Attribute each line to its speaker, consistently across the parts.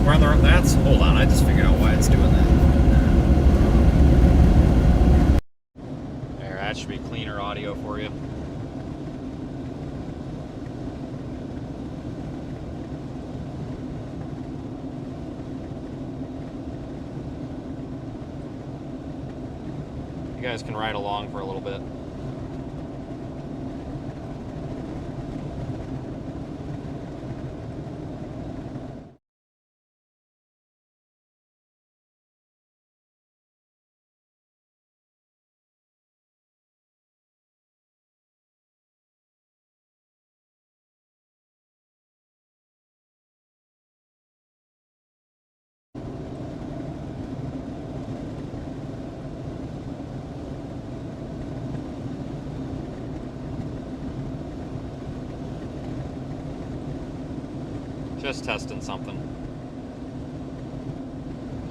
Speaker 1: We're on the... That's... Hold on, I just figured out why it's doing that. There, that should be cleaner audio for you. You guys can ride along for a little bit. Just testing something.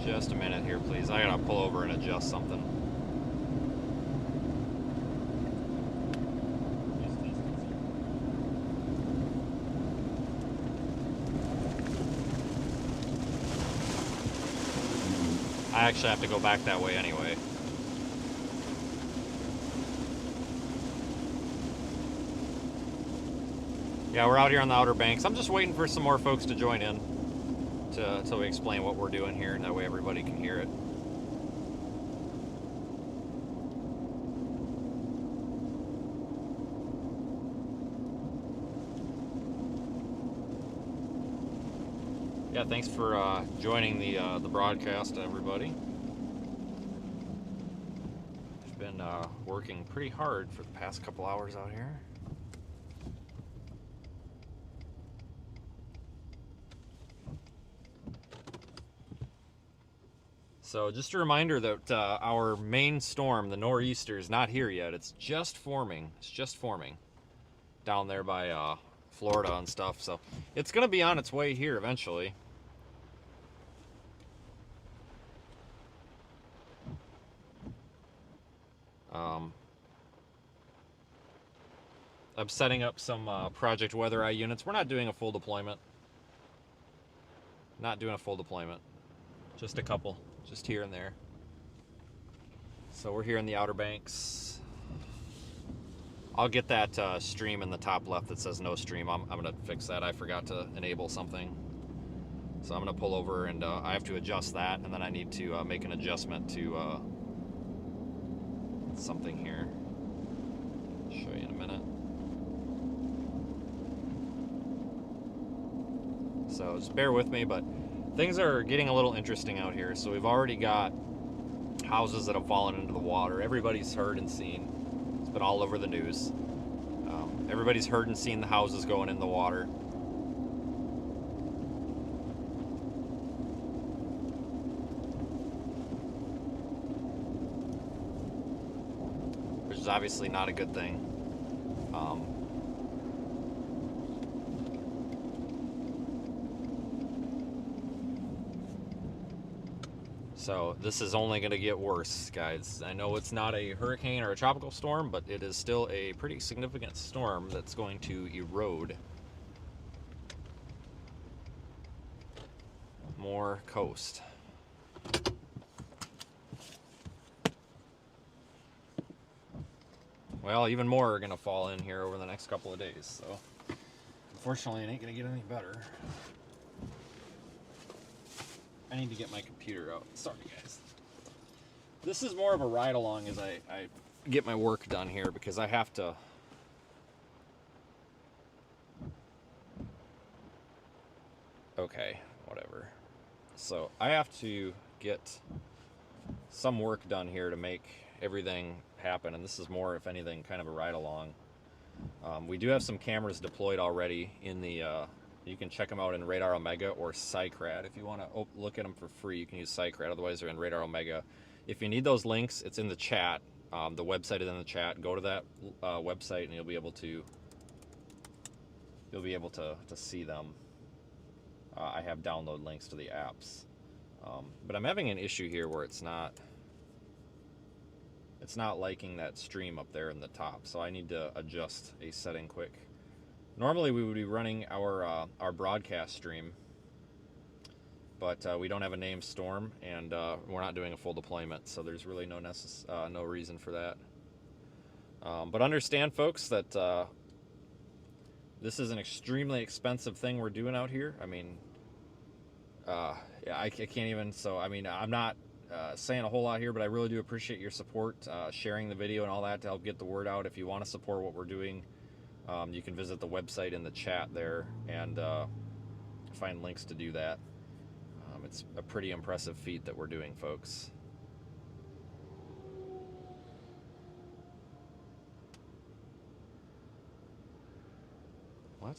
Speaker 1: Just a minute here, please. I gotta pull over and adjust something. I actually have to go back that way anyway. Yeah, we're out here on the Outer Banks. I'm just waiting for some more folks to join in to we explain what we're doing here, and that way everybody can hear it. Yeah, thanks for joining the broadcast, everybody. I've been working pretty hard for the past couple hours out here. So just a reminder that our main storm, the nor'easter, is not here yet. It's just forming. It's just forming down there by Florida and stuff. So it's going to be on its way here eventually. I'm setting up some Project Weather Eye units. We're not doing a full deployment. Not doing a full deployment. Just a couple. Just here and there. So we're here in the Outer Banks. I'll get that stream in the top left that says no stream. I'm going to fix that. I forgot to enable something. So I'm going to pull over and I have to adjust that. And then I need to make an adjustment to something here. I'll show you in a minute. So just bear with me, but things are getting a little interesting out here. So we've already got houses that have fallen into the water. Everybody's heard and seen. It's been all over the news. Everybody's heard and seen the houses going in the water. Which is obviously not a good thing. So this is only going to get worse, guys. I know it's not a hurricane or a tropical storm, but it is still a pretty significant storm that's going to erode more coast. Well, even more are going to fall in here over the next couple of days, so unfortunately it ain't going to get any better. I need to get my computer out. Sorry, guys. This is more of a ride-along as I get my work done here, because I have to... Okay, whatever. So I have to get some work done here to make everything happen, and this is more, if anything, kind of a ride-along. We do have some cameras deployed already in the... You can check them out in Radar Omega or Cycrad. If you want to look at them for free, you can use Cycrad. Otherwise, they're in Radar Omega. If you need those links, it's in the chat. The website is in the chat. Go to that website, and you'll be able to see them. I have download links to the apps, but I'm having an issue here where it's not liking that stream up there in the top. So I need to adjust a setting quick. Normally we would be running our broadcast stream but we don't have a named storm, and we're not doing a full deployment, so there's really no reason for that. But understand, folks, that this is an extremely expensive thing we're doing out here. I mean, I can't even. So I mean, I'm not saying a whole lot here, but I really do appreciate your support, sharing the video and all that to help get the word out. If you want to support what we're doing, you can visit the website in the chat there and find links to do that. It's a pretty impressive feat that we're doing, folks. What?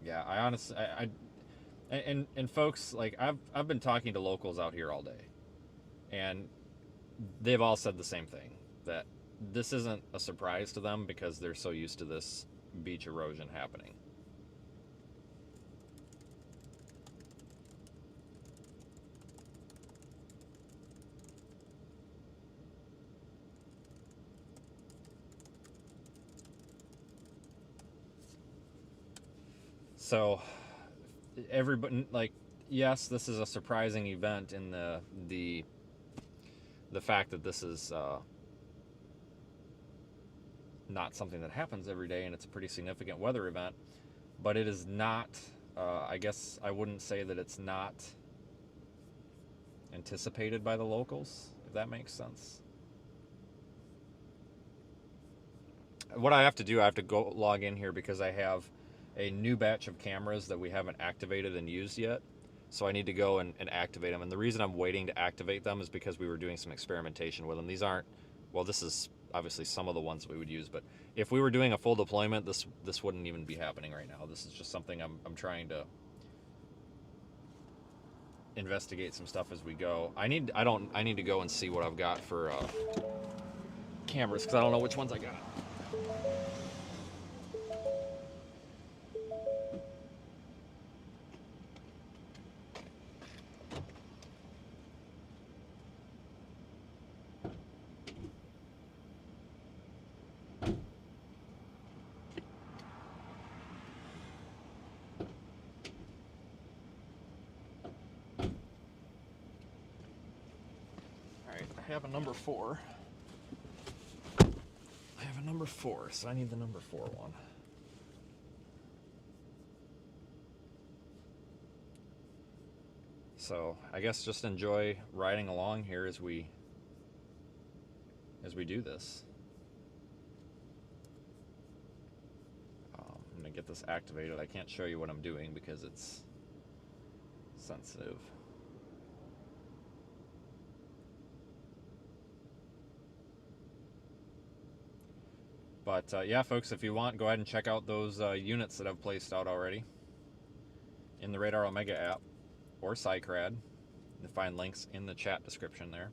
Speaker 1: Yeah, I honestly, and folks, like I've been talking to locals out here all day, and they've all said the same thing, that this isn't a surprise to them because they're so used to this beach erosion happening. So everybody, like, yes, this is a surprising event in the fact that this is not something that happens every day, and it's a pretty significant weather event, but it is not, I guess I wouldn't say that it's not anticipated by the locals, if that makes sense. What I have to do, I have to go log in here because I have a new batch of cameras that we haven't activated and used yet. So I need to go and activate them. And the reason I'm waiting to activate them is because we were doing some experimentation with them. These aren't, well, this is obviously some of the ones we would use, but if we were doing a full deployment, this wouldn't even be happening right now. This is just something I'm trying to investigate some stuff as we go. I need to go and see what I've got for cameras, because I don't know which ones I got. I have a number 4. I have a number 4, so I need the number 4 one. So I guess just enjoy riding along here as we do this. I'm gonna get this activated. I can't show you what I'm doing because it's sensitive. But yeah, folks, if you want, go ahead and check out those units that I've placed out already in the Radar Omega app or SciCrad. You'll find links in the chat description there.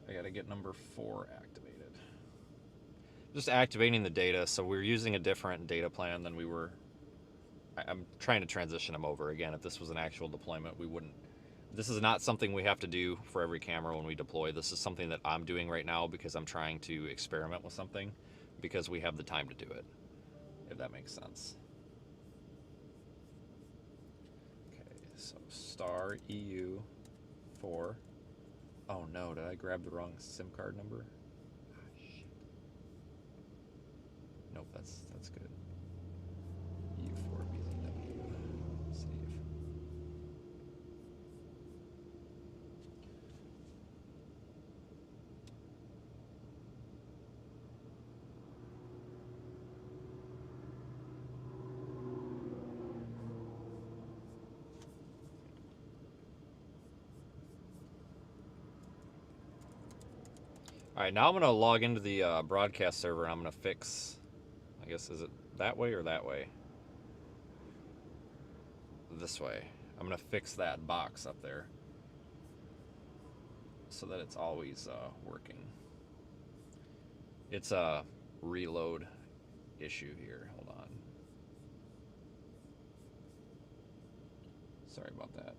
Speaker 1: I gotta get number 4 activated. Just activating the data, so we're using a different data plan than we were. I'm trying to transition them over. Again, if this was an actual deployment, we wouldn't. This is not something we have to do for every camera when we deploy. This is something that I'm doing right now because I'm trying to experiment with something because we have the time to do it, if that makes sense. Okay, so star EU 4. Oh no, did I grab the wrong SIM card number? Ah, shit. Nope, that's good. EU4BZW. Save. All right, now I'm going to log into the broadcast server, and I'm going to fix, I guess, is it that way or that way? This way. I'm going to fix that box up there so that it's always working. It's a reload issue here. Hold on. Sorry about that.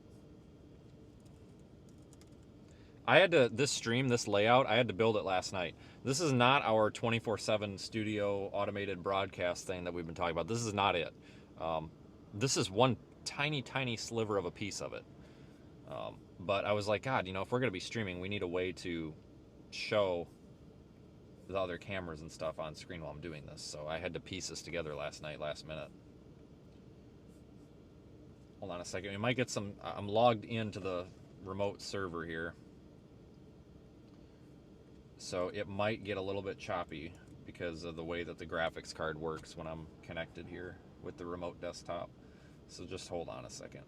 Speaker 1: I had to, this stream, this layout, I had to build it last night. This is not our 24/7 studio automated broadcast thing that we've been talking about. This is not it. This is one tiny, tiny sliver of a piece of it. But I was like, God, you know, if we're going to be streaming, we need a way to show the other cameras and stuff on screen while I'm doing this. So I had to piece this together last night, last minute. Hold on a second. We might get some, I'm logged into the remote server here. So it might get a little bit choppy because of the way that the graphics card works when I'm connected here with the remote desktop. So just hold on a second.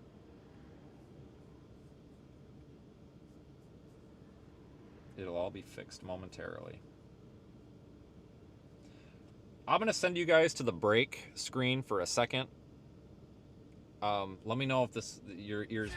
Speaker 1: It'll all be fixed momentarily. I'm going to send you guys to the break screen for a second. Let me know if this, your ears...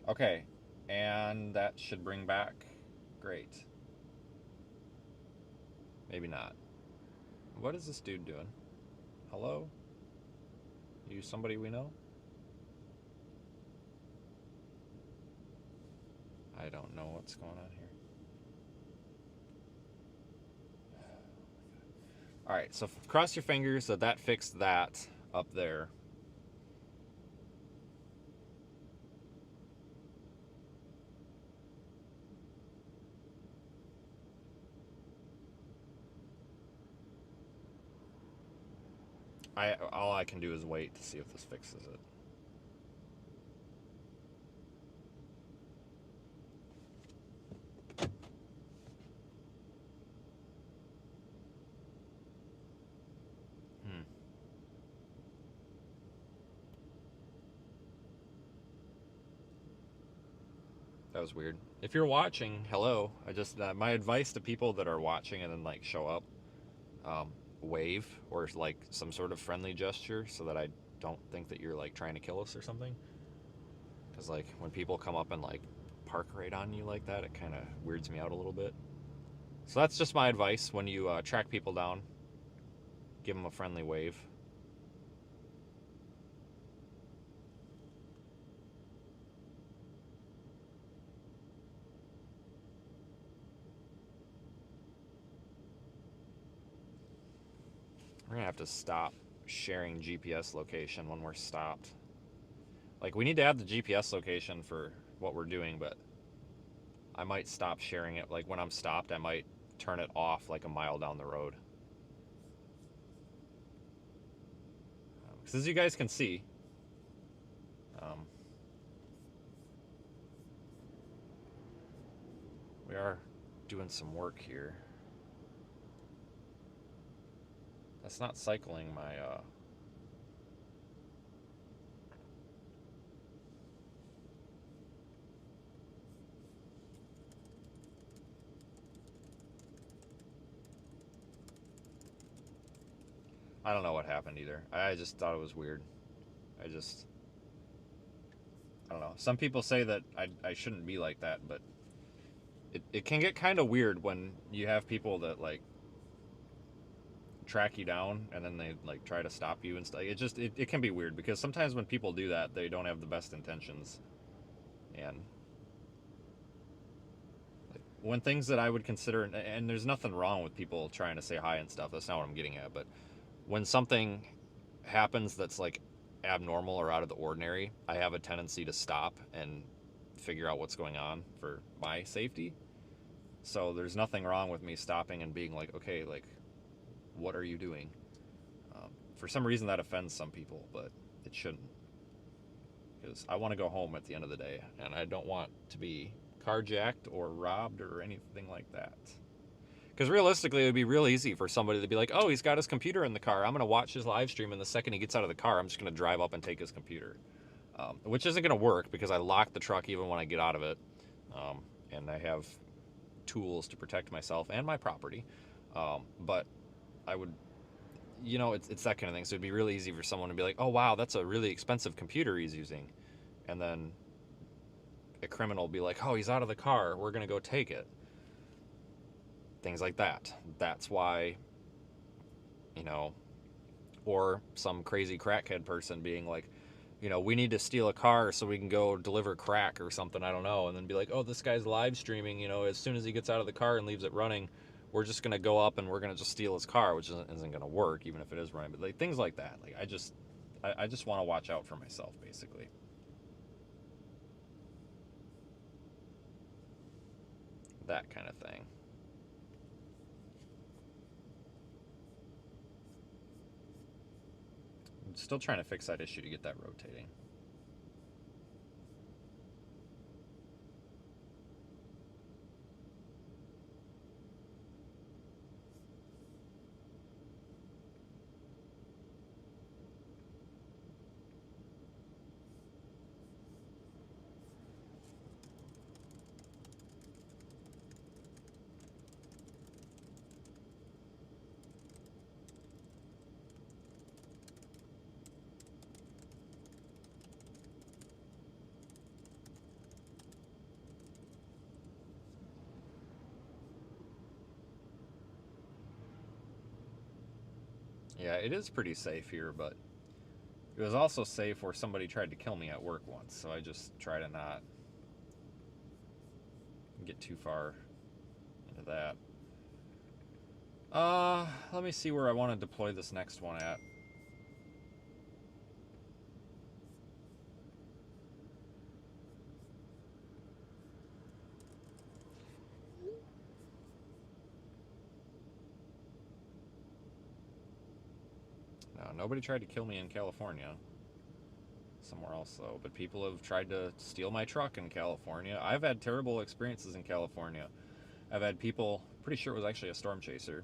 Speaker 1: Okay, and that should bring back. Great. Maybe not. What is this dude doing? Hello? You somebody we know? I don't know what's going on here. Alright, so cross your fingers that that fixed that up there. All I can do is wait to see if this fixes it. That was weird. If you're watching, hello. I just my advice to people that are watching and then like show up, wave or like some sort of friendly gesture so that I don't think that you're like trying to kill us or something. Because like when people come up and like park right on you like that, it kind of weirds me out a little bit. So that's just my advice when you track people down. Give them a friendly wave. We're gonna have to stop sharing GPS location when we're stopped. Like, we need to add the GPS location for what we're doing, but I might stop sharing it. Like, when I'm stopped, I might turn it off like a mile down the road. Because as you guys can see, we are doing some work here. That's not cycling my I don't know what happened either. I just thought it was weird. I don't know. Some people say that I shouldn't be like that, but it can get kind of weird when you have people that like track you down and then they like try to stop you and stuff. It can be weird because sometimes when people do that, they don't have the best intentions. And like, when things that I would consider, and there's nothing wrong with people trying to say hi and stuff. That's not what I'm getting at. But when something happens that's like abnormal or out of the ordinary, I have a tendency to stop and figure out what's going on for my safety. So there's nothing wrong with me stopping and being like, okay, like, what are you doing? For some reason, that offends some people, but it shouldn't. Because I want to go home at the end of the day, and I don't want to be carjacked or robbed or anything like that. Because realistically, it would be real easy for somebody to be like, oh, he's got his computer in the car. I'm going to watch his live stream, and the second he gets out of the car, I'm just going to drive up and take his computer. Which isn't going to work because I lock the truck even when I get out of it. And I have tools to protect myself and my property. But I would, it's that kind of thing. So it'd be really easy for someone to be like, oh, wow, that's a really expensive computer he's using. And then a criminal will be like, oh, he's out of the car. We're going to go take it. Things like that. That's why, or some crazy crackhead person being like, we need to steal a car so we can go deliver crack or something, I don't know, and then be like, oh, this guy's live streaming, as soon as he gets out of the car and leaves it running, we're just going to go up and we're going to just steal his car, which isn't going to work, even if it is running. But like things like that, like I just want to watch out for myself, basically. That kind of thing. I'm still trying to fix that issue to get that rotating. Yeah, it is pretty safe here, but it was also safe where somebody tried to kill me at work once, so I just try to not get too far into that. Let me see where I want to deploy this next one at. No, nobody tried to kill me in California. Somewhere else, though. But people have tried to steal my truck in California. I've had terrible experiences in California. I've had people, pretty sure it was actually a storm chaser,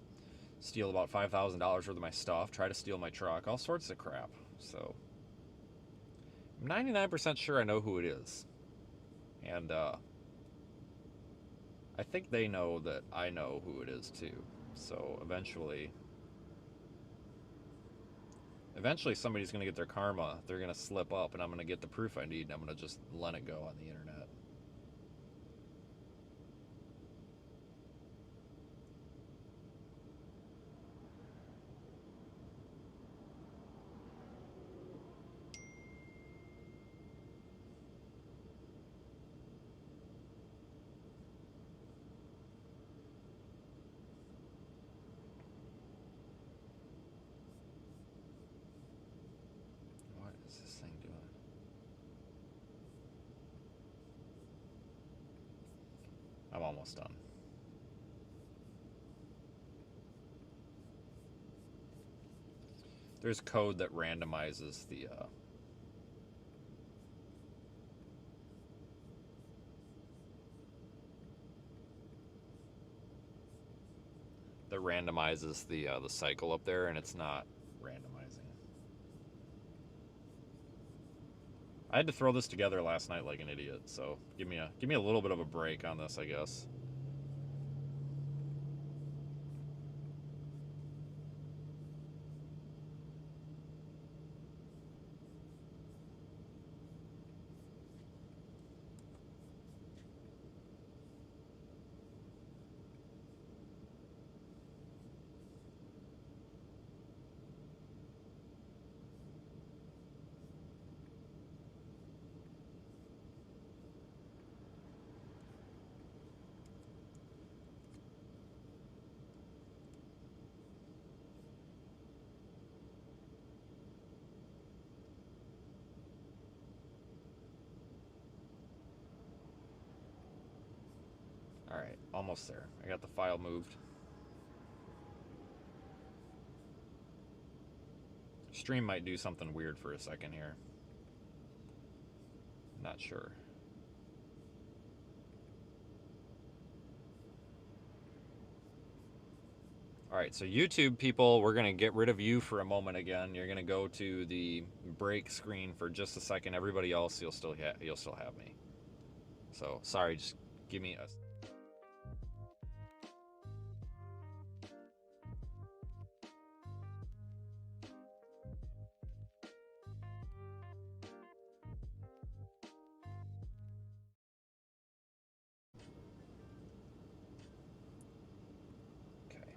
Speaker 1: steal about $5,000 worth of my stuff, try to steal my truck, all sorts of crap. So, I'm 99% sure I know who it is. And, I think they know that I know who it is, too. So, eventually somebody's going to get their karma. They're going to slip up, and I'm going to get the proof I need, and I'm going to just let it go on the internet. What is this thing doing? I'm almost done. There's code that randomizes the cycle up there, and it's not randomizing. I had to throw this together last night like an idiot, so give me a little bit of a break on this, I guess. All right, almost there. I got the file moved. Stream might do something weird for a second here. Not sure. All right, so YouTube people, we're gonna get rid of you for a moment again. You're gonna go to the break screen for just a second. Everybody else, you'll still have me. So sorry, just give me a. Okay.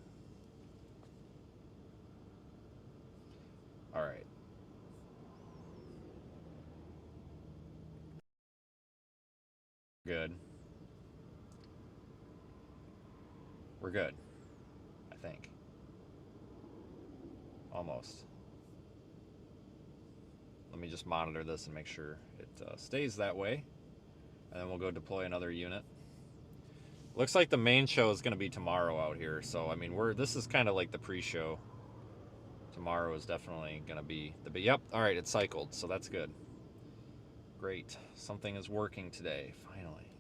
Speaker 1: All right. Good. We're good, I think. Almost. Let me just monitor this and make sure it stays that way. And then we'll go deploy another unit. Looks like the main show is going to be tomorrow out here. So, I mean, this is kind of like the pre-show. Tomorrow is definitely going to be the... Yep, all right, it's cycled, so that's good. Great. Something is working today, finally.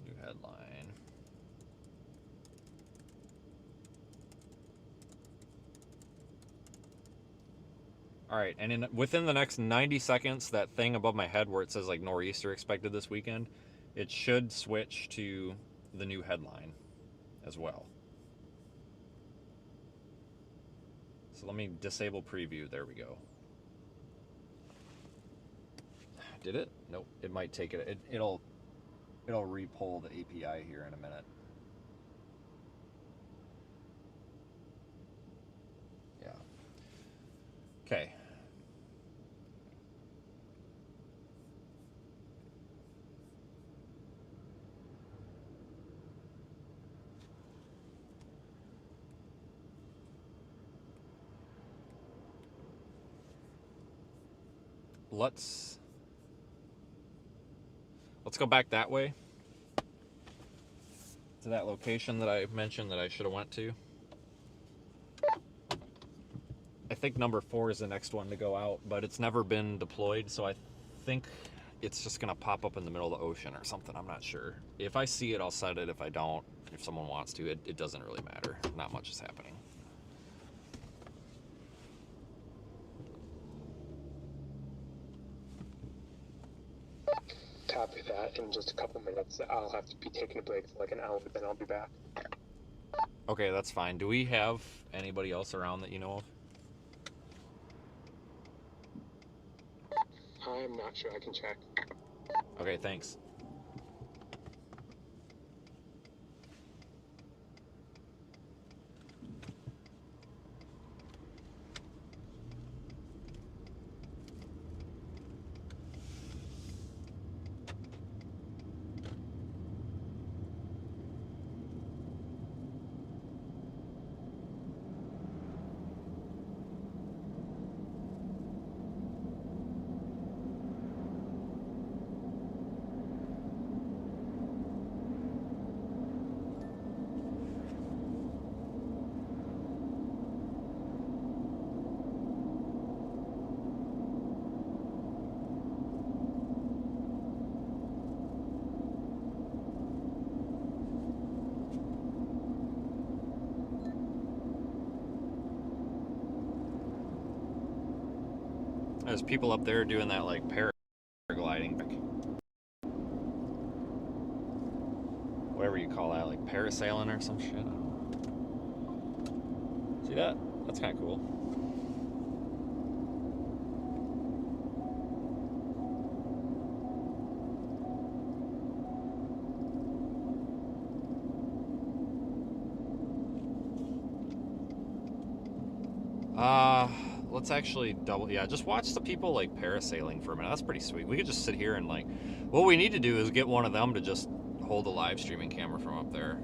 Speaker 1: New headline. All right, and within the next 90 seconds, that thing above my head where it says like nor'easter expected this weekend, it should switch to the new headline as well. So let me disable preview. There we go. Did it? Nope. It might take it. It'll repull the API here in a minute. Yeah. Okay. Let's go back that way to that location that I mentioned that I should have went to. I think number 4 is the next one to go out, but it's never been deployed, so I think it's just gonna pop up in the middle of the ocean or something. I'm not sure. If I see it, I'll set it. If I don't, if someone wants to, it doesn't really matter. Not much is happening.
Speaker 2: Copy that. In just a couple minutes, I'll have to be taking a break for like an hour, then I'll be back.
Speaker 1: Okay, that's fine. Do we have anybody else around that you know of?
Speaker 2: I'm not sure. I can check.
Speaker 1: Okay, thanks. There's people up there doing that like paragliding, whatever you call that, like parasailing or some shit. I don't know. See that? That's kind of cool. Let's actually just watch the people like parasailing for a minute. That's pretty sweet. We could just sit here and like, what we need to do is get one of them to just hold the live streaming camera from up there.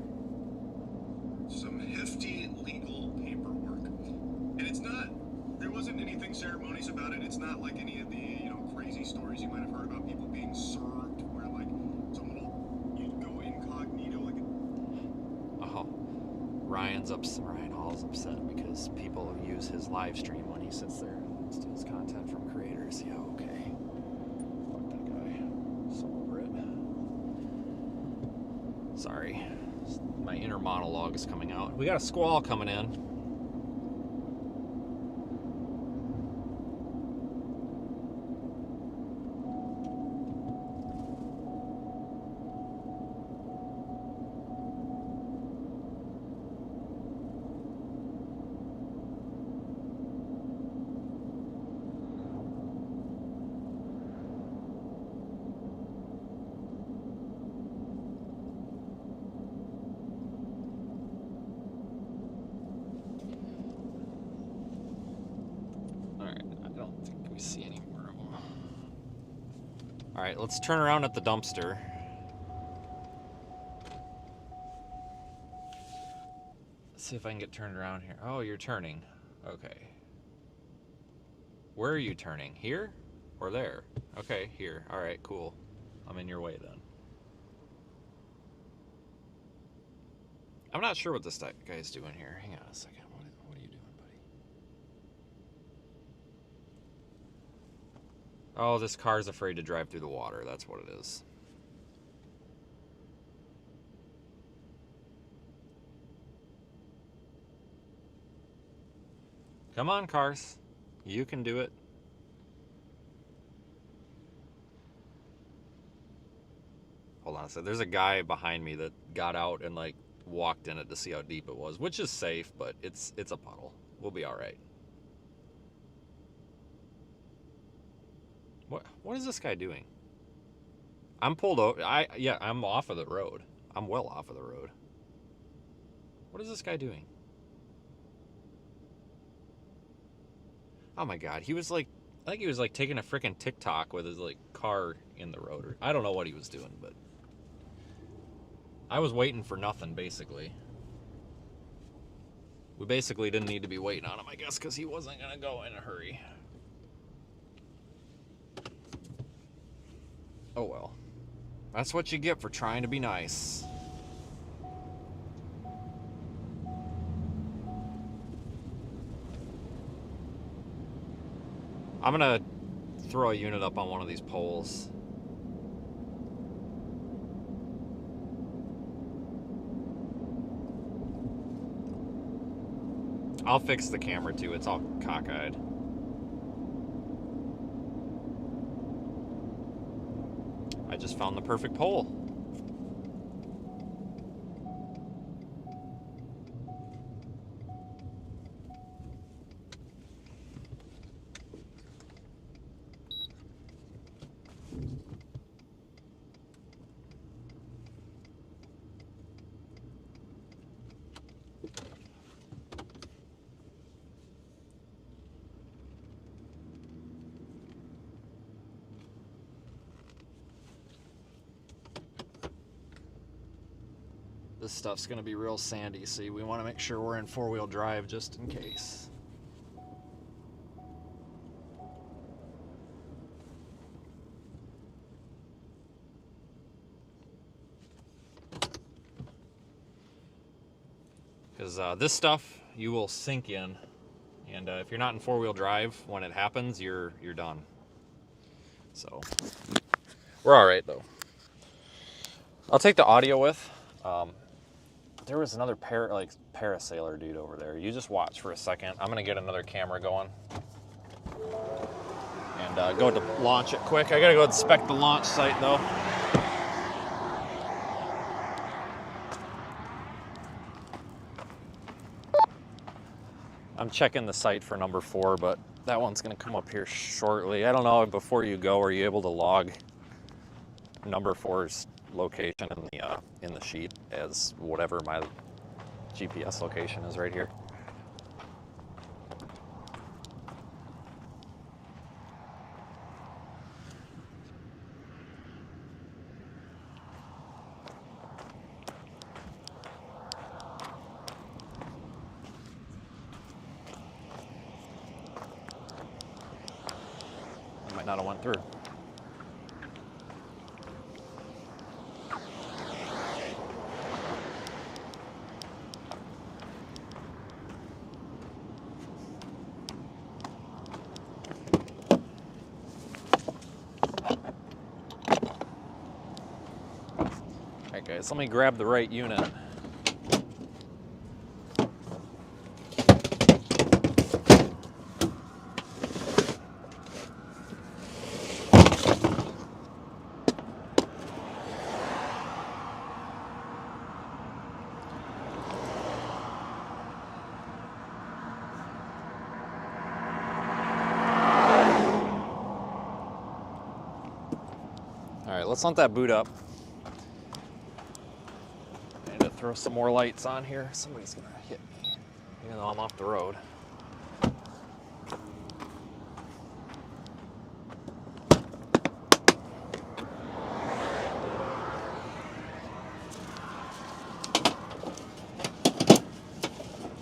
Speaker 3: Some hefty legal paperwork wasn't anything ceremonious about it. It's not like any of the, crazy stories you might have heard about people being served where, like, someone will, you go incognito, like...
Speaker 1: Oh, Ryan Hall's upset because people use his live stream when he sits there and steals content from creators. Yeah, okay. Fuck that guy. So over it. Sorry. My inner monologue is coming out. We got a squall coming in. Alright, let's turn around at the dumpster. Let's see if I can get turned around here. Oh, you're turning. Okay. Where are you turning? Here? Or there? Okay, here. Alright, cool. I'm in your way then. I'm not sure what this guy's doing here. Hang on a second. What are you doing, buddy? Oh, this car's afraid to drive through the water. That's what it is. Come on, cars. You can do it. Hold on a second. There's a guy behind me that got out and, like, walked in it to see how deep it was, which is safe, but it's a puddle. We'll be all right. What is this guy doing? I'm pulled over. I'm off of the road. I'm well off of the road. What is this guy doing? Oh my god, he was like, I think he was like taking a freaking TikTok with his like car in the road. Or, I don't know what he was doing, but I was waiting for nothing basically. We basically didn't need to be waiting on him, I guess, because he wasn't gonna go in a hurry. Oh well. That's what you get for trying to be nice. I'm gonna throw a unit up on one of these poles. I'll fix the camera too, it's all cockeyed. I just found the perfect pole. This stuff's gonna be real sandy, so we want to make sure we're in four-wheel drive just in case. Because this stuff you will sink in, and if you're not in four-wheel drive when it happens, you're done. So we're all right though. I'll take the audio with. There was another parasailer dude over there. You just watch for a second. I'm gonna get another camera going and go to launch it quick. I gotta go inspect the launch site though. I'm checking the site for number 4, but that one's gonna come up here shortly. I don't know, before you go, are you able to log number 4's location in the sheet as whatever my GPS location is right here? not have went through. Alright guys, let me grab the right unit. Alright, let's let that boot up. I need to throw some more lights on here. Somebody's gonna hit me, even though I'm off the road.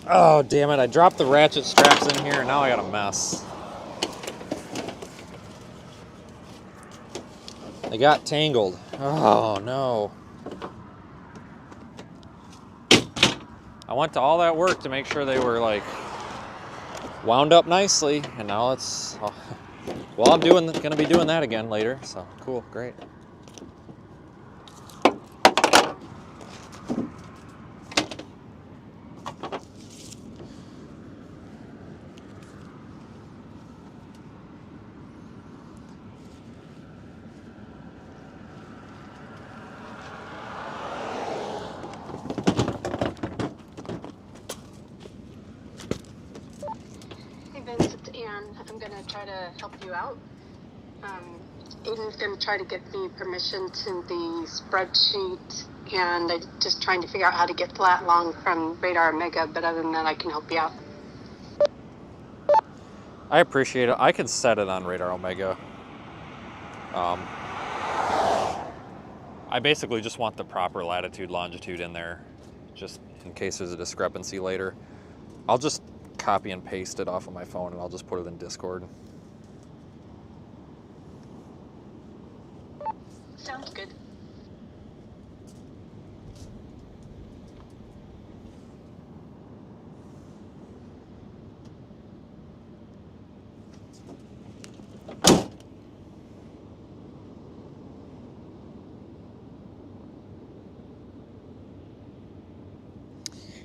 Speaker 1: Oh, damn it. I dropped the ratchet straps in here and now I got a mess. They got tangled. Oh, no. I went to all that work to make sure they were, like, wound up nicely, and now it's... Oh, well, I'm gonna be doing that again later, so cool, great.
Speaker 4: I'm going to try to help you out. Aiden's going to try to get me permission to the spreadsheet, and I'm just trying to figure out how to get flat long from Radar Omega, but other than that, I can help you out.
Speaker 1: I appreciate it. I can set it on Radar Omega. I basically just want the proper latitude, longitude in there, just in case there's a discrepancy later. I'll just copy and paste it off of my phone and I'll just put it in Discord.
Speaker 4: Sounds good.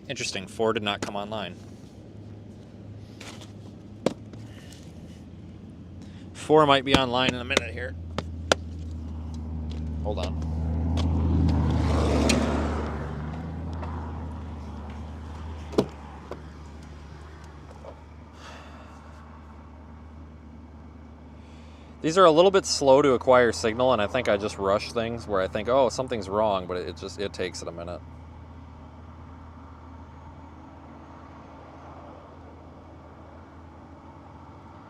Speaker 1: Interesting, 4 did not come online. 4 might be online in a minute here. Hold on. These are a little bit slow to acquire signal, and I think I just rush things where I think, oh, something's wrong, but it takes it a minute.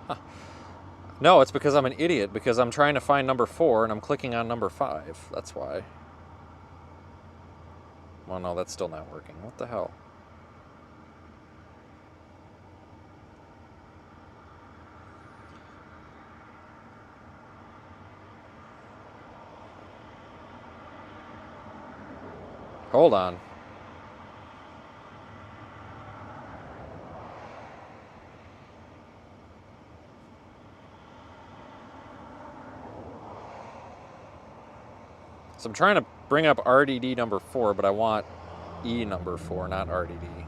Speaker 1: Huh. No, it's because I'm an idiot, because I'm trying to find number 4 and I'm clicking on number 5. That's why. Well, no, that's still not working. What the hell? Hold on. So I'm trying to bring up RDD number 4, but I want E number 4, not RDD.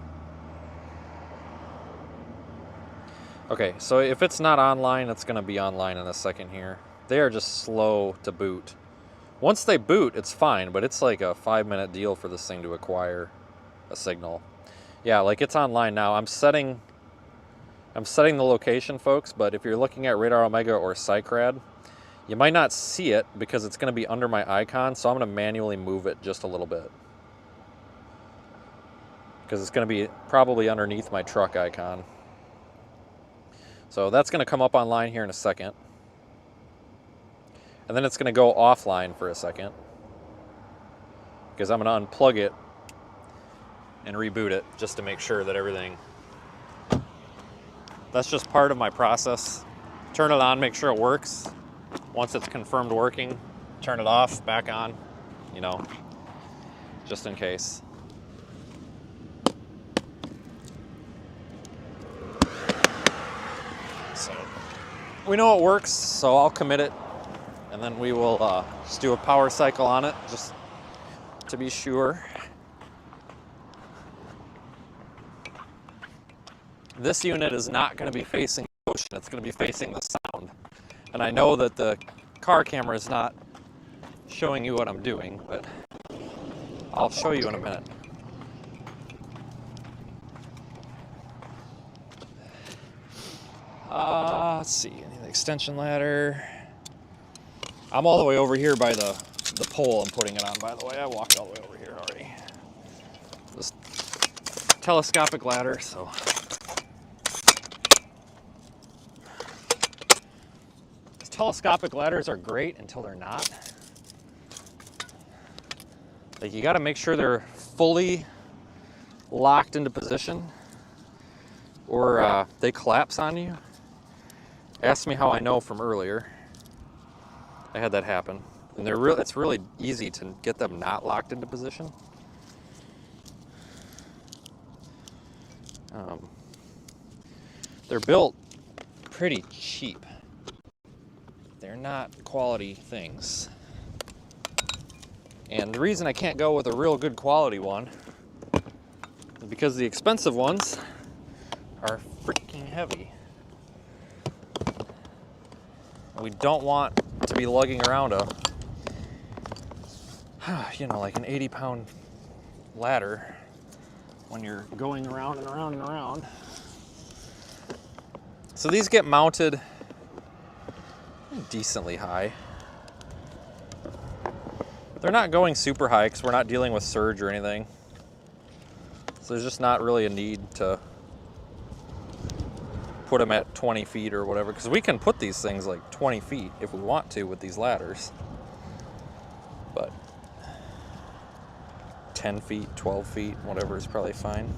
Speaker 1: Okay, so if it's not online, it's going to be online in a second here. They are just slow to boot. Once they boot, it's fine, but it's like a 5-minute deal for this thing to acquire a signal. Yeah, like it's online now. I'm setting the location, folks, but if you're looking at Radar Omega or Cycrad, you might not see it because it's going to be under my icon, so I'm going to manually move it just a little bit. Because it's going to be probably underneath my truck icon. So that's going to come up online here in a second. And then it's going to go offline for a second. Because I'm going to unplug it and reboot it just to make sure that everything... That's just part of my process. Turn it on, make sure it works. once it's confirmed working, turn it off, back on, you know, just in case. So we know it works, so I'll commit it, and then we will just do a power cycle on it, just to be sure. This unit is not going to be facing the ocean, it's going to be facing the sound. And I know that the car camera is not showing you what I'm doing, but I'll show you in a minute. Let's see, any extension ladder. I'm all the way over here by the pole I'm putting it on, by the way. I walked all the way over here already. This telescopic ladder, so. These telescopic ladders are great until they're not. Like, you gotta make sure they're fully locked into position or they collapse on you. Ask me how I know from earlier. I had that happen. And it's really easy to get them not locked into position. They're built pretty cheap. They're not quality things. And the reason I can't go with a real good quality one is because the expensive ones are freaking heavy. We don't want to be lugging around you know, like an 80-pound ladder when you're going around and around and around. So these get mounted decently high. They're not going super high because we're not dealing with surge or anything. So there's just not really a need to put them at 20 feet or whatever, because we can put these things like 20 feet if we want to with these ladders. But 10 feet, 12 feet, whatever is probably fine.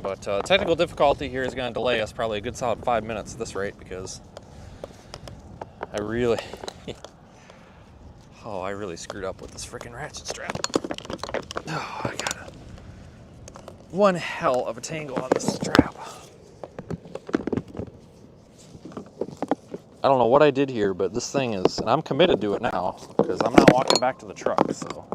Speaker 1: But technical difficulty here is going to delay us probably a good solid 5 minutes at this rate, because I really screwed up with this freaking ratchet strap. Oh, I got one hell of a tangle on this strap. I don't know what I did here, but this thing is, and I'm committed to it now because I'm not walking back to the truck, so.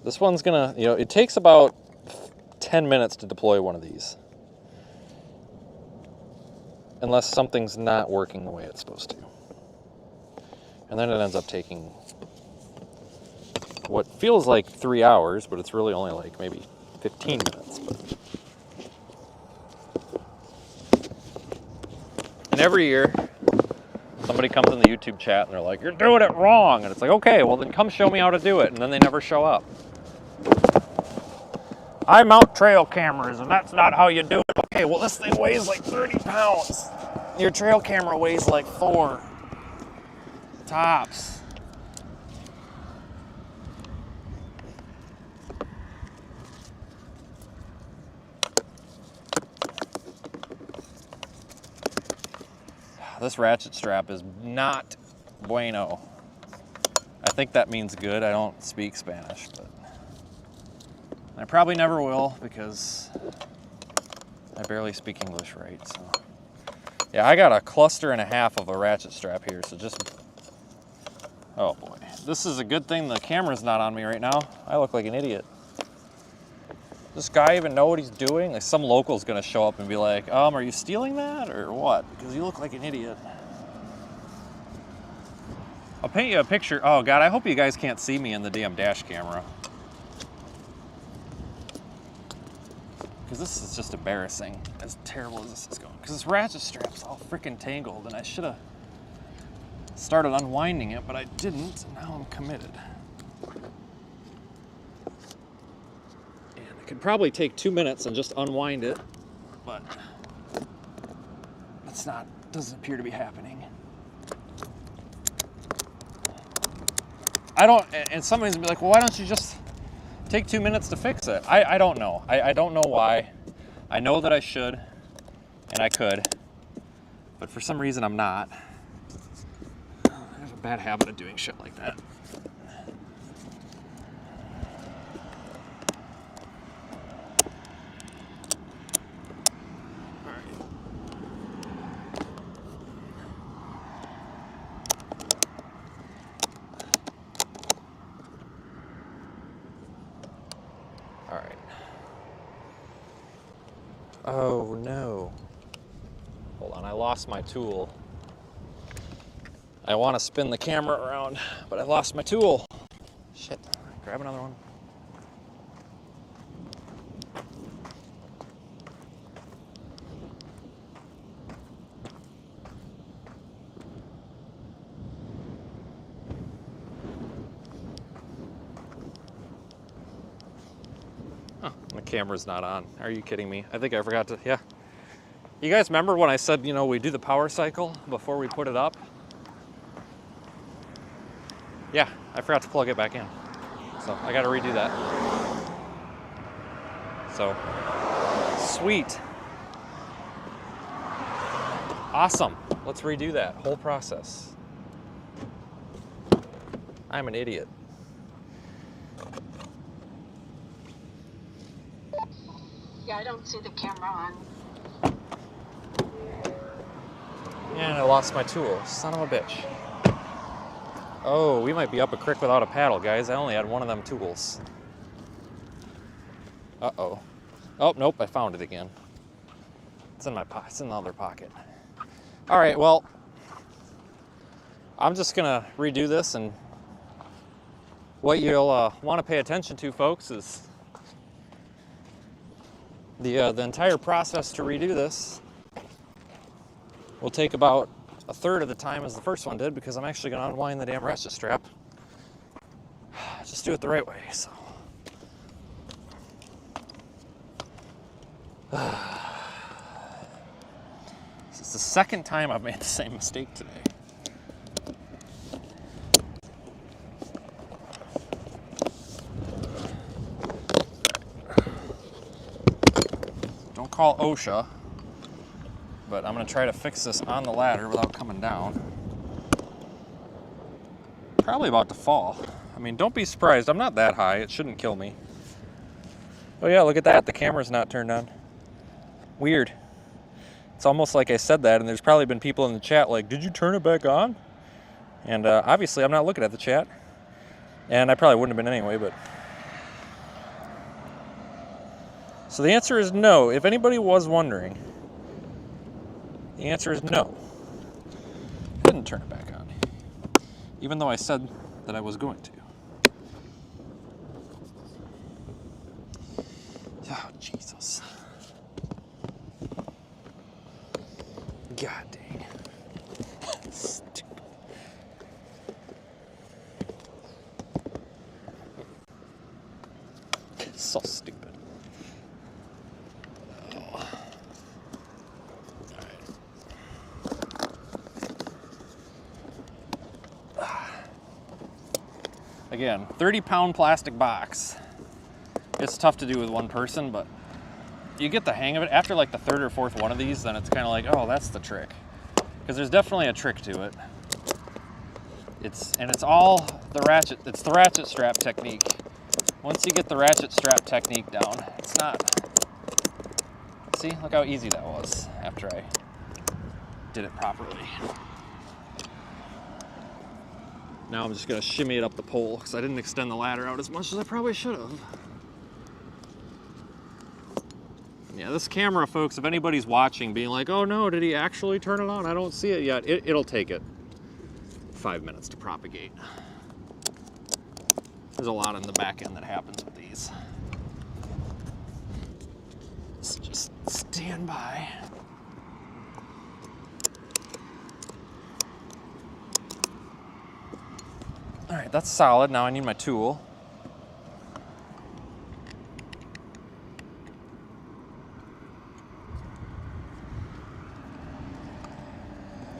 Speaker 1: This one's gonna, you know, it takes about 10 minutes to deploy one of these. Unless something's not working the way it's supposed to. And then it ends up taking what feels like 3 hours, but it's really only like maybe 15 minutes. But. And every year, somebody comes in the YouTube chat and they're like, "You're doing it wrong." And it's like, okay, well then come show me how to do it. And then they never show up. I mount trail cameras and that's not how you do it. Okay, well this thing weighs like 30 pounds. Your trail camera weighs like 4. Tops. This ratchet strap is not bueno. I think that means good. I don't speak Spanish, but I probably never will because I barely speak English right, so. Yeah, I got a cluster and a half of a ratchet strap here, so just, oh boy. This is a good thing the camera's not on me right now. I look like an idiot. Does this guy even know what he's doing? Like some local's gonna show up and be like, are you stealing that or what? Because you look like an idiot. I'll paint you a picture. Oh God, I hope you guys can't see me in the damn dash camera. Because this is just embarrassing, as terrible as this is going. Because this ratchet strap's all freaking tangled, and I should have started unwinding it, but I didn't, and now I'm committed. And I could probably take 2 minutes and just unwind it, but it's not, doesn't appear to be happening. I don't, and somebody's gonna be like, well, why don't you just take 2 minutes to fix it. I don't know. I don't know why. I know that I should, and I could, but for some reason I'm not. I have a bad habit of doing shit like that. All right. Oh no. Hold on, I lost my tool. I want to spin the camera around, but I lost my tool. Shit. Grab another one. Oh, my camera's not on. Are you kidding me? I think I forgot to, yeah. You guys remember when I said, you know, we do the power cycle before we put it up? Yeah, I forgot to plug it back in. So I gotta redo that. So, sweet. Awesome. Let's redo that whole process. I'm an idiot.
Speaker 4: Yeah, I don't see the camera on.
Speaker 1: And I lost my tool. Son of a bitch. Oh, we might be up a creek without a paddle, guys. I only had one of them tools. Uh-oh. Oh, nope, I found it again. It's in my pocket. It's in the other pocket. All right, well, I'm just gonna redo this, and what you'll want to pay attention to, folks, is the entire process to redo this will take about a third of the time as the first one did, because I'm actually going to unwind the damn ratchet strap. Just do it the right way, so. This is the second time I've made the same mistake today. Don't call OSHA. But I'm going to try to fix this on the ladder without coming down. Probably about to fall. I mean, don't be surprised. I'm not that high. It shouldn't kill me. Oh yeah, look at that. The camera's not turned on. Weird. It's almost like I said that, and there's probably been people in the chat like, did you turn it back on? And obviously I'm not looking at the chat. And I probably wouldn't have been anyway, but... So the answer is no. If anybody was wondering... The answer is no. I didn't turn it back on, even though I said that I was going to. Oh, Jesus. God dang. Stupid. So stupid. Again, 30-pound plastic box. It's tough to do with one person, but you get the hang of it. After like the third or fourth one of these, then it's kind of like, oh, that's the trick. Because there's definitely a trick to it. It's all the ratchet. It's the ratchet strap technique. Once you get the ratchet strap technique down, it's not. See, look how easy that was after I did it properly. Now I'm just going to shimmy it up the pole because I didn't extend the ladder out as much as I probably should have. Yeah, this camera, folks, if anybody's watching being like, oh no, did he actually turn it on? I don't see it yet. It'll take it 5 minutes to propagate. There's a lot in the back end that happens with these. So just stand by. All right, that's solid. Now I need my tool.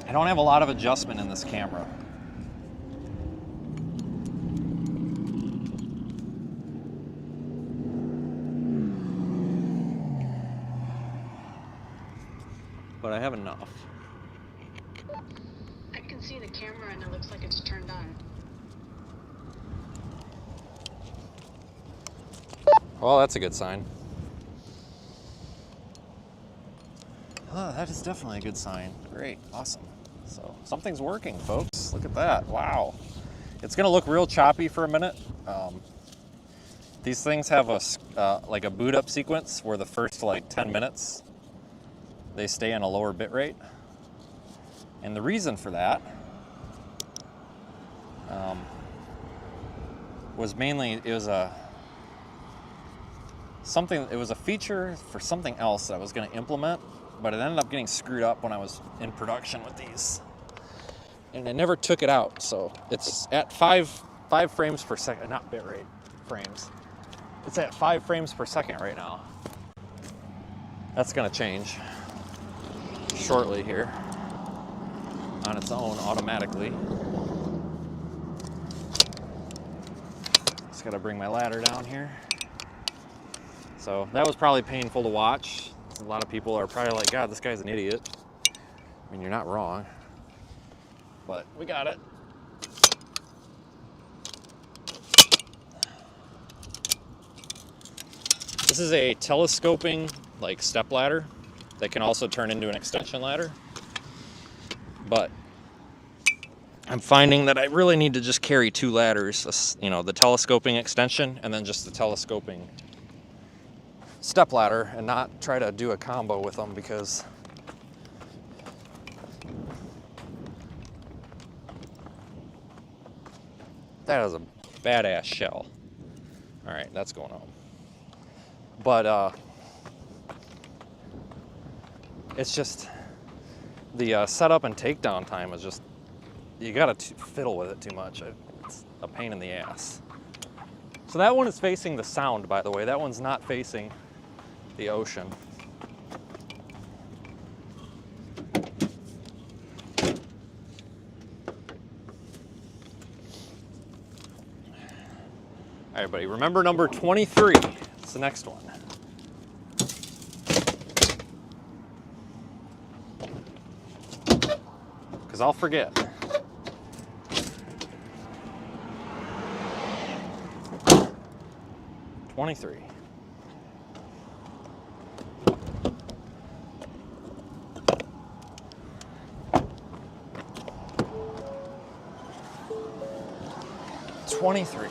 Speaker 1: I don't have a lot of adjustment in this camera. I have enough.
Speaker 4: I can see the camera and it looks like it's turned on.
Speaker 1: Well, that's a good sign. Oh, that is definitely a good sign. Great, awesome. So something's working, folks. Look at that. Wow. It's gonna look real choppy for a minute. These things have a like a boot up sequence where the first like 10 minutes they stay in a lower bit rate, and the reason for that was mainly it was a feature for something else that I was going to implement, but it ended up getting screwed up when I was in production with these, and I never took it out. So it's at five frames per second, not bit rate, frames. It's at 5 frames per second right now. That's going to change shortly here on its own automatically. Just got to bring my ladder down here. So that was probably painful to watch. A lot of people are probably like, God, this guy's an idiot. I mean, you're not wrong, but we got it. This is a telescoping like step ladder that can also turn into an extension ladder. But I'm finding that I really need to just carry 2 ladders, you know, the telescoping extension and then just the telescoping step ladder, and not try to do a combo with them, because that is a badass shell. All right, that's going on. But it's just the setup and takedown time is just, you gotta fiddle with it too much. It's a pain in the ass. So that one is facing the sound, by the way. That one's not facing the ocean. All right, everybody, remember number 23. It's the next one. Because I'll forget. $23. $23.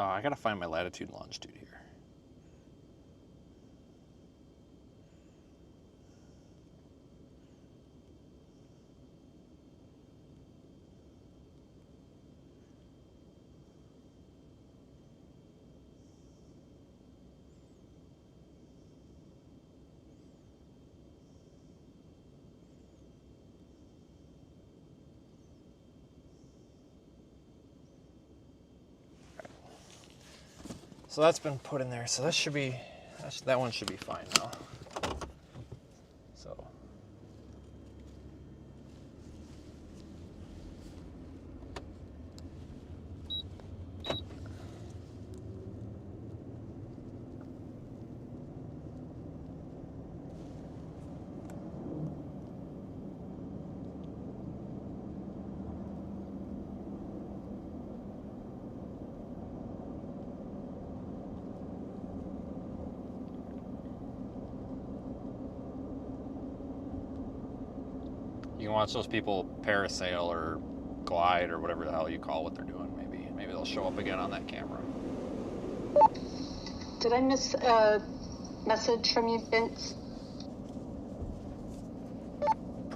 Speaker 1: I gotta find my latitude and longitude here. So that's been put in there. So that should be, that one should be fine now. So. You can watch those people parasail or glide or whatever the hell you call what they're doing. Maybe they'll show up again on that camera.
Speaker 4: Did I miss a message from you, Vince?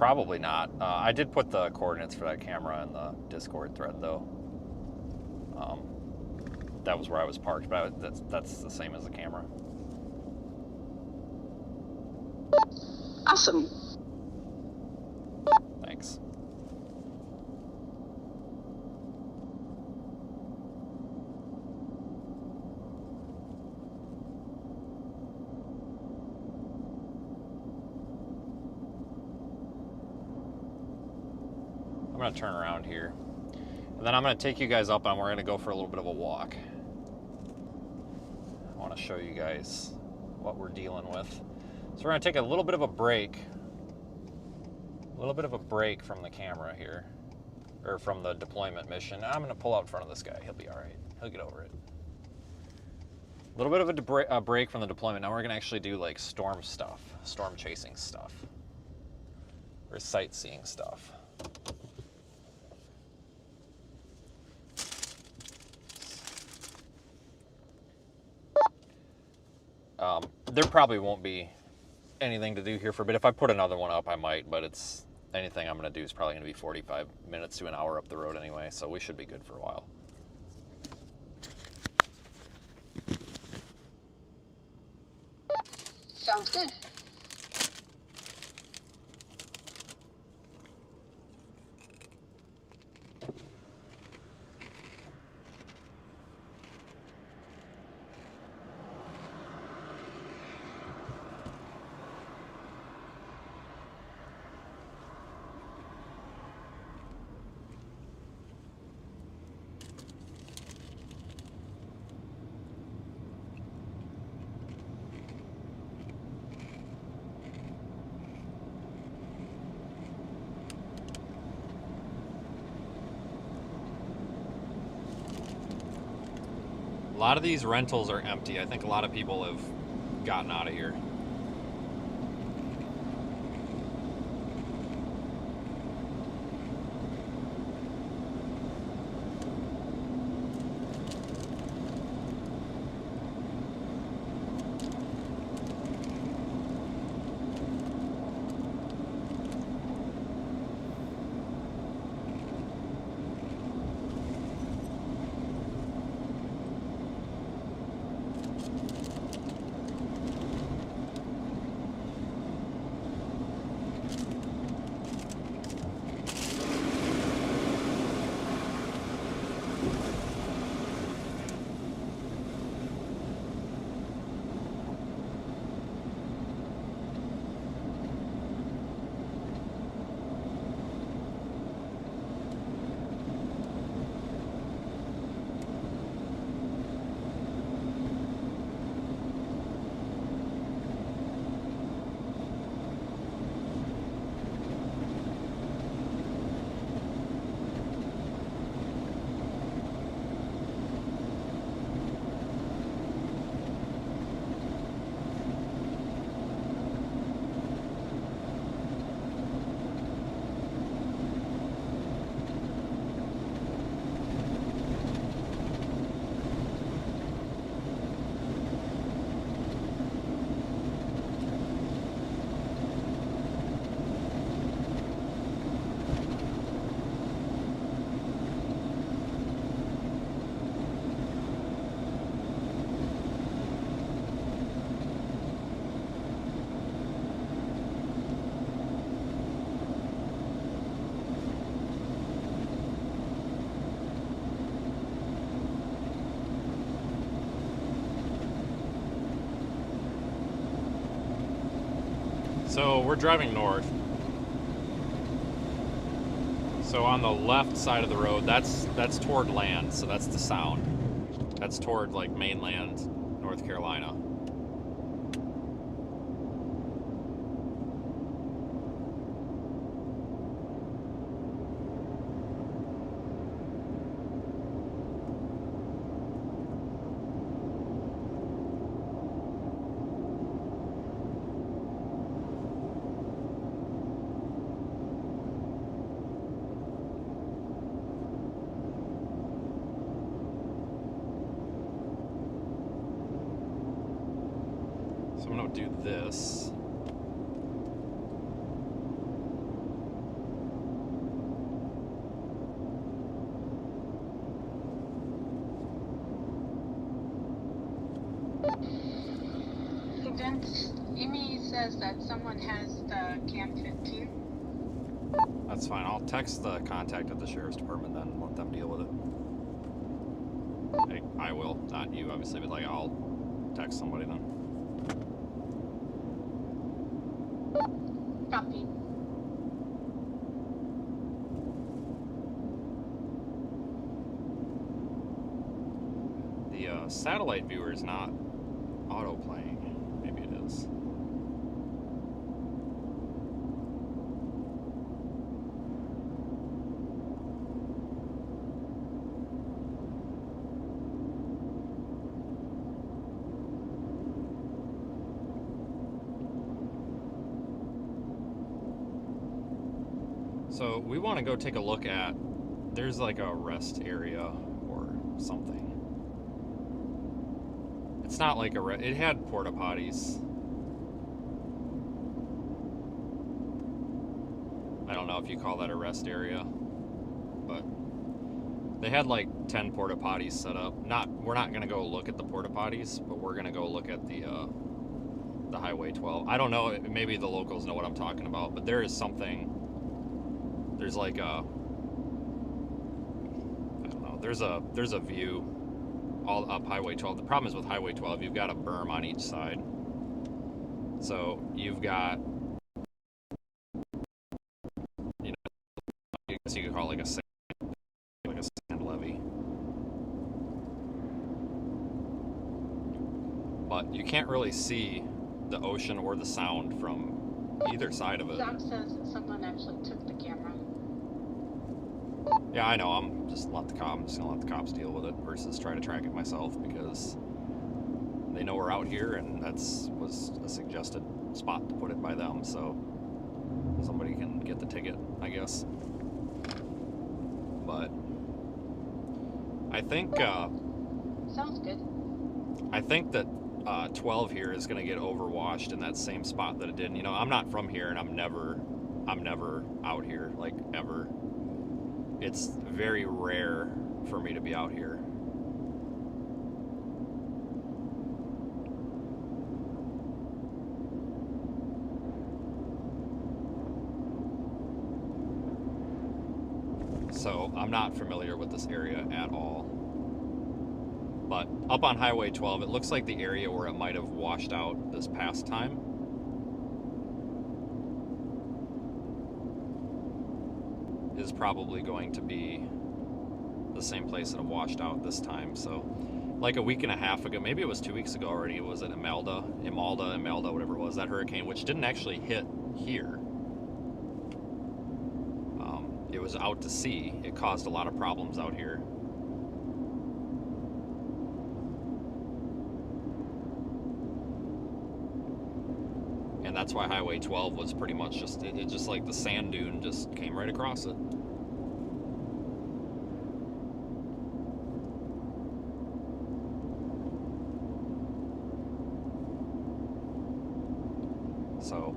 Speaker 1: Probably not. I did put the coordinates for that camera in the Discord thread, though. That was where I was parked, but that's the same as the camera.
Speaker 4: Awesome.
Speaker 1: Thanks. I'm going to turn around here. And then I'm going to take you guys up and we're going to go for a little bit of a walk. I want to show you guys what we're dealing with. So we're going to take a little bit of a break. A little bit of a break from the camera here. Or from the deployment mission. I'm going to pull out in front of this guy. He'll be alright. He'll get over it. A little bit of a break from the deployment. Now we're going to actually do like storm stuff. Storm chasing stuff. Or sightseeing stuff. There probably won't be anything to do here for a bit. If I put another one up, I might, but it's anything I'm going to do is probably going to be 45 minutes to an hour up the road anyway, so we should be good for a while.
Speaker 4: Sounds good.
Speaker 1: A lot of these rentals are empty. I think a lot of people have gotten out of here. So we're driving north. So on the left side of the road, that's toward land, so that's the Sound. That's toward like mainland North Carolina. So I'm gonna do this.
Speaker 4: Amy says that someone has the Cam 15.
Speaker 1: That's fine. I'll text the contact at the sheriff's department then and let them deal with it. I will, not you obviously, but like I'll text somebody then.
Speaker 4: Copy.
Speaker 1: The satellite viewer is not auto playing. Maybe it is. So we want to go take a look at, there's like a rest area or something. It's not like it had porta potties. I don't know if you call that a rest area, but they had like 10 porta potties set up. We're not gonna go look at the porta potties, but we're gonna go look at the Highway 12. I don't know, maybe the locals know what I'm talking about, but there is something. There's like a, I don't know, there's a view all up Highway 12. The problem is with Highway 12, you've got a berm on each side. So you've got, you know, I guess you could call it like a sand levee. But you can't really see the ocean or the sound from either side of it.
Speaker 4: Zach says that someone actually took the camera.
Speaker 1: Yeah, I know. I'm just gonna let the cops deal with it versus try to track it myself because they know we're out here and was a suggested spot to put it by them. So somebody can get the ticket, I guess. But I think
Speaker 4: Sounds good.
Speaker 1: I think that 12 here is gonna get overwashed in that same spot that it did. You know, I'm not from here and I'm never out here, like ever. It's very rare for me to be out here. So I'm not familiar with this area at all. But up on Highway 12, it looks like the area where it might have washed out this past time. Is probably going to be the same place that it washed out this time. So like a week and a half ago, maybe it was 2 weeks ago already, it was at Imelda, whatever it was, that hurricane, which didn't actually hit here. It was out to sea. It caused a lot of problems out here. And that's why Highway 12 was pretty much just, it just like the sand dune just came right across it. So,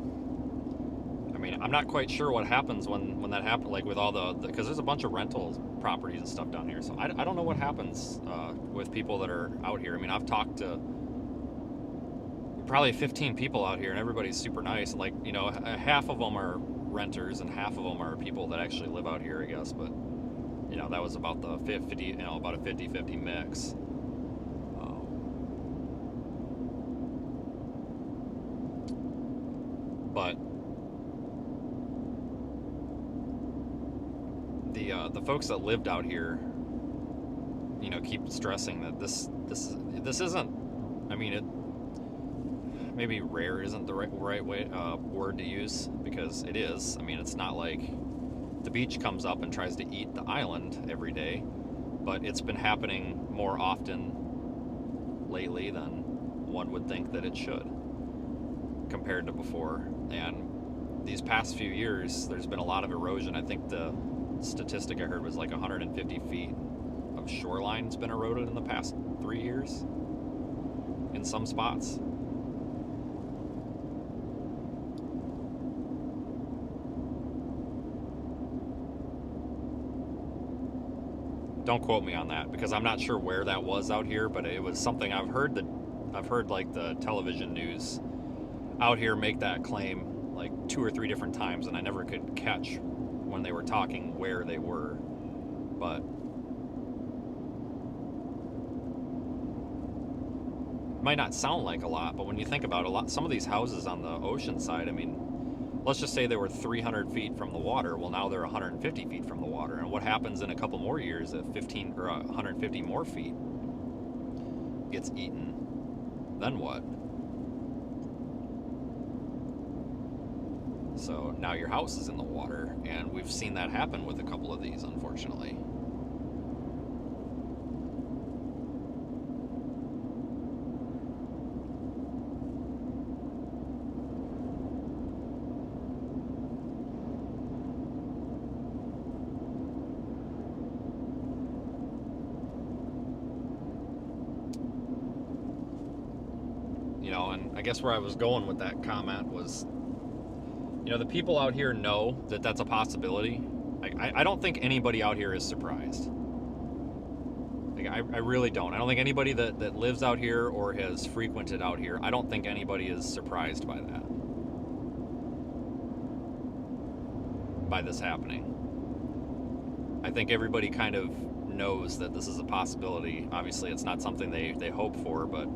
Speaker 1: I mean, I'm not quite sure what happens when that happens, like with all the because there's a bunch of rental properties and stuff down here. So I don't know what happens with people that are out here. I mean, I've talked to probably 15 people out here and everybody's super nice. Like, you know, half of them are renters and half of them are people that actually live out here, I guess. But, you know, that was about the 50, you know, about a 50-50 mix. But the folks that lived out here, you know, keep stressing that this isn't, I mean, it maybe rare isn't the right way word to use, because it is. I mean, it's not like the beach comes up and tries to eat the island every day, but it's been happening more often lately than one would think that it should compared to before. And these past few years, there's been a lot of erosion. I think the statistic I heard was like 150 feet of shoreline's been eroded in the past 3 years in some spots. Don't quote me on that, because I'm not sure where that was out here, but it was something I've heard like the television news out here make that claim like 2 or 3 different times, and I never could catch when they were talking where they were. But it might not sound like a lot, but when you think about it, some of these houses on the ocean side, I mean, let's just say they were 300 feet from the water. Well, now they're 150 feet from the water. And what happens in a couple more years if 15 or 150 more feet gets eaten? Then what? So now your house is in the water, and we've seen that happen with a couple of these, unfortunately. You know, and I guess where I was going with that comment was, you know, the people out here know that that's a possibility. I don't think anybody out here is surprised. Like, I really don't. I don't think anybody that lives out here or has frequented out here, I don't think anybody is surprised by that. By this happening. I think everybody kind of knows that this is a possibility. Obviously, it's not something they hope for, but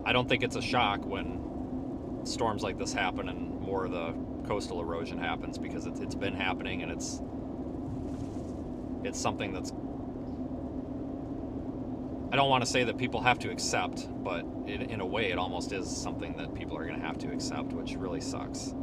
Speaker 1: I don't think it's a shock when storms like this happen and more of the coastal erosion happens, because it's been happening, and it's something that's, I don't want to say that people have to accept, but in a way it almost is something that people are going to have to accept, which really sucks.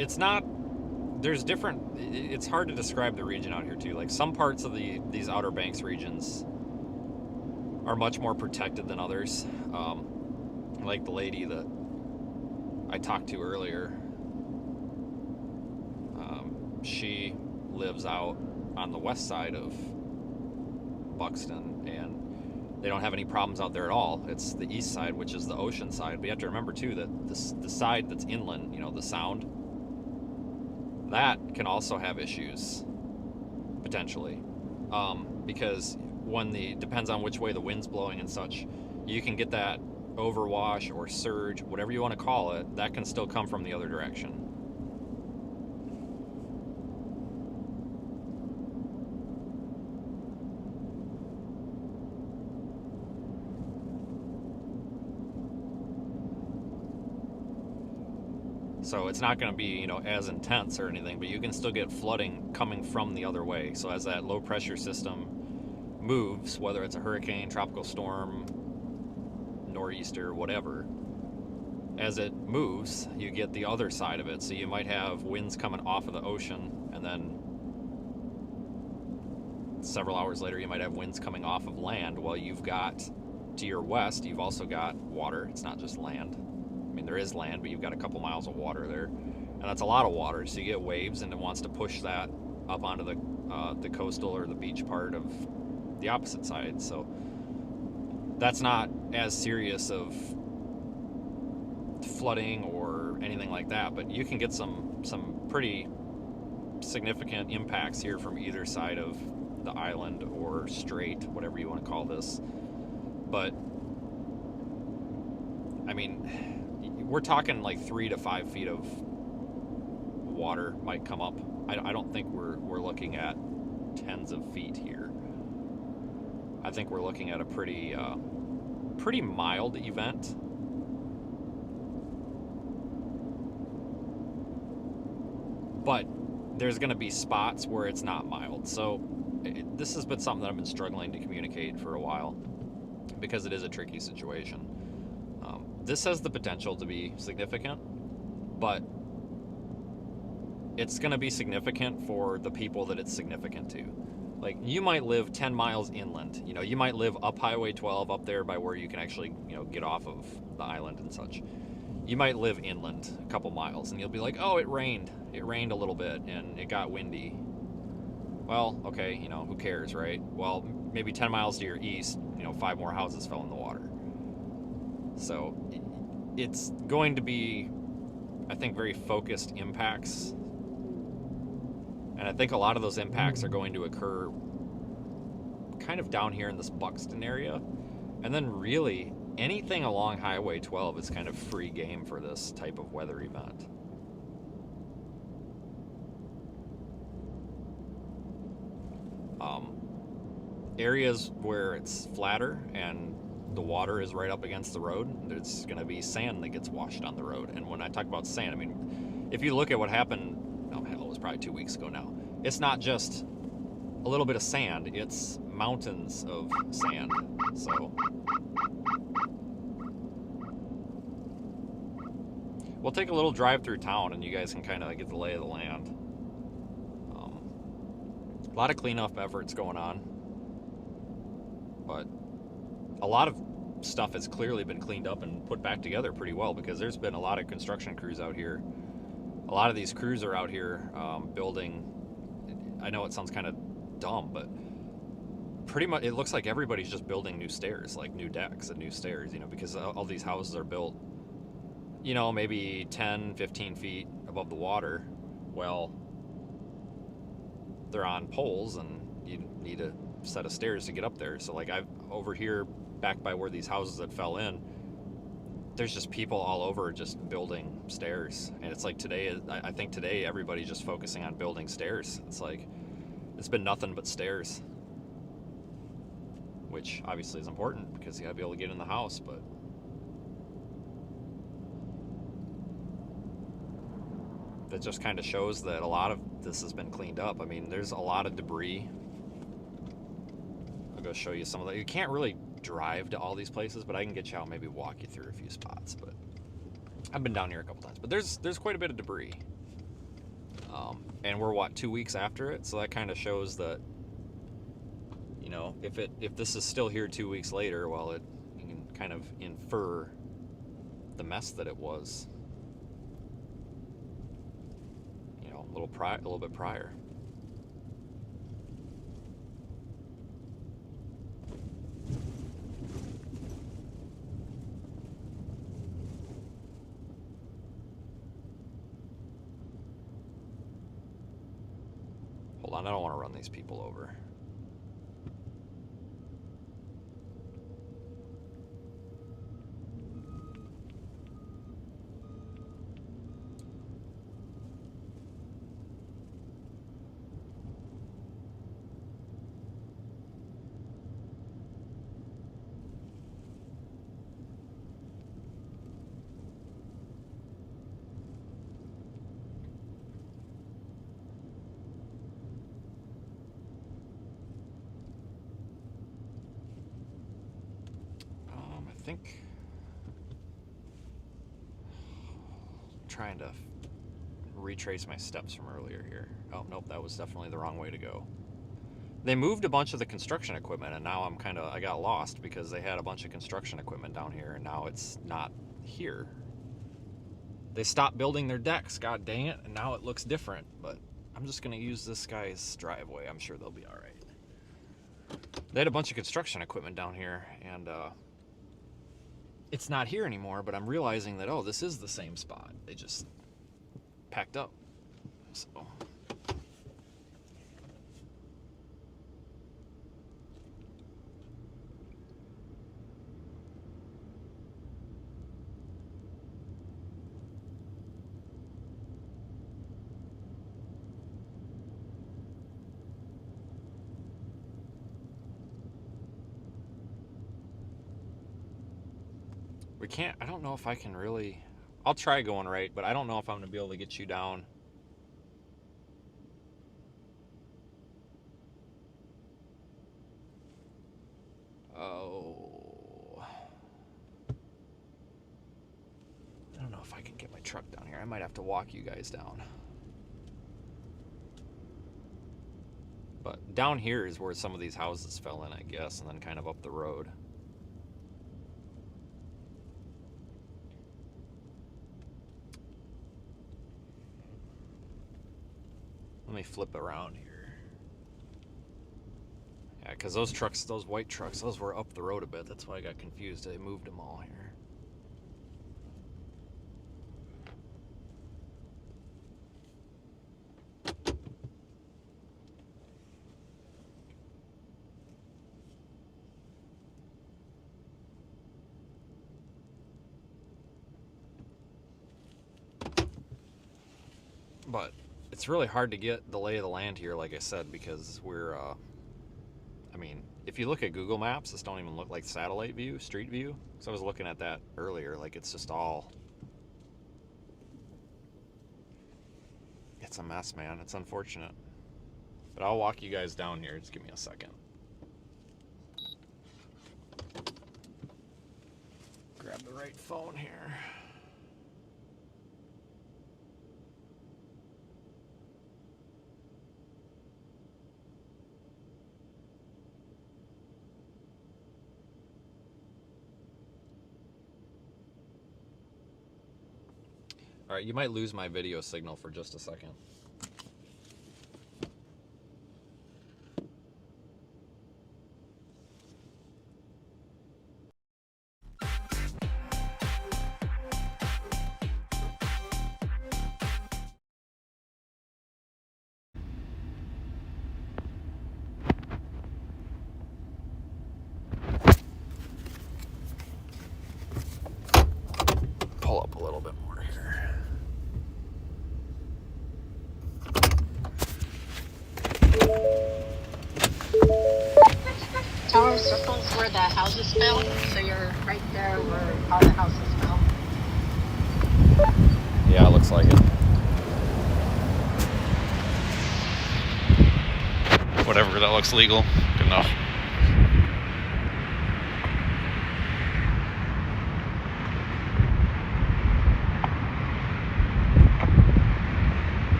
Speaker 1: It's not, there's different, it's hard to describe the region out here too. Like, some parts of these Outer Banks regions are much more protected than others. Like the lady that I talked to earlier, she lives out on the west side of Buxton, and they don't have any problems out there at all. It's the east side, which is the ocean side. But you have to remember too that the side that's inland, you know, the Sound, that can also have issues potentially, because depends on which way the wind's blowing and such, you can get that overwash or surge, whatever you want to call it, that can still come from the other direction. So it's not going to be, you know, as intense or anything, but you can still get flooding coming from the other way. So as that low pressure system moves, whether it's a hurricane, tropical storm, nor'easter, whatever, as it moves, you get the other side of it. So you might have winds coming off of the ocean, and then several hours later you might have winds coming off of land. Well, you've got, to your west, you've also got water. It's not just land. I mean, there is land, but you've got a couple miles of water there, and that's a lot of water. So you get waves, and it wants to push that up onto the coastal or the beach part of the opposite side. So that's not as serious of flooding or anything like that, but you can get some pretty significant impacts here from either side of the island or strait, whatever you want to call this. But I mean, we're talking like 3 to 5 feet of water might come up. I don't think we're looking at tens of feet here. I think we're looking at a pretty mild event. But there's going to be spots where it's not mild. So this has been something that I've been struggling to communicate for a while, because it is a tricky situation. This has the potential to be significant, but it's going to be significant for the people that it's significant to. Like, you might live 10 miles inland. You know, you might live up Highway 12, up there by where you can actually, you know, get off of the island and such. You might live inland a couple miles, and you'll be like, oh, it rained. It rained a little bit, and it got windy. Well, okay, you know, who cares, right? Well, maybe 10 miles to your east, you know, 5 more houses fell in the water. So it's going to be, I think, very focused impacts. And I think a lot of those impacts are going to occur kind of down here in this Buxton area. And then really, anything along Highway 12 is kind of free game for this type of weather event. Areas where it's flatter and the water is right up against the road, there's going to be sand that gets washed on the road. And when I talk about sand, I mean, if you look at what happened, oh hell, it was probably 2 weeks ago now. It's not just a little bit of sand, it's mountains of sand. So we'll take a little drive through town and you guys can kind of get the lay of the land. A lot of cleanup efforts going on, but a lot of stuff has clearly been cleaned up and put back together pretty well, because there's been a lot of construction crews out here. A lot of these crews are out here building. I know it sounds kind of dumb, but pretty much it looks like everybody's just building new stairs, like new decks and new stairs, you know, because all these houses are built, you know, maybe 10, 15 feet above the water. Well, they're on poles and you need a set of stairs to get up there. So like, I've over here back by where these houses that fell in, there's just people all over just building stairs. And it's like today, I think today everybody's just focusing on building stairs. It's like, it's been nothing but stairs, which obviously is important because you gotta be able to get in the house. But that just kind of shows that a lot of this has been cleaned up. I mean, there's a lot of debris. I'll go show you some of that. You can't really drive to all these places, but I can get you out, maybe walk you through a few spots. But I've been down here a couple times, but there's quite a bit of debris. And we're what, 2 weeks after it, so that kind of shows that, you know, if this is still here 2 weeks later, well, you can kind of infer the mess that it was, you know, a little bit prior. Hold on, I don't want to run these people over. I think trying to retrace my steps from earlier here. Oh, nope, that was definitely the wrong way to go. They moved a bunch of the construction equipment, and now I got lost because they had a bunch of construction equipment down here, and now it's not here. They stopped building their decks, god dang it, and now it looks different, but I'm just gonna use this guy's driveway. I'm sure they'll be all right. They had a bunch of construction equipment down here, and it's not here anymore, but I'm realizing that, oh, this is the same spot. They just packed up. So I don't know if I can really, I'll try going right, but I don't know if I'm going to be able to get you down. Oh. I don't know if I can get my truck down here. I might have to walk you guys down. But down here is where some of these houses fell in, I guess, and then kind of up the road. Let me flip around here. Yeah, because those trucks, those white trucks, those were up the road a bit. That's why I got confused. They moved them all here. But it's really hard to get the lay of the land here, like I said, because we're, I mean, if you look at Google Maps, this don't even look like satellite view, street view. So I was looking at that earlier, like it's just all, it's a mess, man. It's unfortunate. But I'll walk you guys down here. Just give me a second. Grab the right phone here. All right, you might lose my video signal for just a second. Pull up a little bit more here.
Speaker 4: Tower Circle's where the houses fell, so you're right there where all the houses fell.
Speaker 1: Yeah, it looks like it. Whatever, that looks legal. Good enough.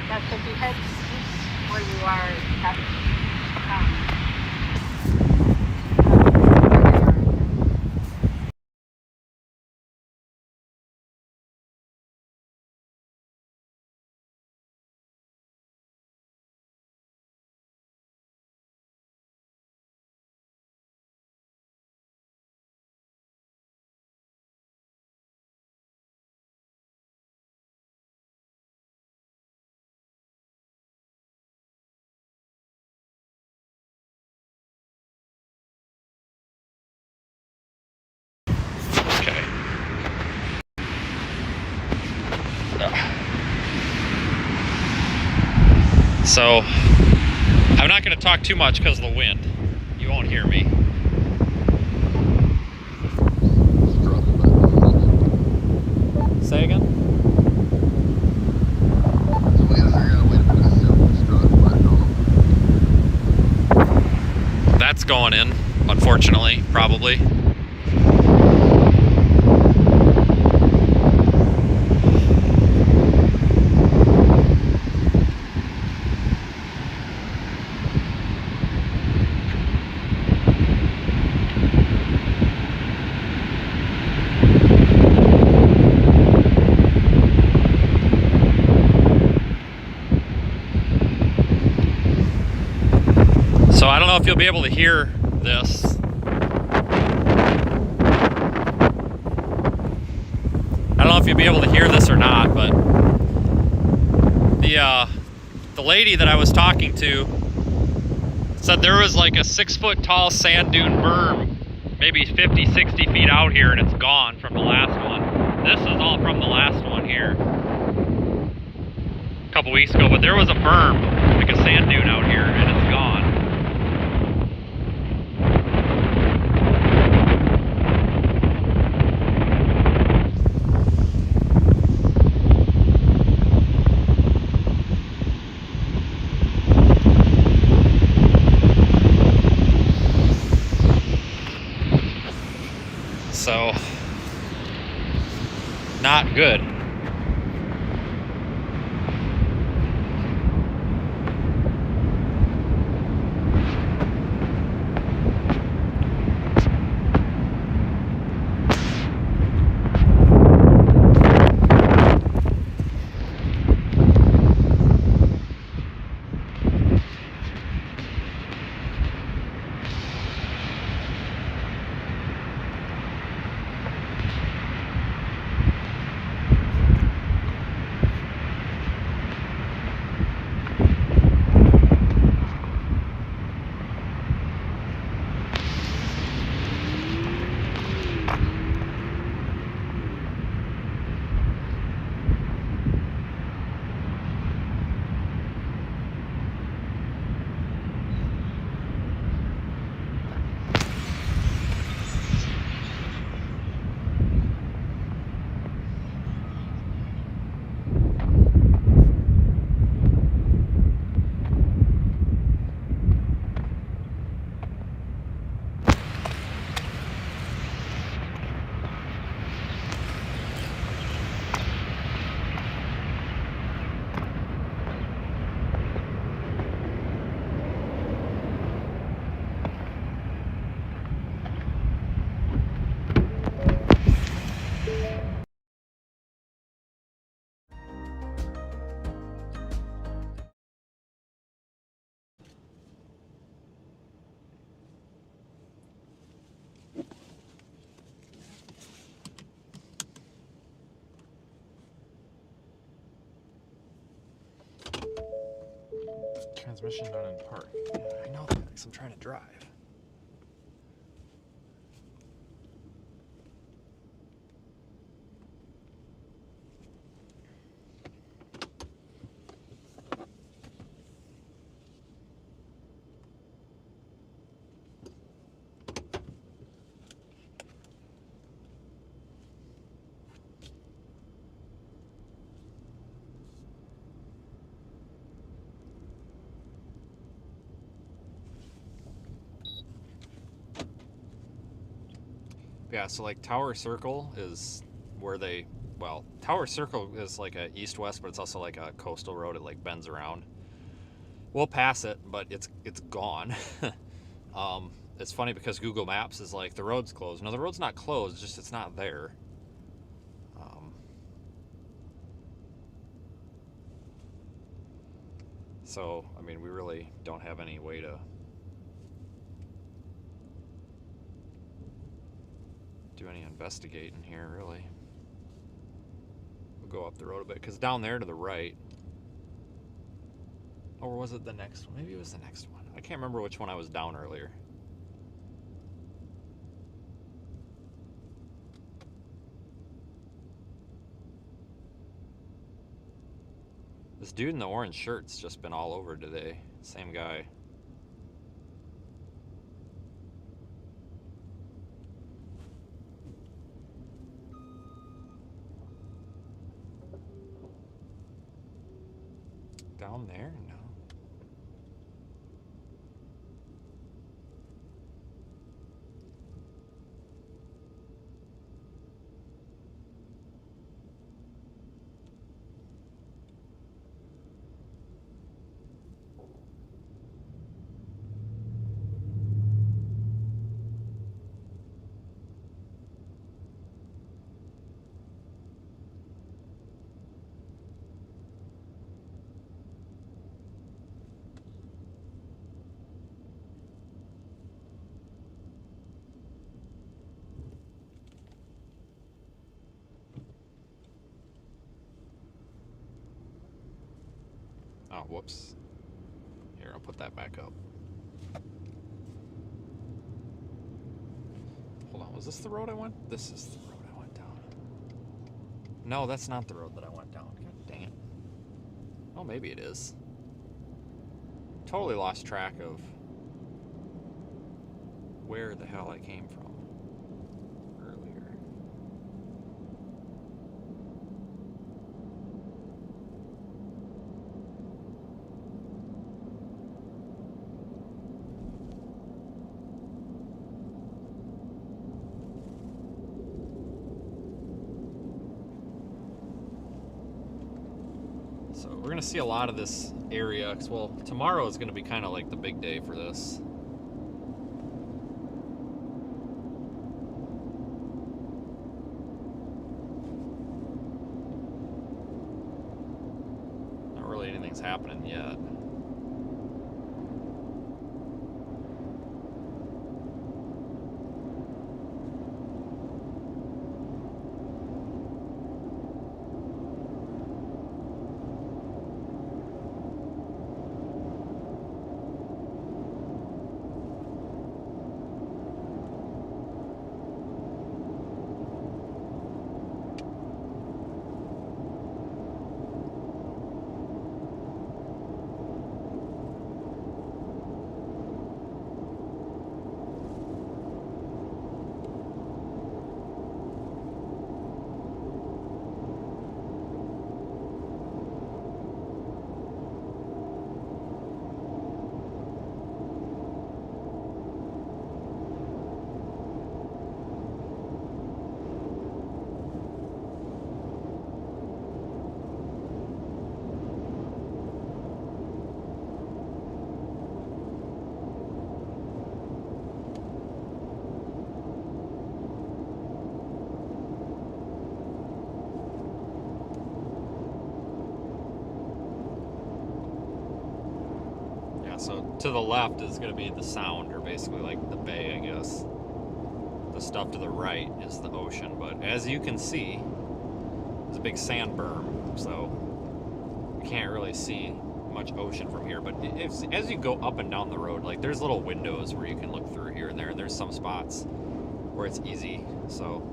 Speaker 4: Yeah, so if you head east where you are at,
Speaker 1: Okay. So, I'm not going to talk too much because of the wind. You won't hear me. Say again? That's going in, unfortunately, probably. So I don't know if you'll be able to hear this. I don't know if you'll be able to hear this or not, but the lady that I was talking to said there was like a 6-foot tall sand dune berm, maybe 50, 60 feet out here, and it's gone from the last one. This is all from the last one here. A couple weeks ago, but there was a berm, like a sand dune out here, and it's gone. So not good. Transmission not in park. Yeah, I know that because I'm trying to drive. Yeah, so like Tower Circle is where Tower Circle is like a east-west, but it's also like a coastal road. It like bends around. We'll pass it, but it's gone. It's funny because Google Maps is like the road's closed. No, the road's not closed. It's just it's not there. So I mean, we really don't have any way to do any investigating here, really. We'll go up the road a bit because down there to the right. Or was it the next one? Maybe it was the next one. I can't remember which one I was down earlier. This dude in the orange shirt's just been all over today. Same guy. Down there? No. Oh, whoops. Here, I'll put that back up. Hold on, was this the road I went? This is the road I went down. No, that's not the road that I went down. God dang it. Oh, maybe it is. Totally lost track of where the hell I came from earlier. we're gonna see a lot of this area. 'Cause, well, tomorrow is gonna be kind of like the big day for this. Not really anything's happening yet. So to the left is going to be the Sound, or basically like the bay, I guess. The stuff to the right is the ocean, but as you can see, there's a big sand berm, so you can't really see much ocean from here. But as you go up and down the road, like there's little windows where you can look through here and there, and there's some spots where it's easy. So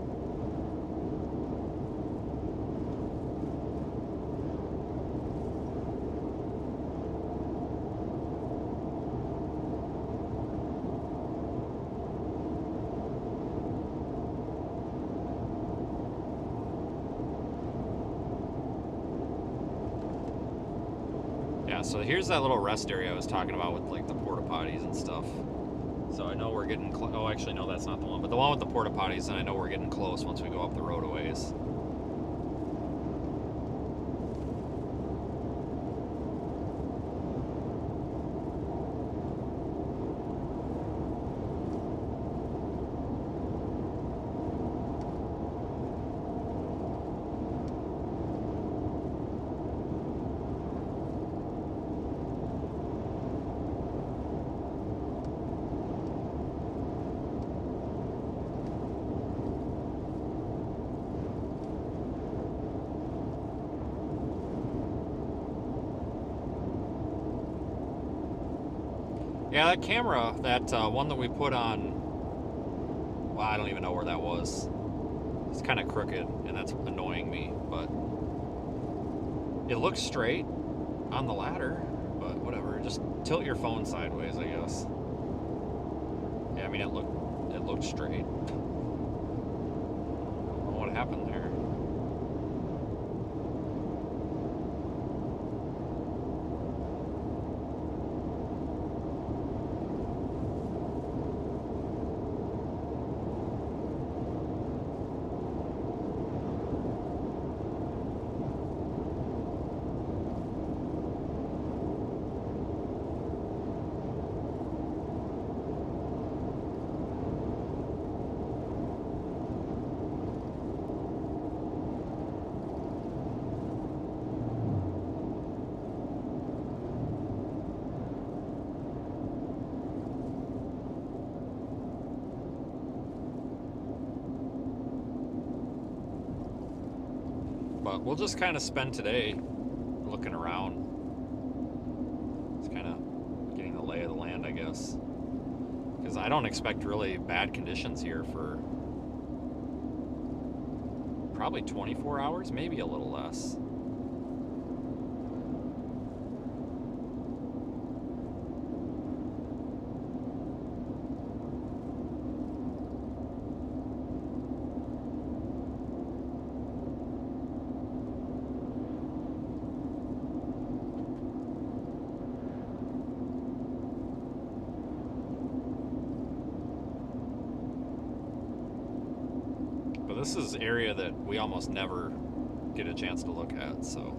Speaker 1: so here's that little rest area I was talking about with like the porta potties and stuff. So I know we're getting oh, actually no, that's not the one, but the one with the porta potties, and I know we're getting close once we go up the road a ways. Yeah, that camera, that one that we put on, well, I don't even know where that was. It's kind of crooked, and that's annoying me, but it looks straight on the ladder, but whatever. Just tilt your phone sideways, I guess. Yeah, I mean, it looked straight. I don't know what happened there. But we'll just kind of spend today looking around. It's kind of getting the lay of the land, I guess. Because I don't expect really bad conditions here for probably 24 hours, maybe a little less. This is an area that we almost never get a chance to look at, so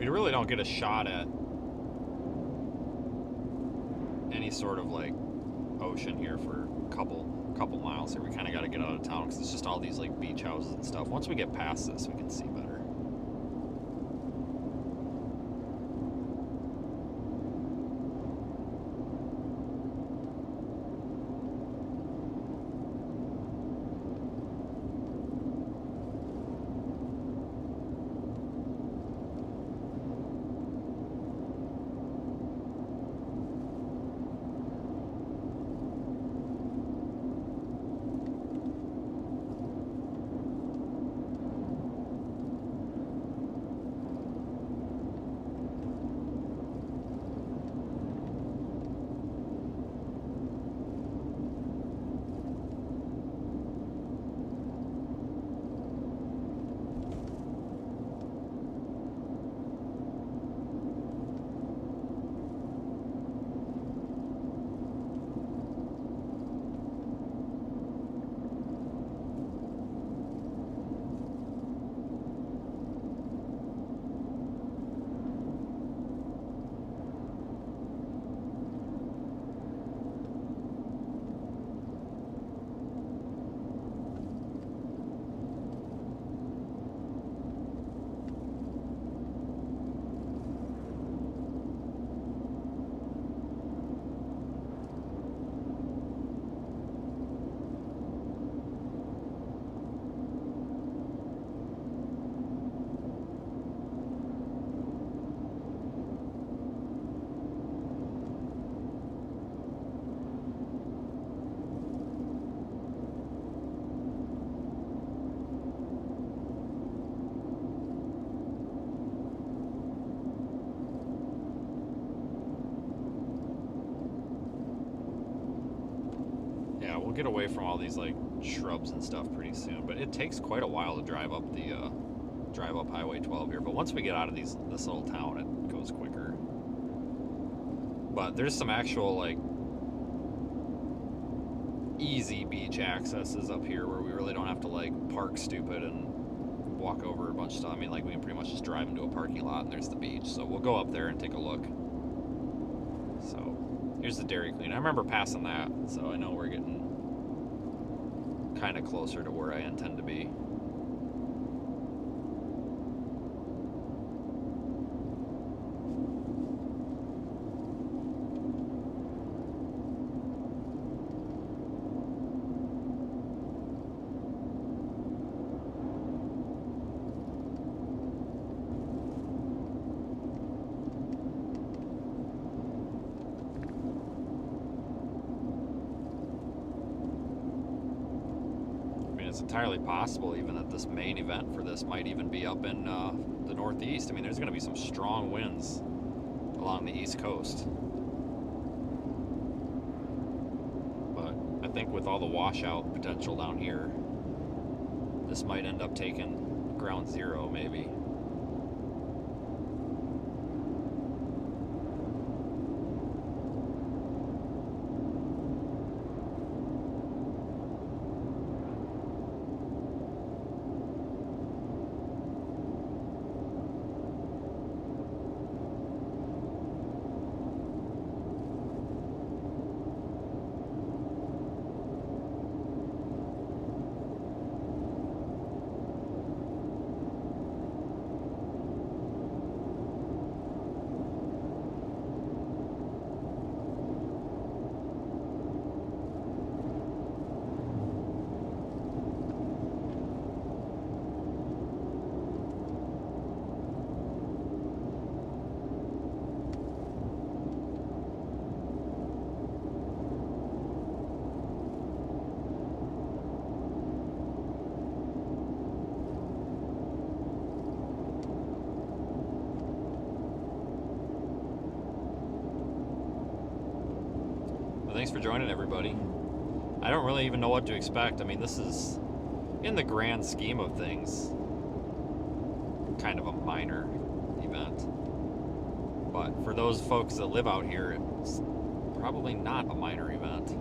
Speaker 1: we really don't get a shot at any sort of like ocean here for a couple miles here. We kind of got to get out of town because it's just all these like beach houses and stuff. Once we get past this, we can see better. We'll get away from all these like shrubs and stuff pretty soon, but it takes quite a while to drive up Highway 12 here. But once we get out of this little town, it goes quicker. But there's some actual like easy beach accesses up here where we really don't have to like park stupid and walk over a bunch of stuff. I mean, like we can pretty much just drive into a parking lot and there's the beach. So we'll go up there and take a look. So here's the Dairy Queen. I remember passing that, so I know we're getting kind of closer to where I intend to be. It's entirely possible even that this main event for this might even be up in the Northeast. I mean, there's going to be some strong winds along the East Coast. But I think with all the washout potential down here, this might end up taking ground zero maybe. Thanks for joining, everybody. I don't really even know what to expect. I mean, this is, in the grand scheme of things, kind of a minor event. But for those folks that live out here, it's probably not a minor event.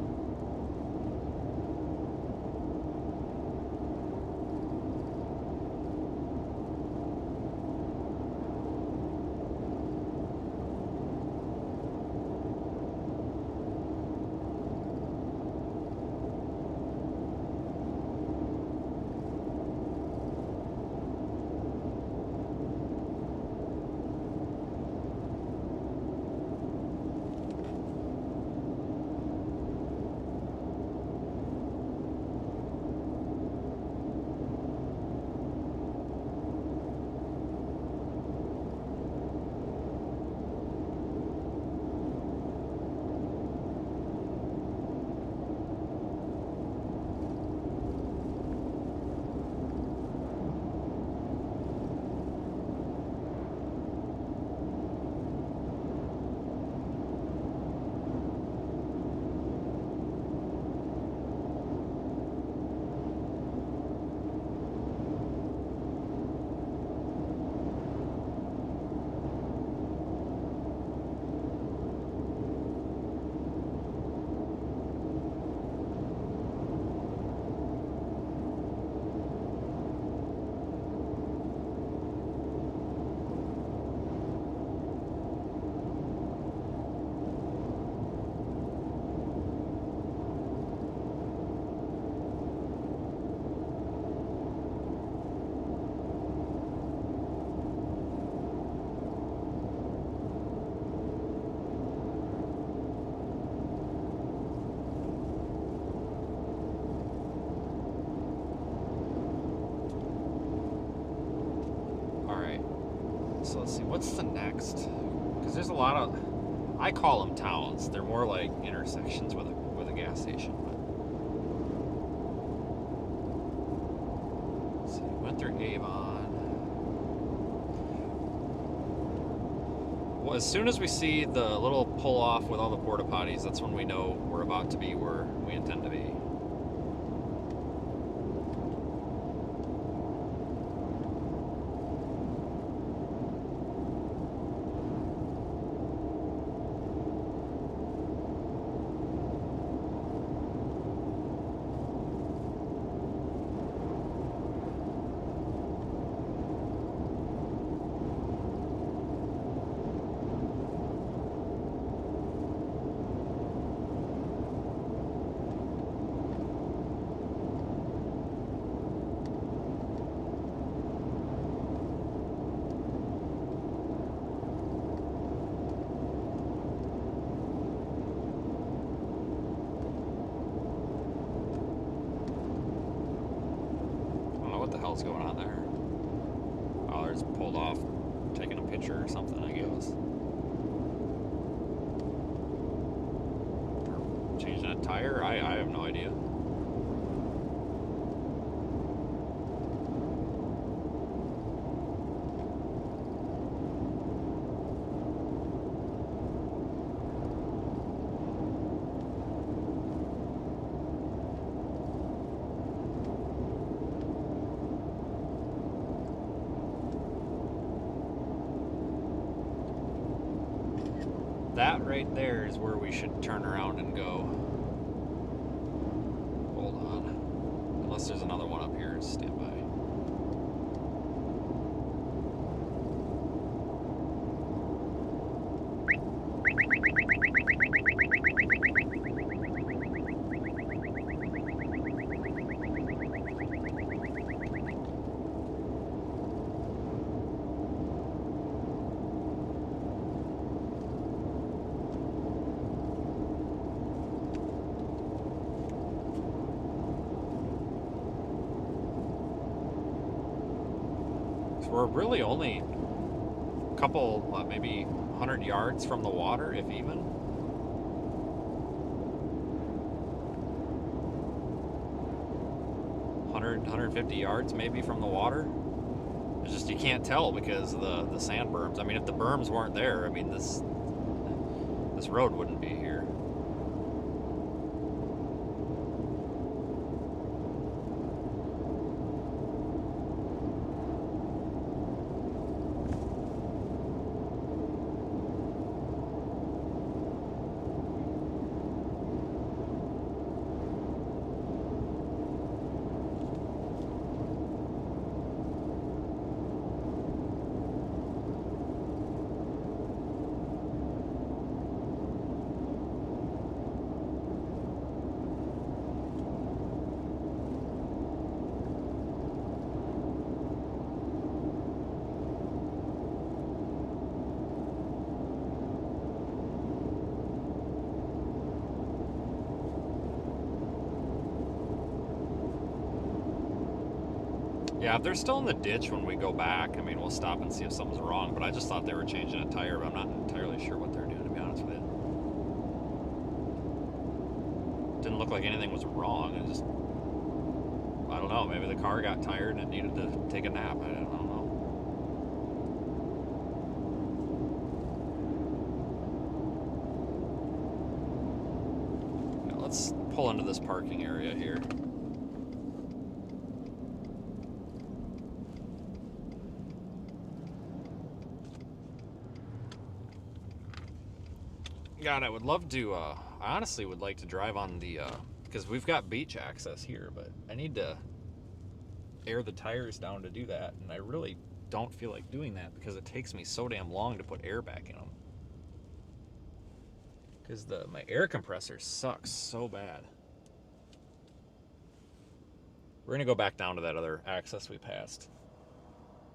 Speaker 1: So let's see, what's the next? Because there's a lot of, I call them towns. They're more like intersections with a gas station. But let's see, went through Avon. Well, as soon as we see the little pull off with all the porta potties, that's when we know we're about to be where we intend to be. What the hell's going on there? Oh, there's pulled off, taking a picture or something, I guess. Or changing a tire? I have no idea. That right there is where we should turn around and go. Hold on. Unless there's another one up here, stand by. We're really only a couple, maybe 100 yards from the water, if even. Hundred, 150 yards maybe from the water. It's just you can't tell because of the sand berms. I mean, if the berms weren't there, I mean this road wouldn't be here. Yeah, if they're still in the ditch when we go back, I mean, we'll stop and see if something's wrong, but I just thought they were changing a tire, but I'm not entirely sure what they're doing, to be honest with you. Didn't look like anything was wrong. It just, I don't know, maybe the car got tired and it needed to take a nap. I don't know. Now let's pull into this parking area here. God, I would love to, I honestly would like to drive on the, because we've got beach access here, but I need to air the tires down to do that, and I really don't feel like doing that because it takes me so damn long to put air back in them. Because my air compressor sucks so bad. We're going to go back down to that other access we passed.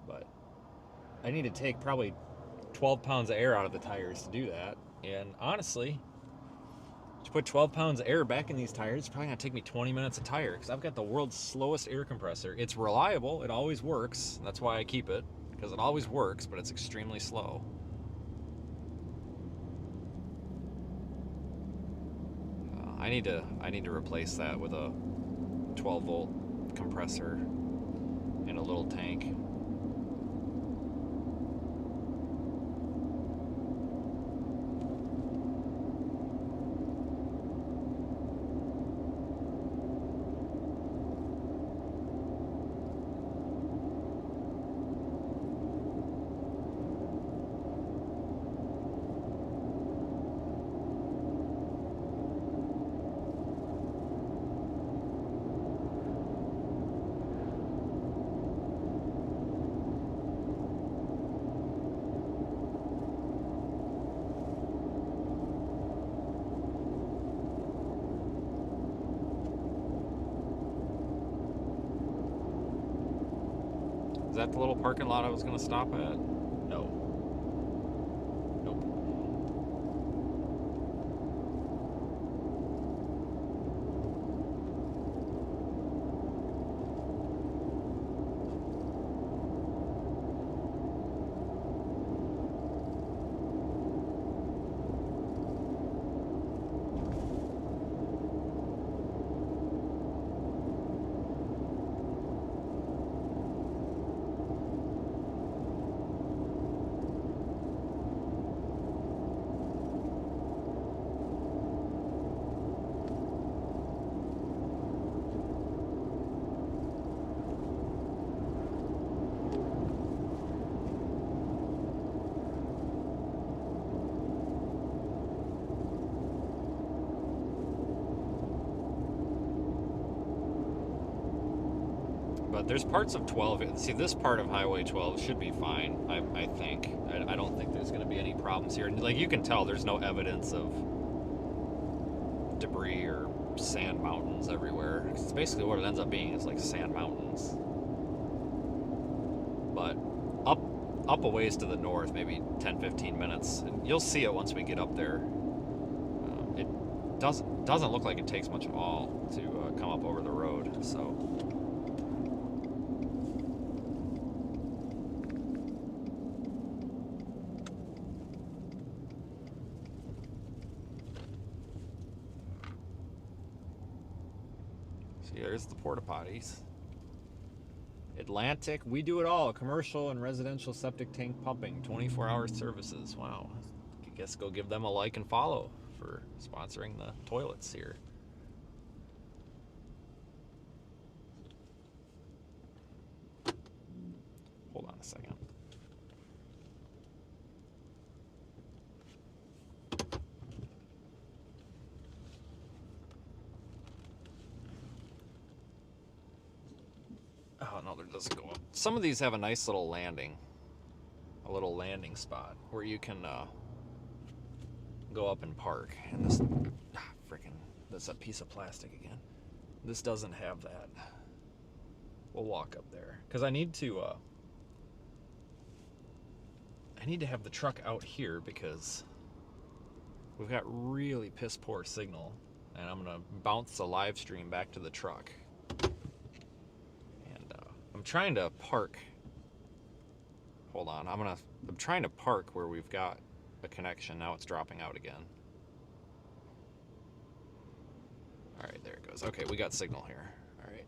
Speaker 1: But I need to take probably 12 pounds of air out of the tires to do that. And honestly, to put 12 pounds of air back in these tires, it's probably going to take me 20 minutes a tire because I've got the world's slowest air compressor. It's reliable. It always works. That's why I keep it, because it always works, but it's extremely slow. I need to replace that with a 12-volt compressor in a little tank. Is that the little parking lot I was going to stop at? No. Nope. But there's parts of 12. See, this part of Highway 12 should be fine, I think. I don't think there's going to be any problems here. Like, you can tell there's no evidence of debris or sand mountains everywhere. It's basically what it ends up being. It's like sand mountains. But up a ways to the north, maybe 10-15 minutes, and you'll see it once we get up there. It doesn't look like it takes much at all to come up over the road, so... See, there's the porta potties. Atlantic, we do it all. Commercial and residential septic tank pumping, 24-hour services. Wow. I guess go give them a like and follow for sponsoring the toilets here. Hold on a second. Oh, no, there doesn't go up. Some of these have a nice little landing. A little landing spot where you can go up and park. And this... frickin'... That's a piece of plastic again. This doesn't have that. We'll walk up there. Because I need to... I need to have the truck out here because we've got really piss poor signal. And I'm going to bounce the live stream back to the truck. I'm trying to park. Hold on. I'm trying to park where we've got a connection. Now it's dropping out again. All right, there it goes. Okay, we got signal here. All right.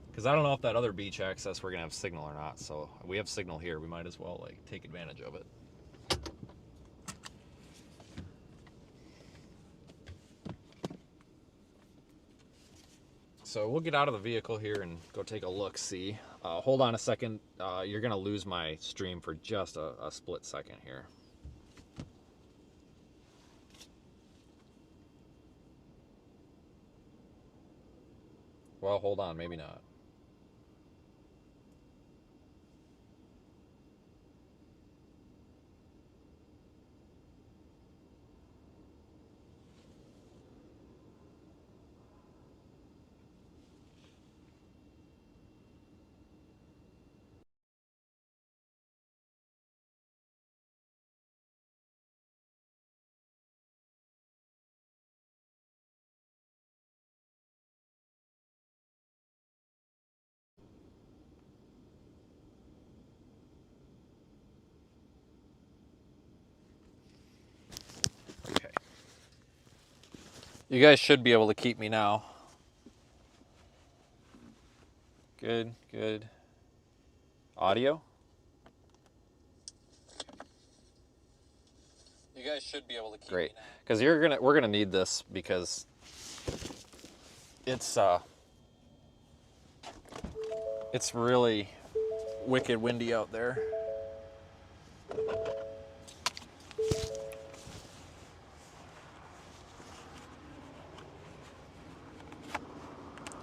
Speaker 1: Because I don't know if that other beach access we're gonna have signal or not. So we have signal here. We might as well like take advantage of it. So we'll get out of the vehicle here and go take a look-see. Hold on a second. You're going to lose my stream for just a split second here. Well, hold on. Maybe not. You guys should be able to keep me now. Good, good. Audio? You guys should be able to keep Great. Because we're gonna need this because it's really wicked windy out there.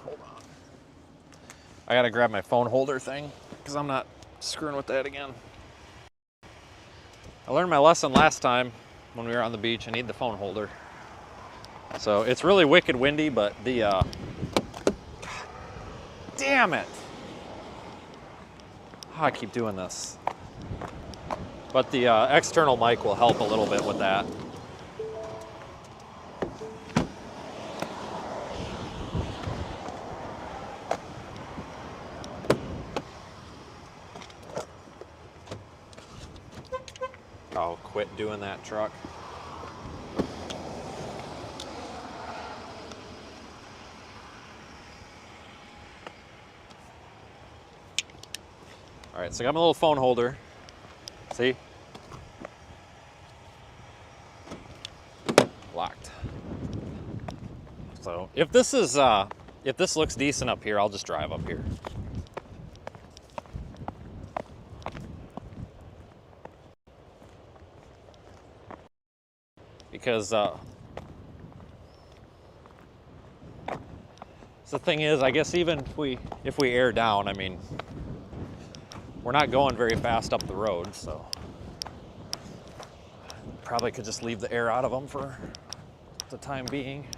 Speaker 1: Hold on. I gotta grab my phone holder thing because I'm not screwing with that again. I learned my lesson last time when we were on the beach. I need the phone holder. So it's really wicked windy, but the God damn it. Oh, I keep doing this. But the external mic will help a little bit with that. Oh, quit doing that, truck. All right, so I got my little phone holder. See? Locked. So if this looks decent up here, I'll just drive up here. Because so the thing is, I guess even if we air down, I mean, we're not going very fast up the road, so probably could just leave the air out of them for the time being.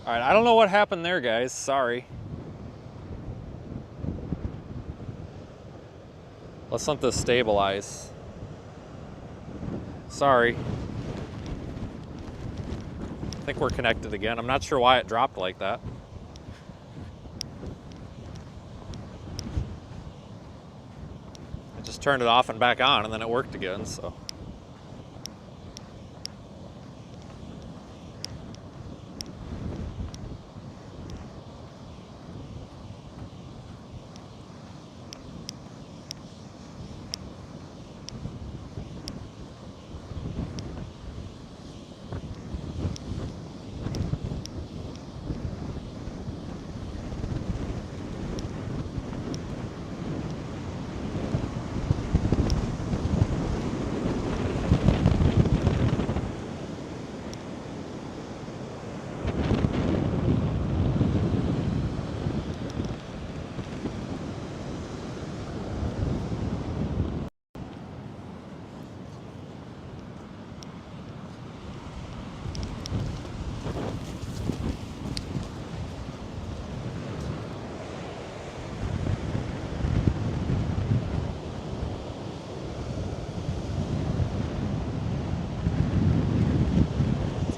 Speaker 1: All right, I don't know what happened there, guys. Sorry. Let's let this stabilize. Sorry. I think we're connected again. I'm not sure why it dropped like that. I just turned it off and back on, and then it worked again, so.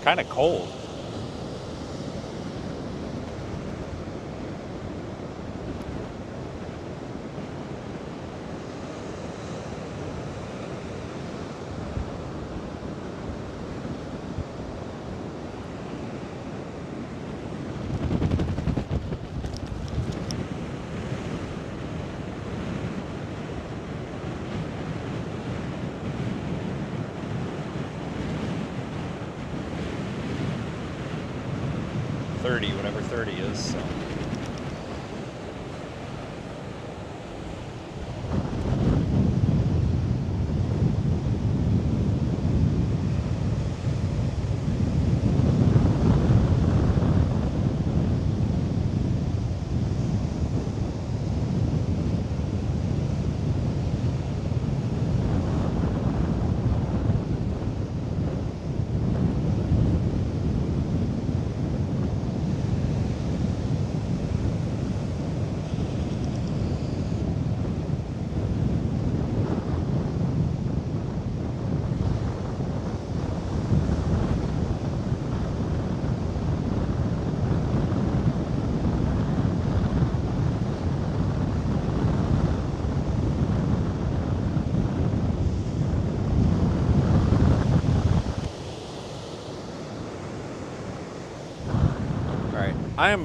Speaker 1: Kind of cold. 30, whatever 30 is. So.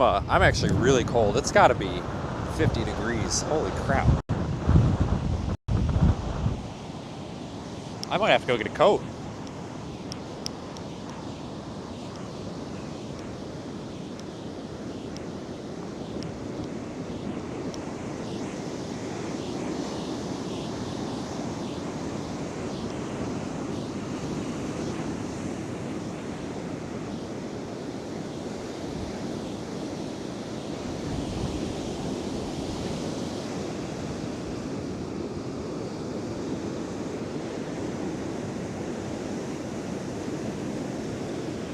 Speaker 1: I'm actually really cold. It's got to be 50 degrees. Holy crap. I might have to go get a coat.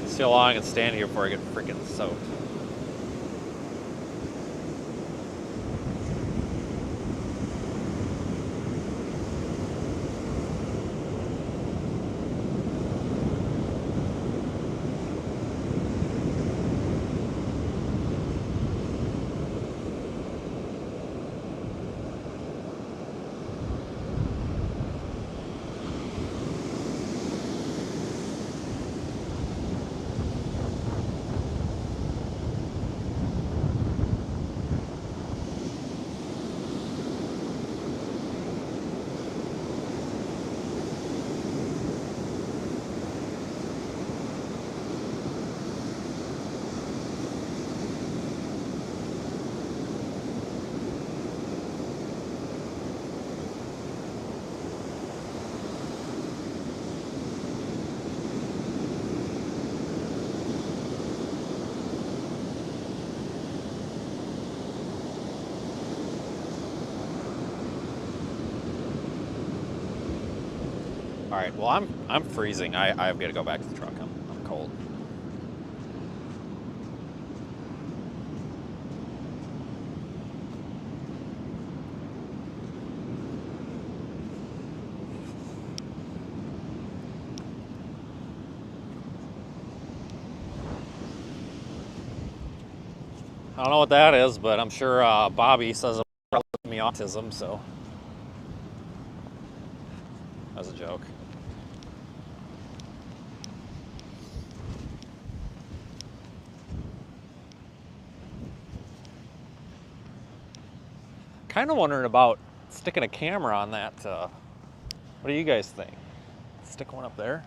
Speaker 1: See how long I can stand here before I get freaking soaked. All right, well, I'm freezing. I've got to go back to the truck. I'm cold. I don't know what that is, but I'm sure Bobby says it'll probably give me autism, so that's a joke. Kind of wondering about sticking a camera on that. What do you guys think? Stick one up there?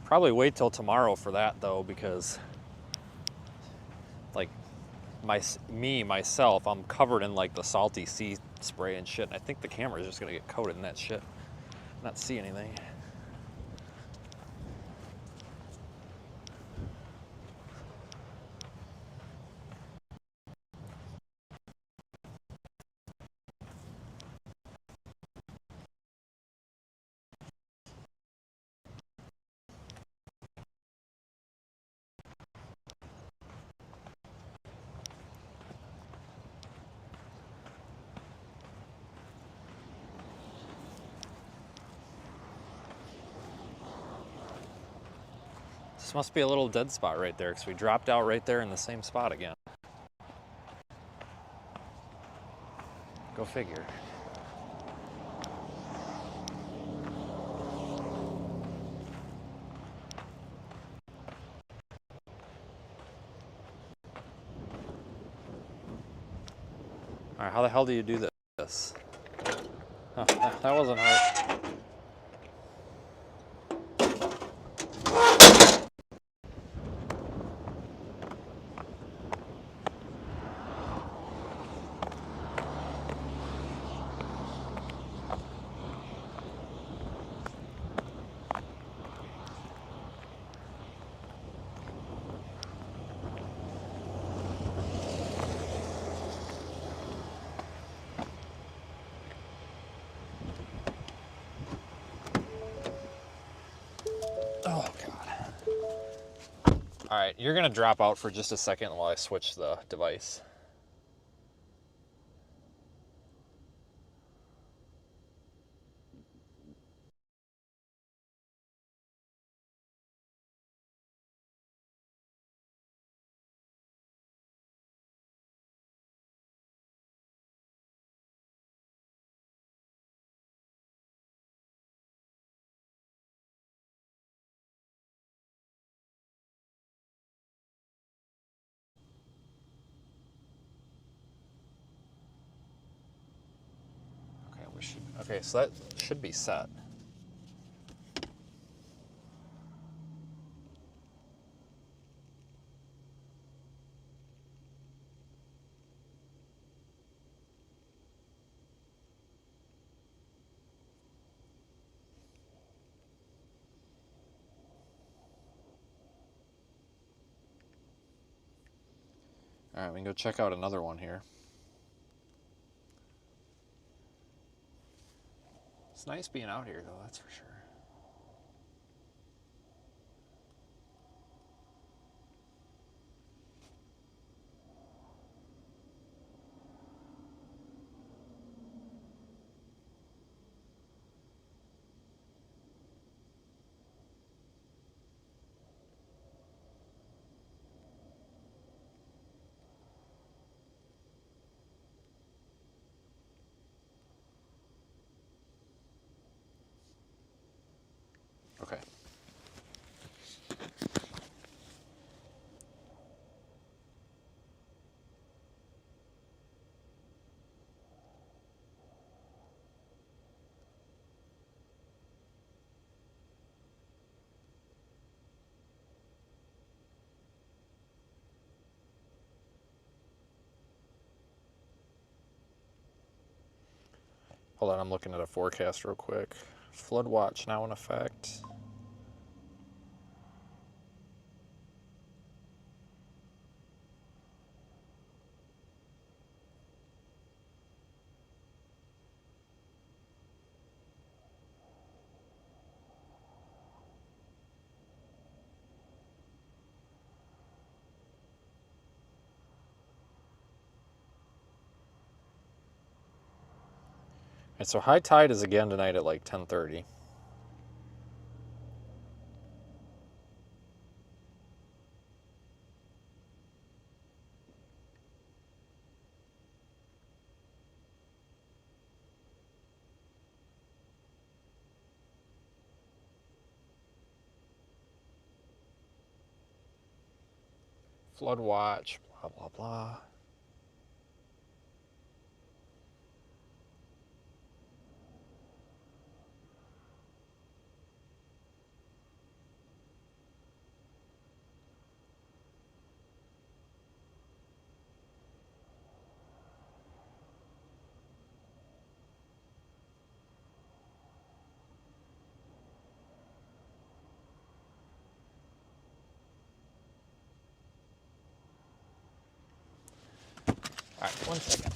Speaker 1: Probably wait till tomorrow for that though, because like myself, I'm covered in like the salty sea spray and shit, and I think the camera is just gonna get coated in that shit, not see anything. This must be a little dead spot right there, because we dropped out right there in the same spot again. Go figure. All right, how the hell do you do this? Oh, that wasn't hard. Oh, God. All right, you're going to drop out for just a second while I switch the device. Okay, so that should be set. All right, we can go check out another one here. It's nice being out here, though, that's for sure. Okay. Hold on, I'm looking at a forecast real quick. Flood watch now in effect. And so high tide is again tonight at like 10:30. Flood watch, blah, blah, blah. All right, 1 second.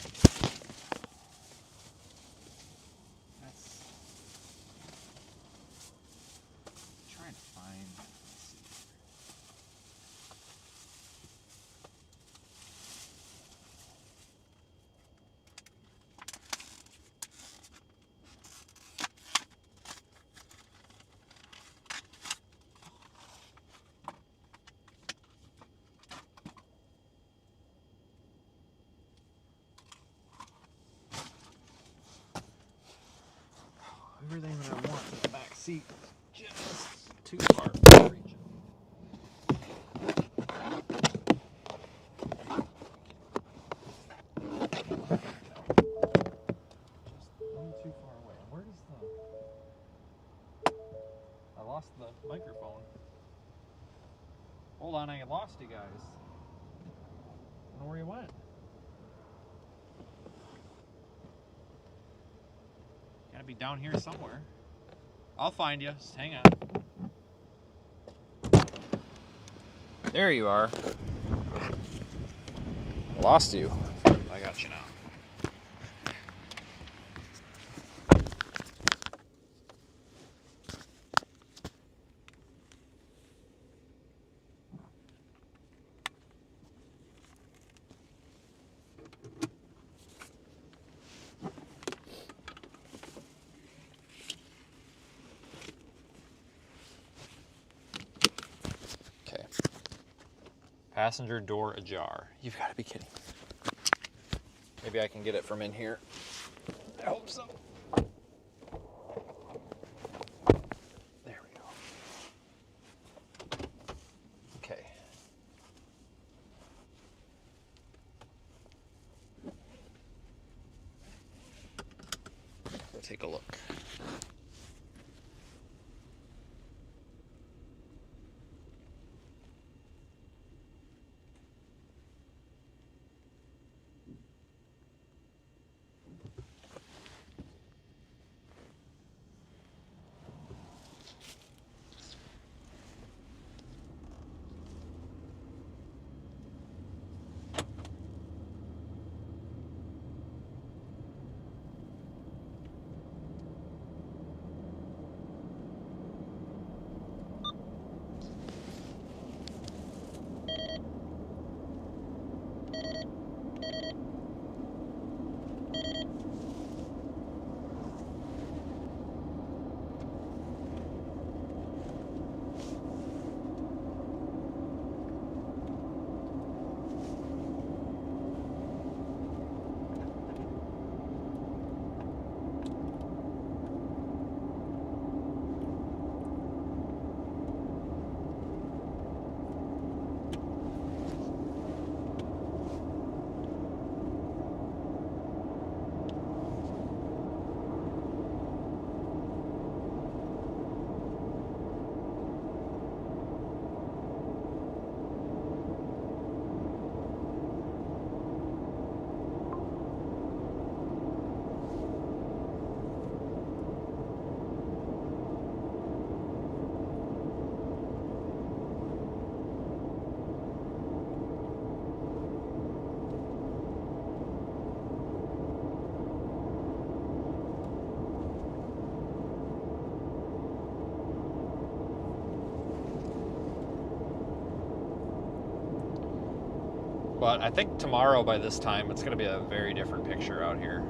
Speaker 1: That's trying to find. Let's see. Everything that I want in the back seat is just too far from reaching. Just a little too far away. Where does I lost the microphone. Hold on, I lost you guys. I don't know where you went. Gotta be down here somewhere. I'll find you. Just hang on. There you are. Lost you. I got you now. Passenger door ajar. You've got to be kidding. Maybe I can get it from in here. I hope so. There we go. Okay. Go take a look. But I think tomorrow by this time, it's going to be a very different picture out here.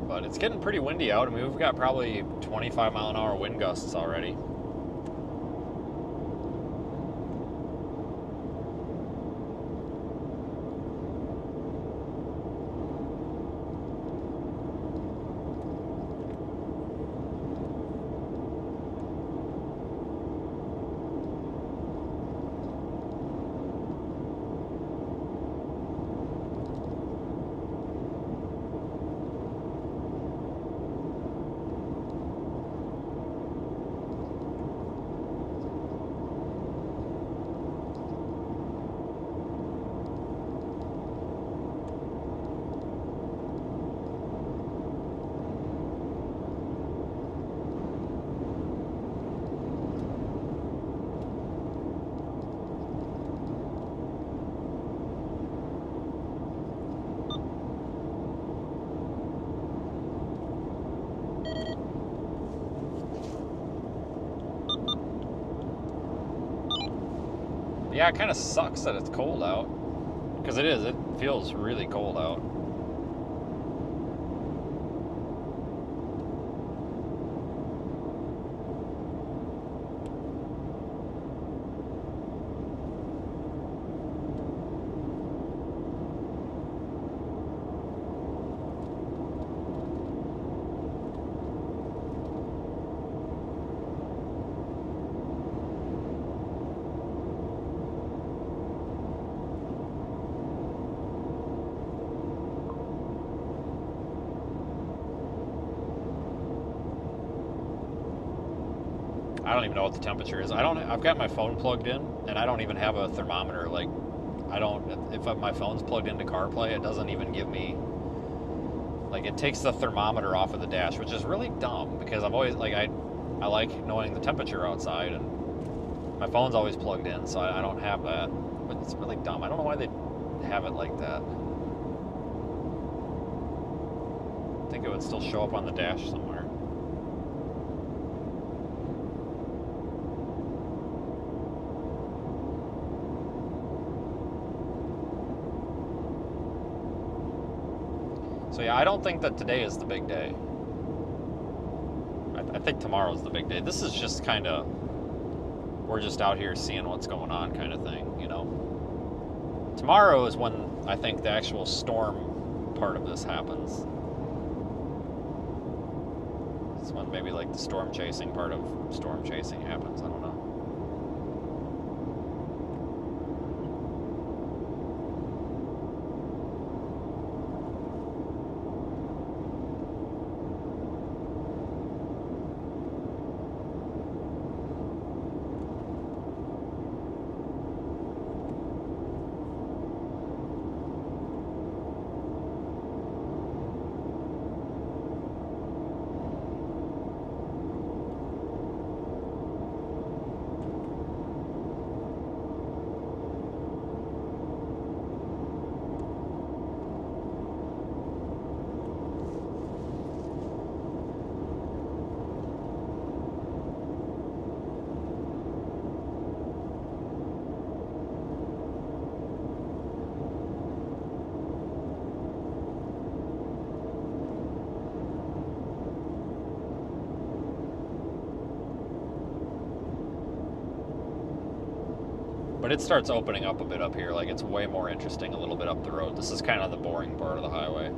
Speaker 1: But it's getting pretty windy out. I mean, we've got probably 25-mile-an-hour wind gusts already. Yeah, it kind of sucks that it's cold out. Because it is. It feels really cold out. I don't even know what the temperature is. I've got my phone plugged in, and I don't even have a thermometer. Like, if my phone's plugged into CarPlay, it doesn't even give me, like, it takes the thermometer off of the dash, which is really dumb, because I've always, like, I like knowing the temperature outside, and my phone's always plugged in, so I don't have that. But it's really dumb. I don't know why they have it like that. I think it would still show up on the dash somewhere. So yeah, I don't think that today is the big day. I think tomorrow's the big day. This is just kind of, we're just out here seeing what's going on kind of thing, you know. Tomorrow is when I think the actual storm part of this happens. It's when maybe like the storm chasing part of storm chasing happens. I don't know. But it starts opening up a bit up here. Like, it's way more interesting a little bit up the road. This is kind of the boring part of the highway.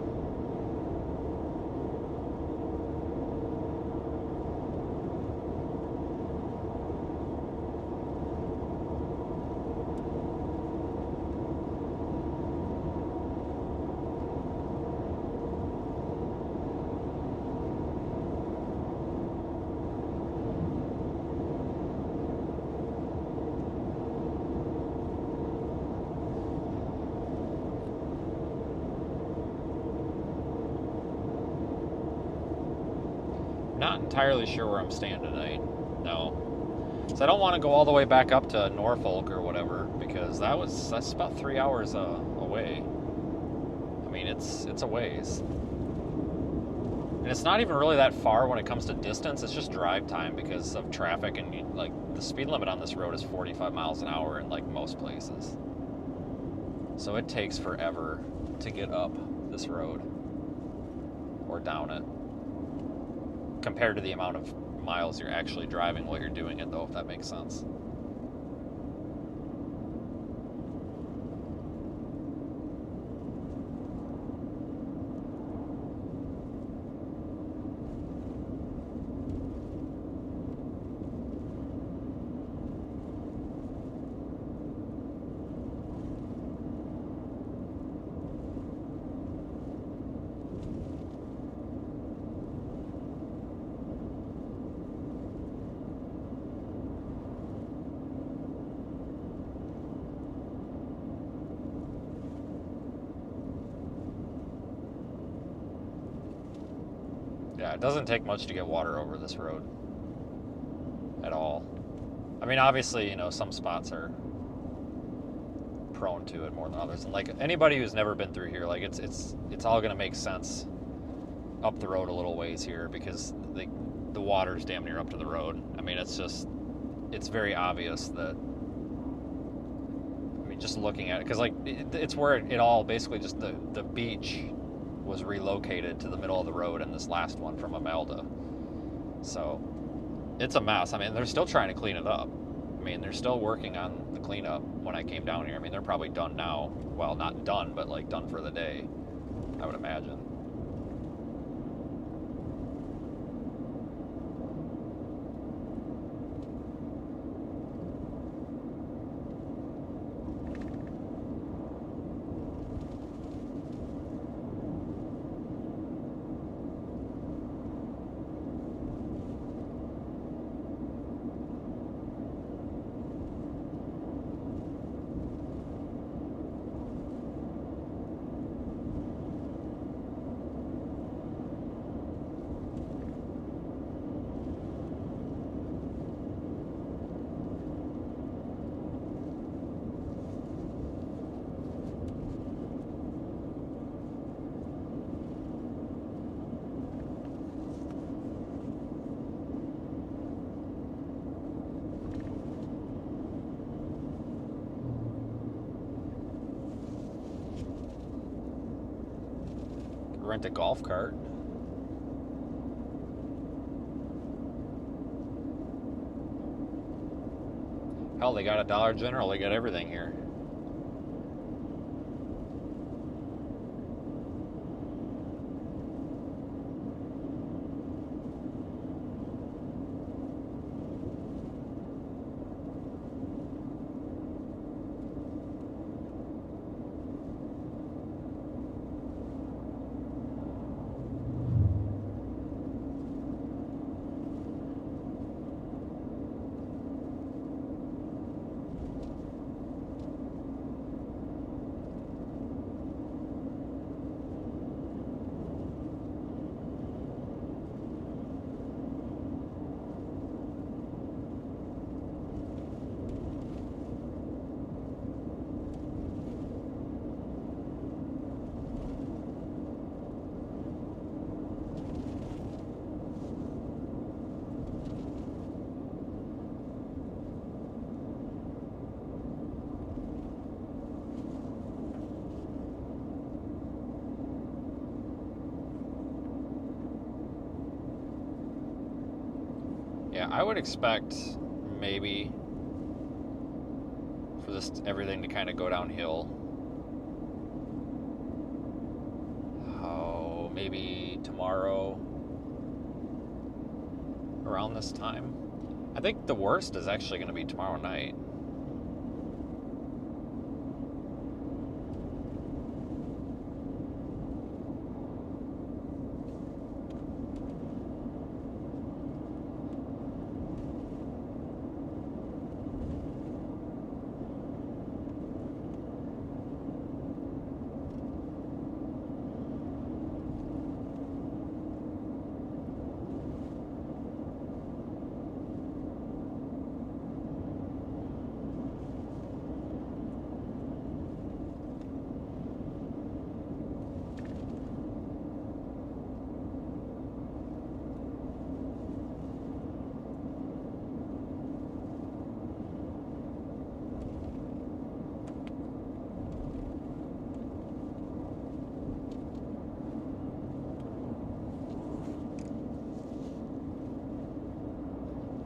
Speaker 1: Not entirely sure where I'm staying tonight. No. So I don't want to go all the way back up to Norfolk or whatever, because that's about 3 hours away. I mean, it's a ways. And it's not even really that far when it comes to distance. It's just drive time because of traffic, and like the speed limit on this road is 45 miles an hour in like most places. So it takes forever to get up this road or down it, compared to the amount of miles you're actually driving while you're doing it, though, if that makes sense. Yeah, it doesn't take much to get water over this road at all. I mean, obviously, you know, some spots are prone to it more than others. And like anybody who's never been through here, like it's all gonna make sense up the road a little ways here, because the water's damn near up to the road. I mean, it's very obvious that, I mean, just looking at it, because like it's where it all basically just the beach was relocated to the middle of the road in this last one from Imelda. So it's a mess. I mean, they're still trying to clean it up. I mean, they're still working on the cleanup when I came down here. I mean, they're probably done now. Well, not done, but like done for the day, I would imagine. rent a golf cart. Hell, they got a Dollar General. They got everything here. Yeah, I would expect maybe for this everything to kind of go downhill. Oh, maybe tomorrow around this time. I think the worst is actually going to be tomorrow night.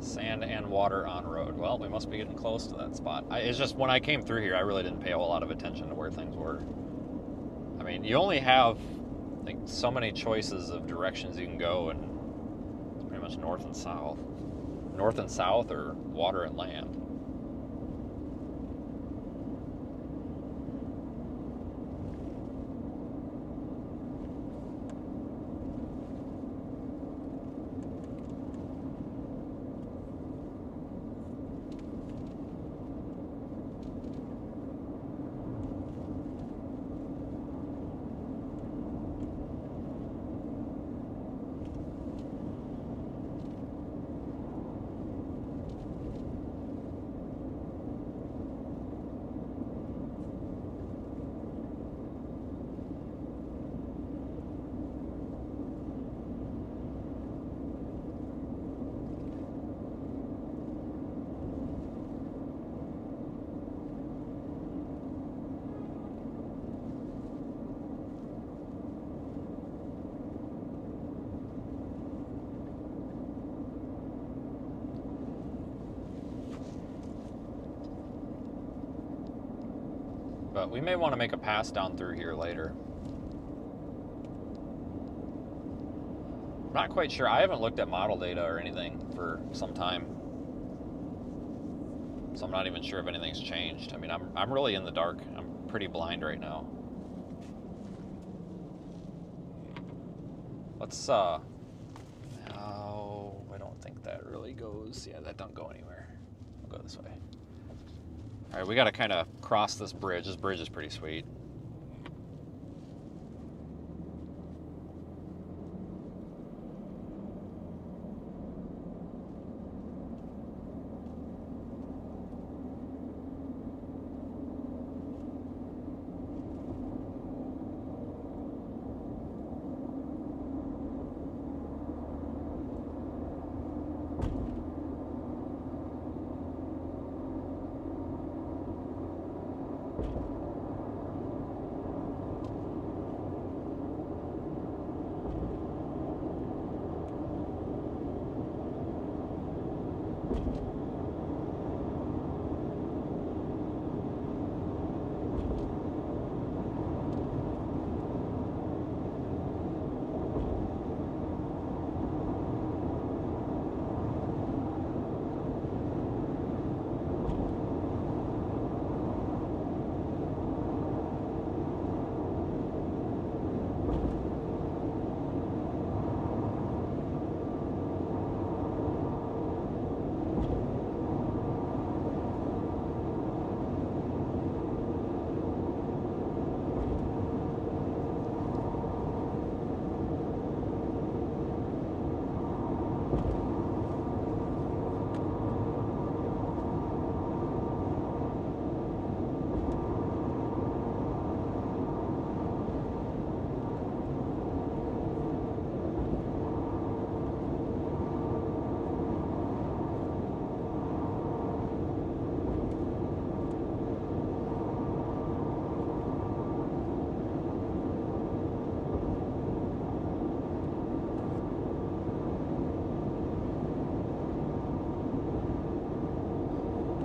Speaker 1: Sand and water on road. Well, we must be getting close to that spot. It's just when I came through here, I really didn't pay a whole lot of attention to where things were. I mean, you only have like so many choices of directions you can go, and it's pretty much north and south. North and south, or water and land. But we may want to make a pass down through here later. I'm not quite sure. I haven't looked at model data or anything for some time. So I'm not even sure if anything's changed. I mean, I'm really in the dark. I'm pretty blind right now. Let's, no, I don't think that really goes. Yeah, that don't go anywhere. We'll go this way. All right, we got to kind of cross this bridge. This bridge is pretty sweet.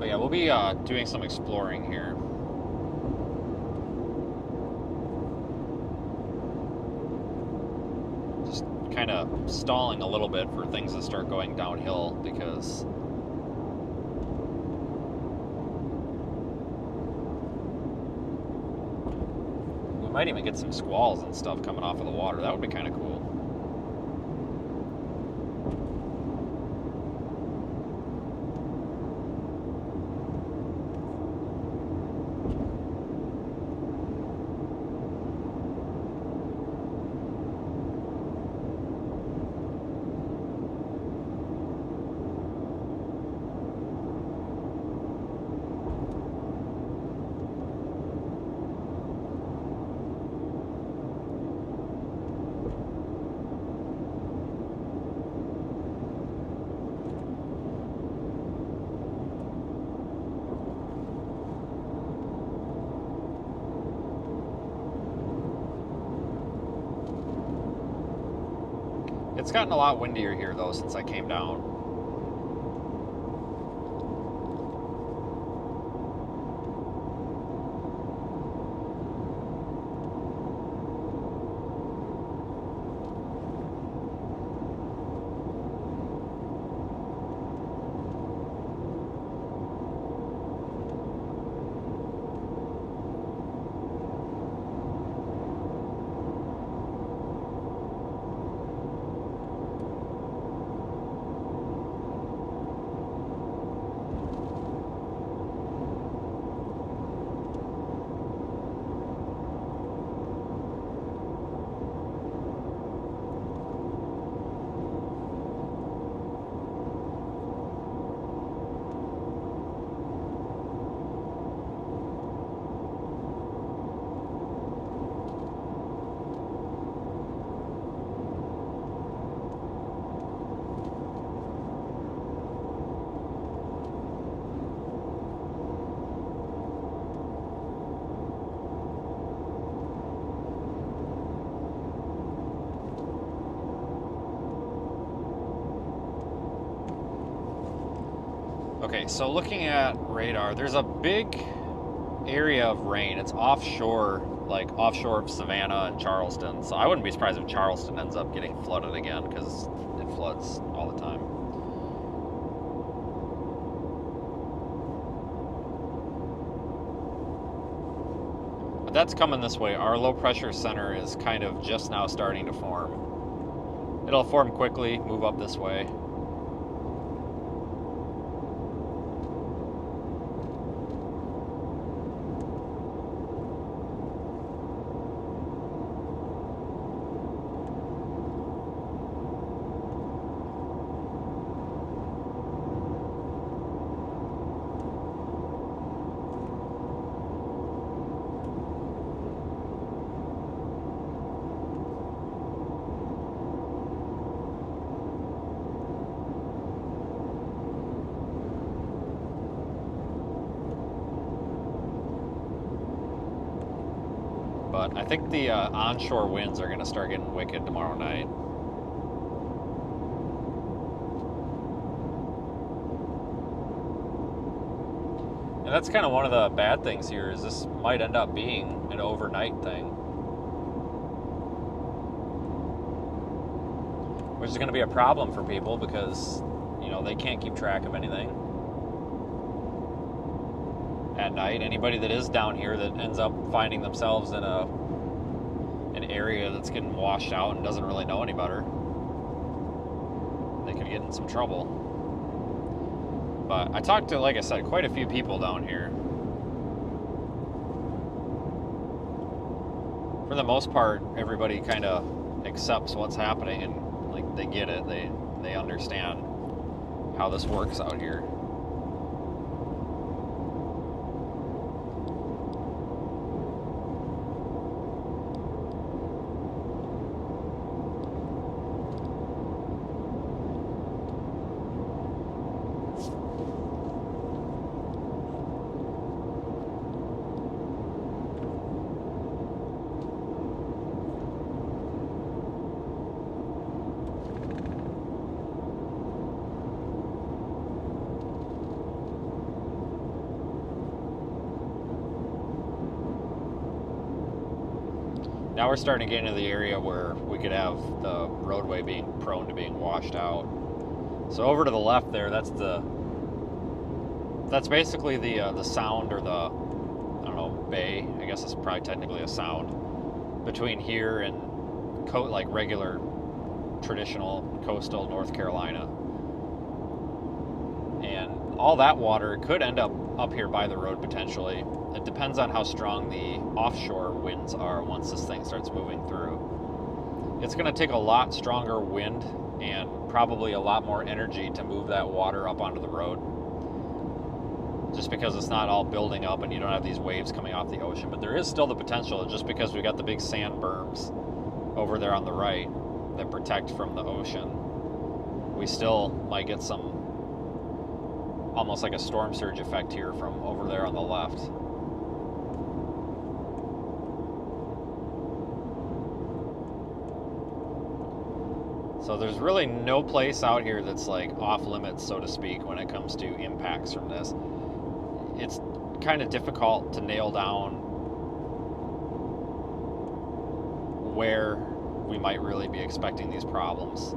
Speaker 1: But yeah, we'll be doing some exploring here. Just kind of stalling a little bit for things to start going downhill because we might even get some squalls and stuff coming off of the water. That would be kind of cool. It's gotten a lot windier here though since I came down. Okay, so looking at radar, there's a big area of rain. It's offshore, like offshore of Savannah and Charleston. So I wouldn't be surprised if Charleston ends up getting flooded again because it floods all the time. But that's coming this way. Our low pressure center is kind of just now starting to form. It'll form quickly, move up this way. But I think the onshore winds are going to start getting wicked tomorrow night. And that's kind of one of the bad things here is this might end up being an overnight thing. Which is going to be a problem for people because, you know, they can't keep track of anything at night. Anybody that is down here that ends up finding themselves in an area that's getting washed out and doesn't really know any better, they could get in some trouble. But I talked to, like I said, quite a few people down here. For the most part, everybody kind of accepts what's happening and like they get it. They understand how this works out here. Now we're starting to get into the area where we could have the roadway being prone to being washed out. So over to the left there, that's basically the sound, or the, I don't know, bay. I guess it's probably technically a sound between here and like regular traditional coastal North Carolina. And all that water could end up here by the road potentially. It depends on how strong the offshore winds are once this thing starts moving through. It's going to take a lot stronger wind and probably a lot more energy to move that water up onto the road, just because it's not all building up and you don't have these waves coming off the ocean. But there is still the potential, just because we got the big sand berms over there on the right that protect from the ocean, we still might get some, almost like a storm surge effect here from over there on the left. So there's really no place out here that's like off limits, so to speak, when it comes to impacts from this. It's kind of difficult to nail down where we might really be expecting these problems.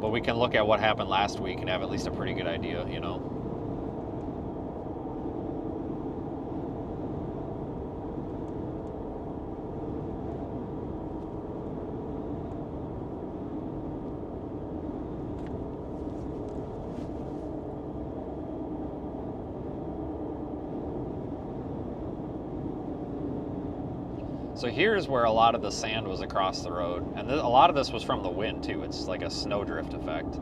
Speaker 1: But we can look at what happened last week and have at least a pretty good idea, you know. So here's where a lot of the sand was across the road, and a lot of this was from the wind too. It's like a snowdrift effect,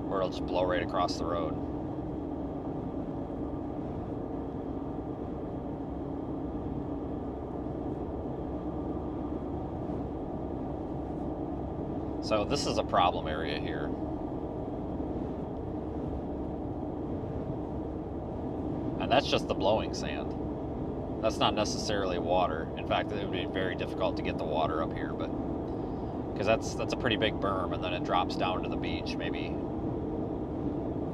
Speaker 1: where it'll just blow right across the road. So this is a problem area here. And that's just the blowing sand. That's not necessarily water. In fact, it would be very difficult to get the water up here, but because that's a pretty big berm, and then it drops down to the beach, maybe, I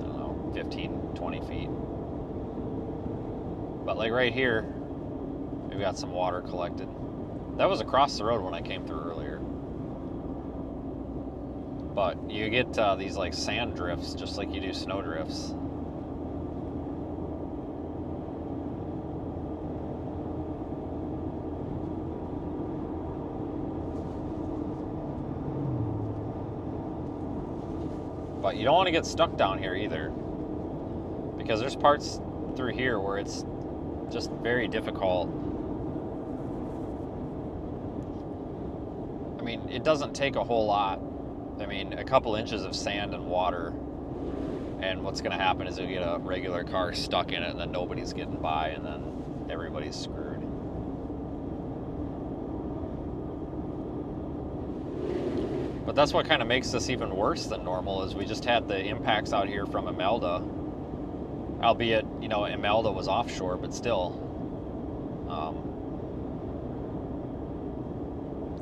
Speaker 1: don't know, 15, 20 feet. But like right here, we've got some water collected. That was across the road when I came through earlier. But you get these like sand drifts, just like you do snow drifts. But you don't want to get stuck down here either, because there's parts through here where it's just very difficult. I mean, it doesn't take a whole lot. I mean, a couple inches of sand and water, and what's going to happen is you'll get a regular car stuck in it, and then nobody's getting by, and then everybody's screwed. But that's what kind of makes this even worse than normal, is we just had the impacts out here from Imelda. Albeit, you know, Imelda was offshore, but still.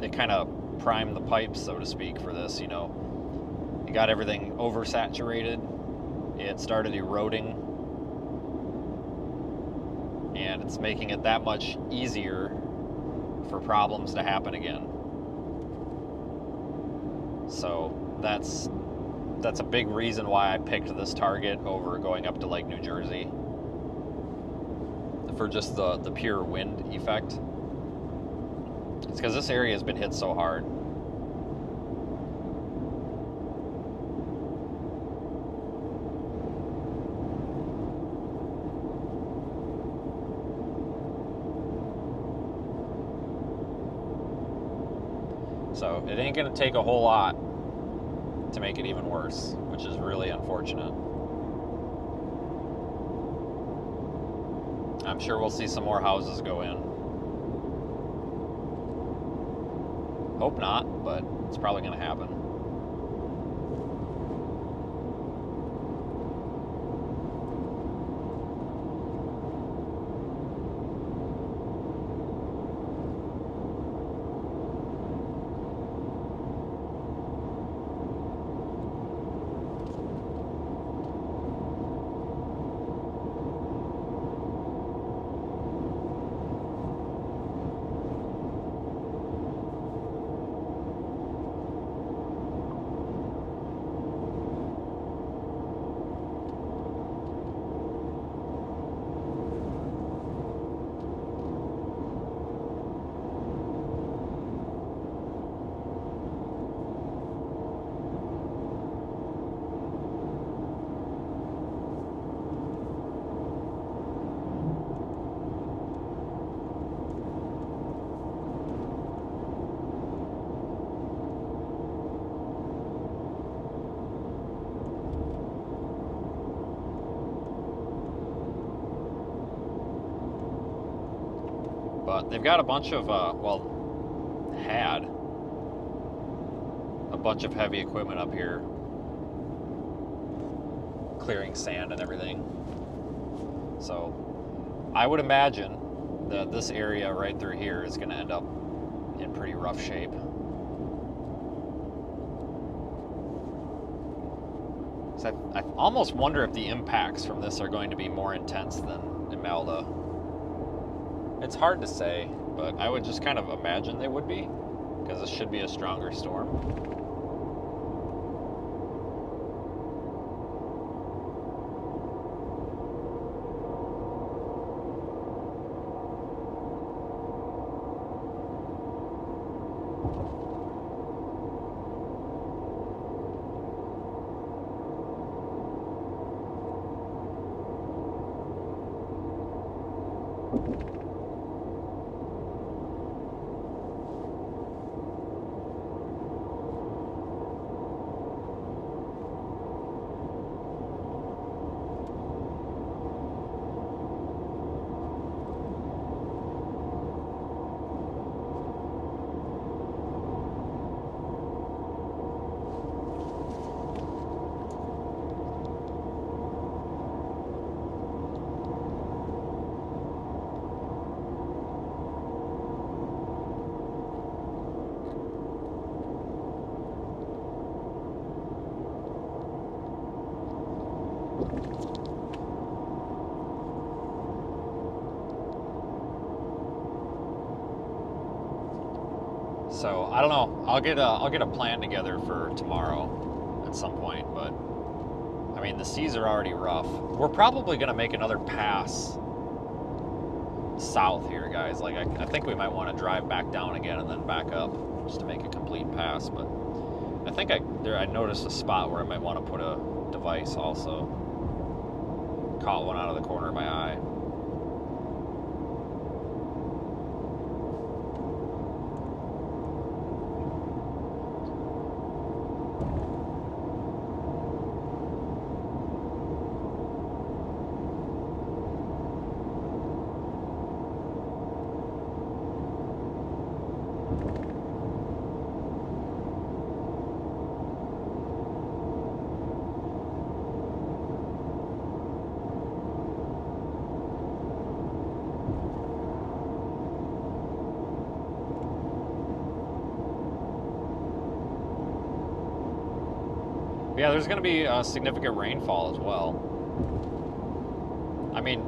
Speaker 1: It kind of primed the pipes, so to speak, for this, you know. You got everything oversaturated. It started eroding. And it's making it that much easier for problems to happen again. So that's a big reason why I picked this target over going up to Lake New Jersey, for just the pure wind effect. It's because this area has been hit so hard. So it ain't going to take a whole lot to make it even worse, which is really unfortunate. I'm sure we'll see some more houses go in. Hope not, but it's probably going to happen. But they've got a bunch of, had a bunch of heavy equipment up here clearing sand and everything. So I would imagine that this area right through here is going to end up in pretty rough shape. So I almost wonder if the impacts from this are going to be more intense than Imelda. It's hard to say, but I would just kind of imagine they would be, because this should be a stronger storm. So I don't know. I'll get a plan together for tomorrow at some point. But I mean, the seas are already rough. We're probably gonna make another pass south here, guys. Like I think we might want to drive back down again and then back up just to make a complete pass. But I think I noticed a spot where I might want to put a device also. Caught one out of the corner of my eye. Yeah, there's going to be a significant rainfall as well. I mean,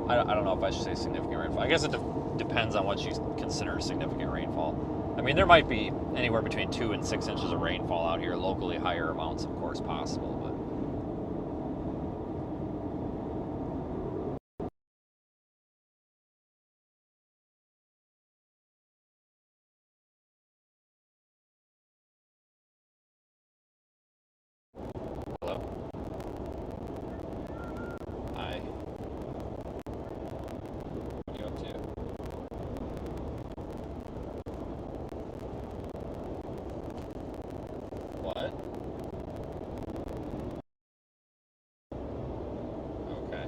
Speaker 1: I don't know if I should say significant rainfall. I guess it depends on what you consider significant rainfall. I mean, there might be anywhere between 2 and 6 inches of rainfall out here, locally higher amounts, of course, possible. But hello. Hi. What are you up to? What? Okay.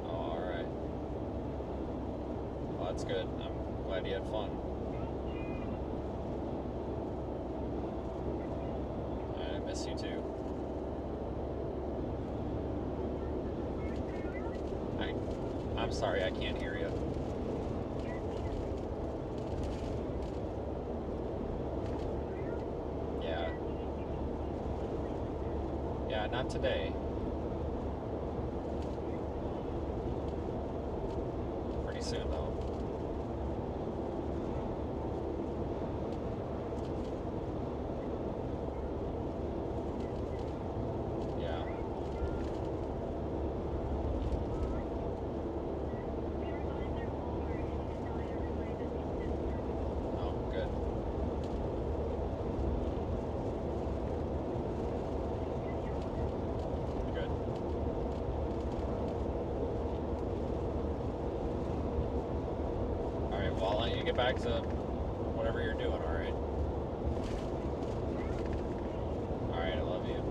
Speaker 1: Oh, all right. Well, that's good. I'm glad you had fun. I miss you too. I'm sorry, I can't hear you. Yeah. Yeah, not today. Pretty soon though. Yeah. Oh, good. Good. All right, well, I'll let you get back to whatever you're doing, all right? All right, I love you.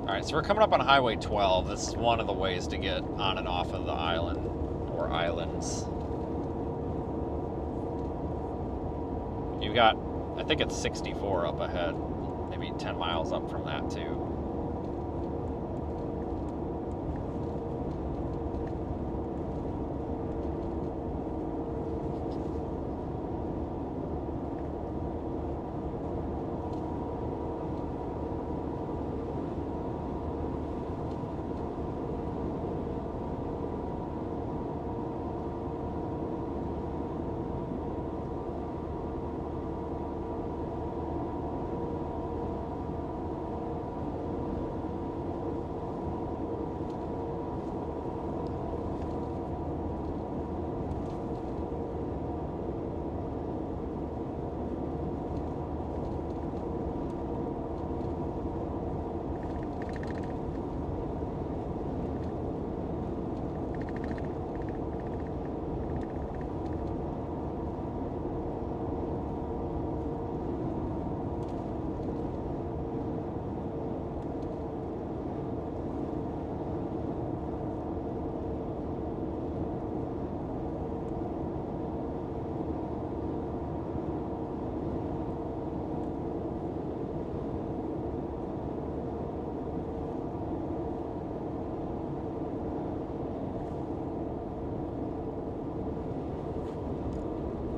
Speaker 1: Alright, so we're coming up on Highway 12. This is one of the ways to get on and off of the island, or islands. You've got, I think it's 64 up ahead, maybe 10 miles up from that too.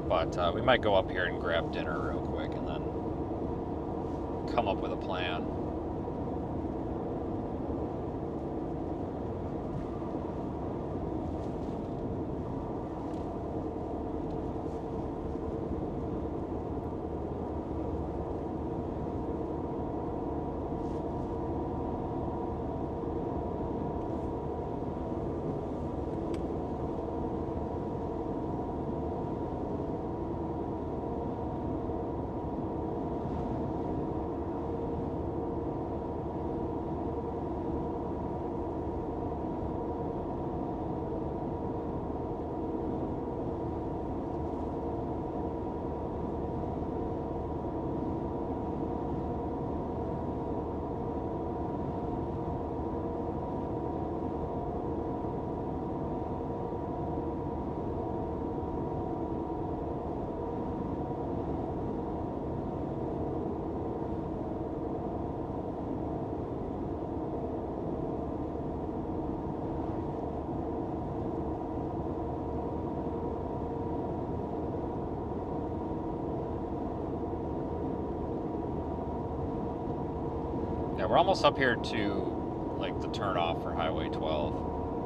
Speaker 1: But we might go up here and grab dinner real quick and then come up with a plan. Yeah, we're almost up here to like the turnoff for Highway 12,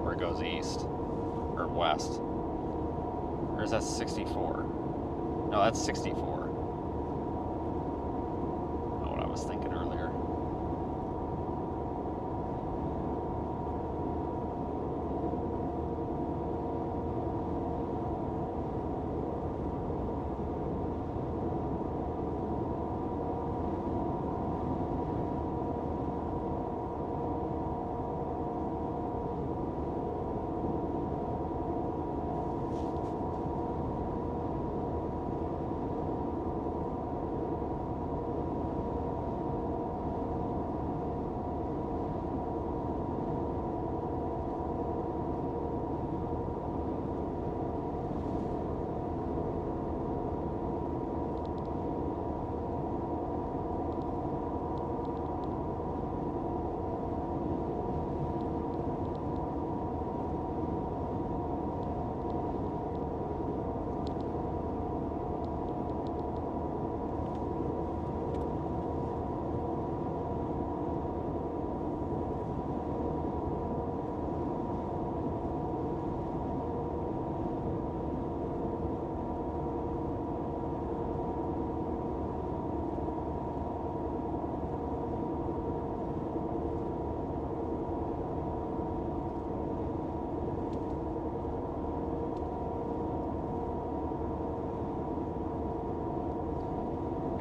Speaker 1: where it goes east or west. Or is that 64? No, that's 64. Not what I was thinking earlier.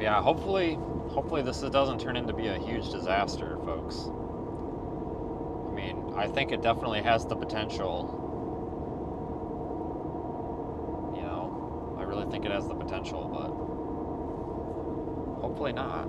Speaker 1: Yeah, hopefully this doesn't turn into be a huge disaster, folks. I mean, I think it definitely has the potential. You know, I really think it has the potential, but hopefully not.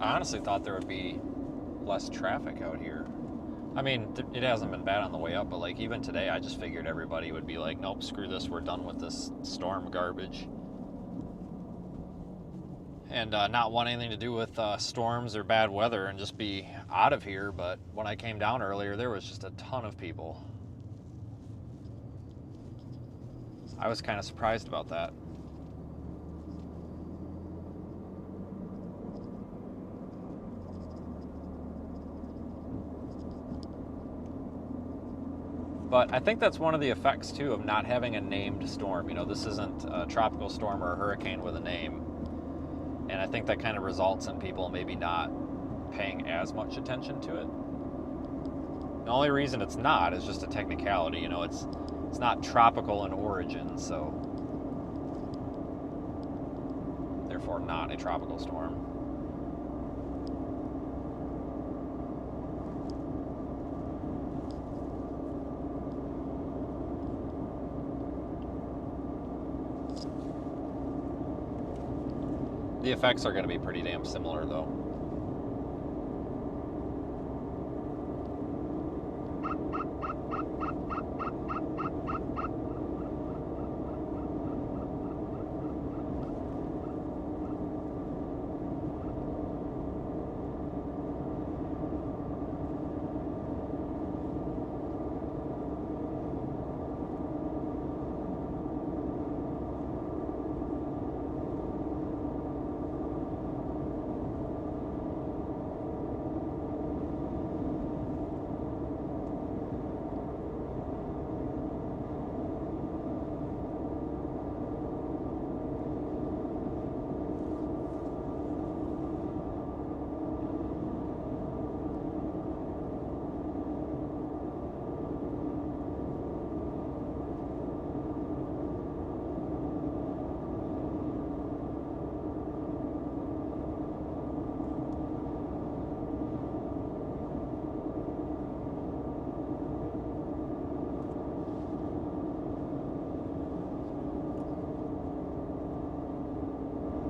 Speaker 1: I honestly thought there would be less traffic out here. I mean, it hasn't been bad on the way up, but like even today, I just figured everybody would be like, nope, screw this, we're done with this storm garbage. And not want anything to do with storms or bad weather and just be out of here. But when I came down earlier, there was just a ton of people. I was kind of surprised about that. But I think that's one of the effects, too, of not having a named storm. You know, this isn't a tropical storm or a hurricane with a name. And I think that kind of results in people maybe not paying as much attention to it. The only reason it's not is just a technicality. You know, it's not tropical in origin, so therefore not a tropical storm. The effects are going to be pretty damn similar, though.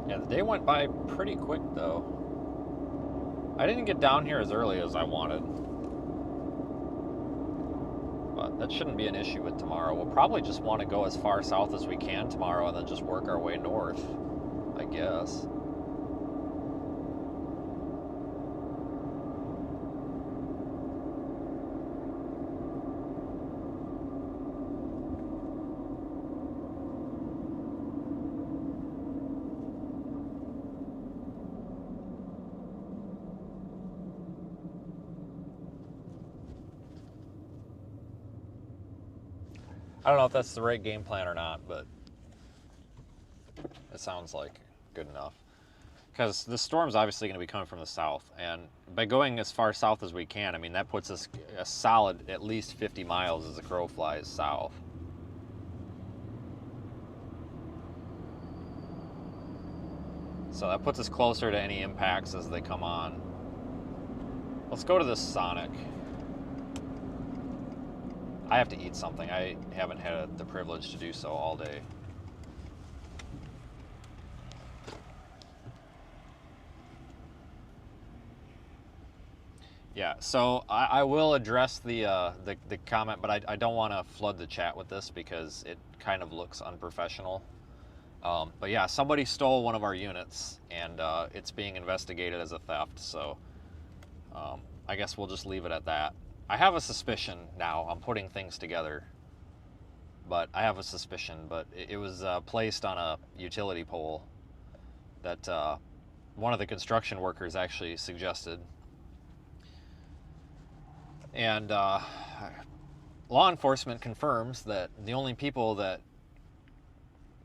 Speaker 1: Yeah, the day went by pretty quick, though. I didn't get down here as early as I wanted. But that shouldn't be an issue with tomorrow. We'll probably just want to go as far south as we can tomorrow and then just work our way north, I guess. I don't know if that's the right game plan or not, but it sounds like good enough. Because the storm's obviously going to be coming from the south, and by going as far south as we can, I mean, that puts us a solid at least 50 miles as the crow flies south. So that puts us closer to any impacts as they come on. Let's go to this Sonic. I have to eat something. I haven't had the privilege to do so all day. Yeah, so I will address the comment, but I don't want to flood the chat with this because it kind of looks unprofessional. But yeah, somebody stole one of our units, and it's being investigated as a theft, so I guess we'll just leave it at that. I have a suspicion now. I'm putting things together, but I have a suspicion. But it was placed on a utility pole that one of the construction workers actually suggested. And law enforcement confirms that the only people that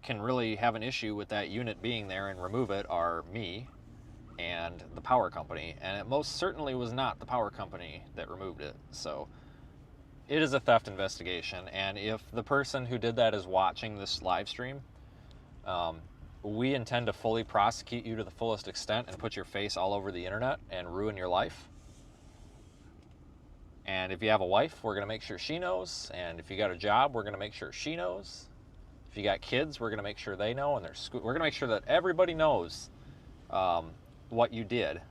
Speaker 1: can really have an issue with that unit being there and remove it are me and the power company, and it most certainly was not the power company that removed it. So it is a theft investigation, and if the person who did that is watching this live stream, we intend to fully prosecute you to the fullest extent and put your face all over the internet and ruin your life. And if you have a wife, we're going to make sure she knows, and if you got a job, we're going to make sure she knows. If you got kids, we're going to make sure they know, and we're going to make sure that everybody knows what you did,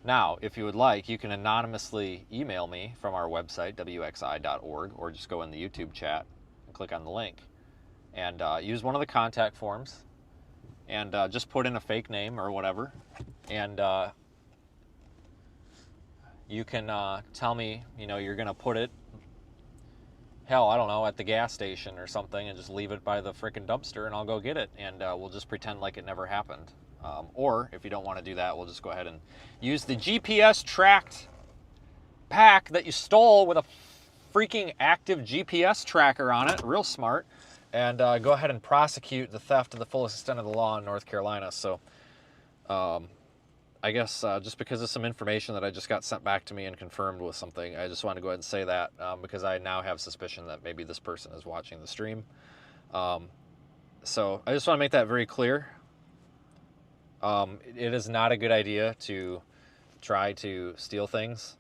Speaker 1: Now, if you would like, you can anonymously email me from our website, wxi.org, or just go in the YouTube chat and click on the link. And use one of the contact forms and just put in a fake name or whatever. And you can tell me, you're going to put it, hell, I don't know, at the gas station or something, and just leave it by the frickin' dumpster, and I'll go get it. And we'll just pretend like it never happened. Or if you don't want to do that, we'll just go ahead and use the GPS tracked pack that you stole with a freaking active GPS tracker on it, real smart, and go ahead and prosecute the theft to the fullest extent of the law in North Carolina. So I guess just because of some information that I just got sent back to me and confirmed with something, I just want to go ahead and say that because I now have suspicion that maybe this person is watching the stream. So I just want to make that very clear. It is not a good idea to try to steal things,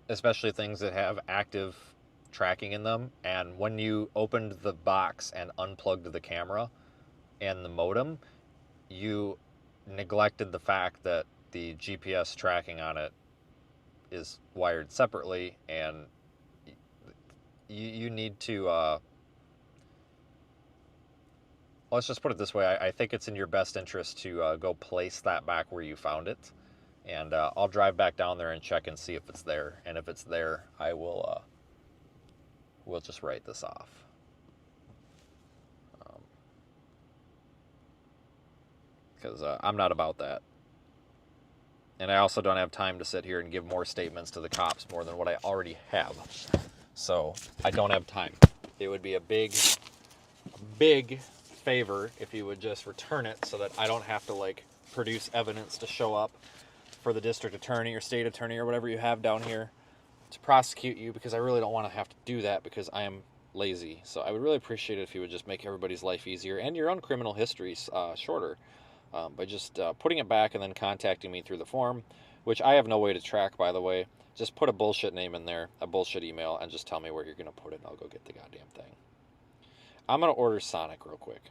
Speaker 1: especially things that have active tracking in them. And when you opened the box and unplugged the camera and the modem, you neglected the fact that the GPS tracking on it is wired separately, and you need to let's just put it this way. I think it's in your best interest to go place that back where you found it. And I'll drive back down there and check and see if it's there. And if it's there, I will we'll just write this off. Because I'm not about that. And I also don't have time to sit here and give more statements to the cops more than what I already have. So I don't have time. It would be a big favor if you would just return it so that I don't have to produce evidence to show up for the district attorney or state attorney or whatever you have down here to prosecute you, because I really don't want to have to do that because I am lazy. So I would really appreciate it if you would just make everybody's life easier and your own criminal history shorter by just putting it back and then contacting me through the form, which I have no way to track, by the way. Just put a bullshit name in there, a bullshit email, and just tell me where you're going to put it, and I'll go get the goddamn thing. I'm going to order Sonic real quick.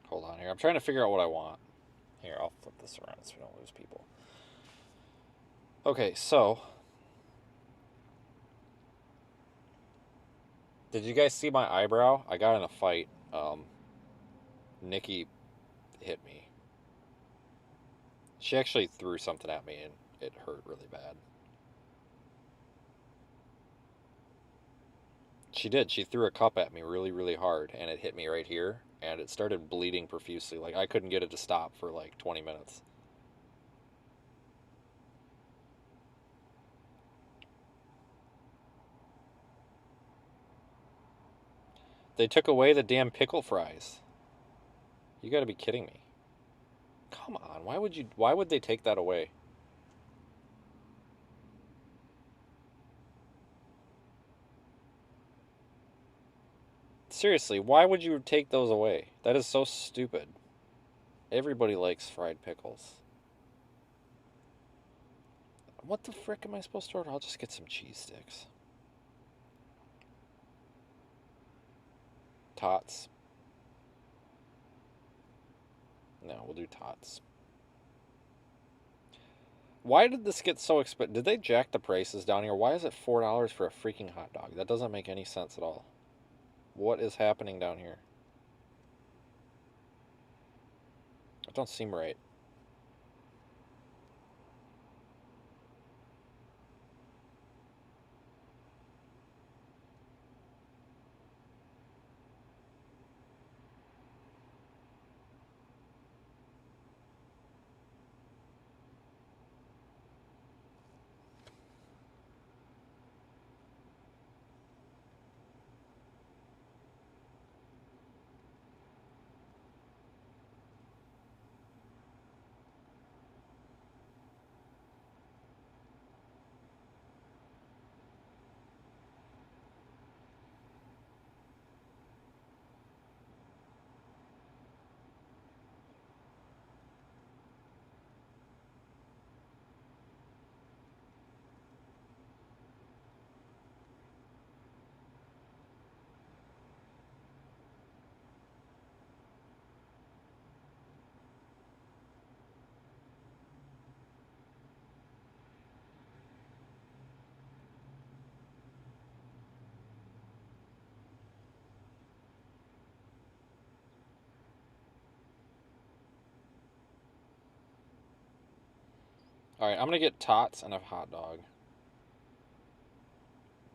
Speaker 1: Hold on here. I'm trying to figure out what I want. Here, I'll flip this around so we don't lose people. Okay, so did you guys see my eyebrow? I got in a fight. Nikki hit me. She actually threw something at me and it hurt really bad. She did. She threw a cup at me really, really hard and it hit me right here and it started bleeding profusely. Like I couldn't get it to stop for like 20 minutes. They took away the damn pickle fries. You gotta be kidding me. Come on, why would they take that away? Seriously, why would you take those away? That is so stupid. Everybody likes fried pickles. What the frick am I supposed to order? I'll just get some cheese sticks. Tots. No, we'll do tots. Why did this get so expensive? Did they jack the prices down here? Why is it $4 for a freaking hot dog? That doesn't make any sense at all. What is happening down here? It don't seem right. Alright, I'm gonna get tots and a hot dog.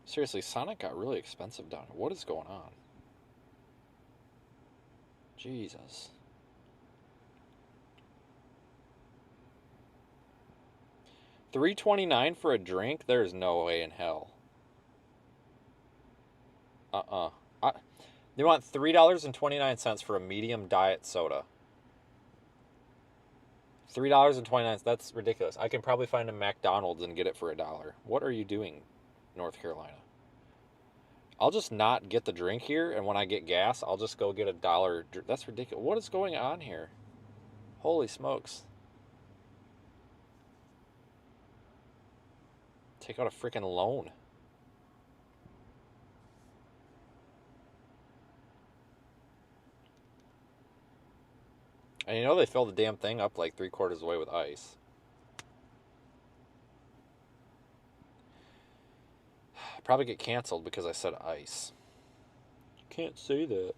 Speaker 1: Seriously, Sonic got really expensive down here. What is going on? Jesus. $3.29 for a drink? There's no way in hell. They want $3.29 for a medium diet soda. $3.29. That's ridiculous. I can probably find a McDonald's and get it for $1. What are you doing, North Carolina? I'll just not get the drink here, and when I get gas, I'll just go get $1. That's ridiculous. What is going on here? Holy smokes. Take out a freaking loan. And you know they filled the damn thing up like 3/4 of the way with ice. Probably get canceled because I said ice. You can't say that.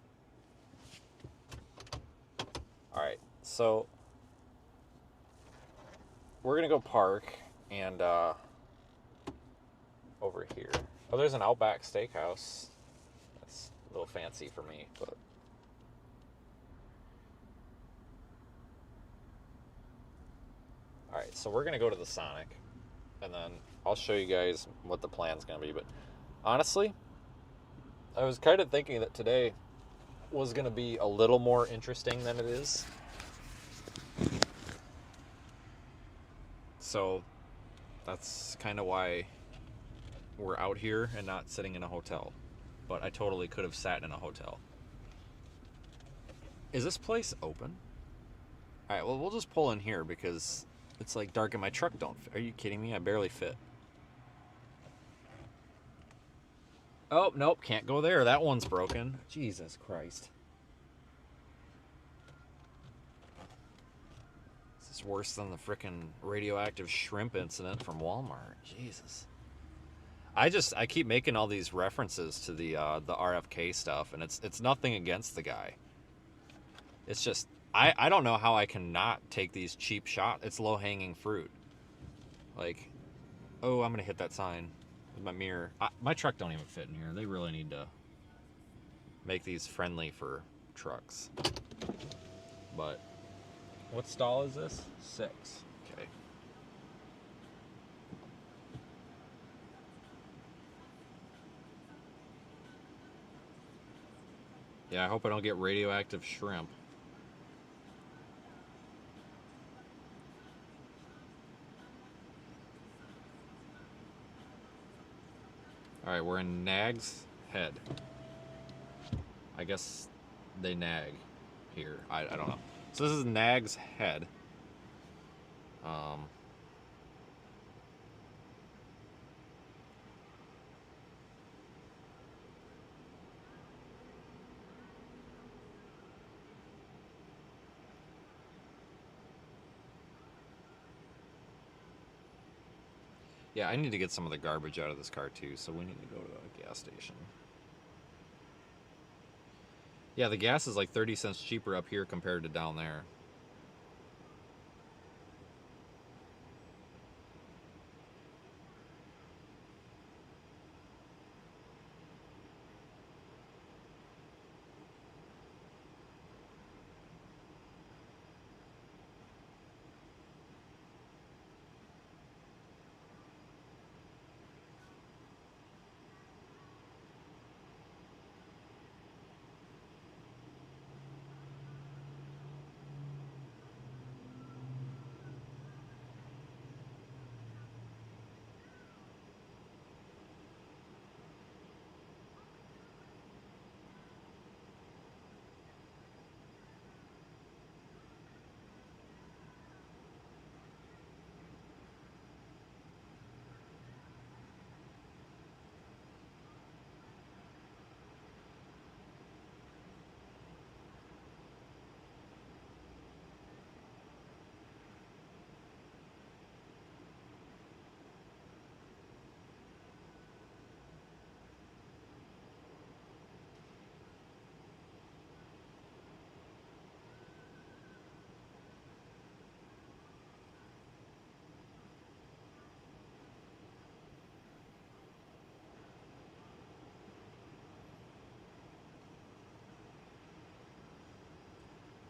Speaker 1: Alright, so we're gonna go park and over here. Oh, there's an Outback Steakhouse. That's a little fancy for me, but alright, so we're gonna go to the Sonic and then I'll show you guys what the plan's gonna be. But honestly, I was kind of thinking that today was gonna be a little more interesting than it is. So that's kind of why we're out here and not sitting in a hotel. But I totally could have sat in a hotel. Is this place open? Alright, well, we'll just pull in here because it's like dark and my truck don't fit. Are you kidding me? I barely fit. Oh, nope, can't go there. That one's broken. Jesus Christ. This is worse than the frickin' radioactive shrimp incident from Walmart. Jesus. I keep making all these references to the RFK stuff, and it's nothing against the guy. It's just I don't know how I cannot take these cheap shots. It's low-hanging fruit. Like, oh, I'm gonna hit that sign with my mirror. My truck don't even fit in here. They really need to make these friendly for trucks. But what stall is this? 6. Okay. Yeah, I hope I don't get radioactive shrimp. Alright, we're in Nag's Head. I guess they nag here. I don't know. So this is Nag's Head. Yeah, I need to get some of the garbage out of this car too, so we need to go to a gas station. Yeah, the gas is like 30 cents cheaper up here compared to down there.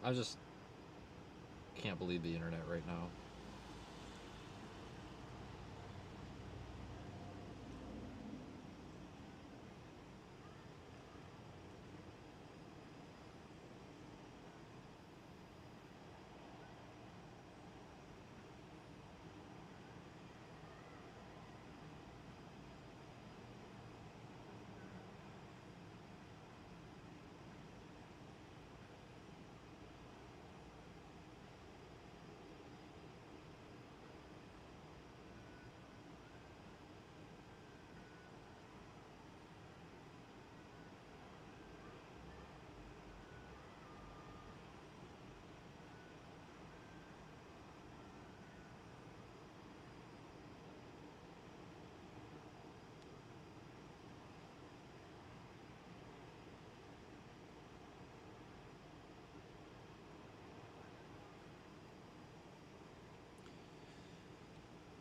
Speaker 1: I just can't believe the internet right now.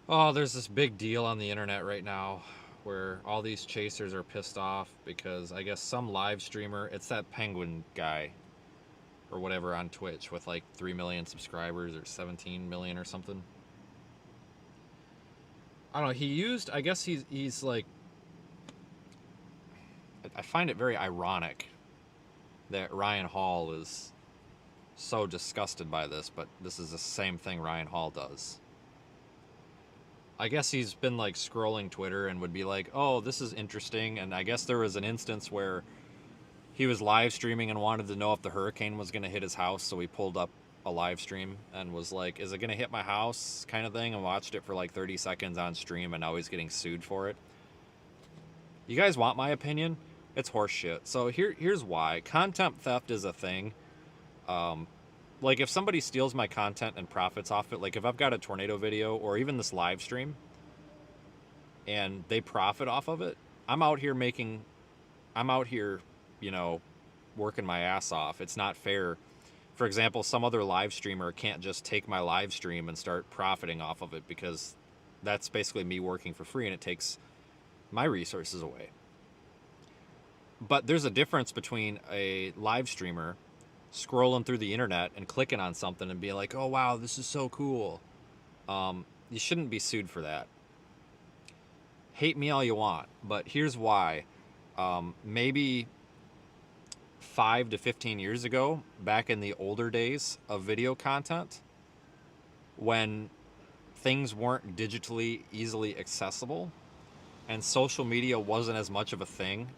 Speaker 1: Oh, there's this big deal on the internet right now where all these chasers are pissed off because I guess some live streamer, it's that Penguin guy or whatever on Twitch with like 3 million subscribers or 17 million or something. I don't know, he used, I guess he's like, I find it very ironic that Ryan Hall is so disgusted by this, but this is the same thing Ryan Hall does. I guess he's been like scrolling Twitter and would be like, oh, this is interesting. And I guess there was an instance where he was live streaming and wanted to know if the hurricane was going to hit his house. So he pulled up a live stream and was like, is it going to hit my house kind of thing? And watched it for like 30 seconds on stream, and now he's getting sued for it. You guys want my opinion? It's horseshit. So here's why. Content theft is a thing. Like if somebody steals my content and profits off it, like if I've got a tornado video or even this live stream and they profit off of it, I'm out here, you know, working my ass off. It's not fair. For example, some other live streamer can't just take my live stream and start profiting off of it, because that's basically me working for free and it takes my resources away. But there's a difference between a live streamer scrolling through the internet and clicking on something and being like, oh wow, this is so cool. You shouldn't be sued for that. Hate me all you want, but here's why. Maybe 5 to 15 years ago, back in the older days of video content, when things weren't digitally easily accessible and social media wasn't as much of a thing,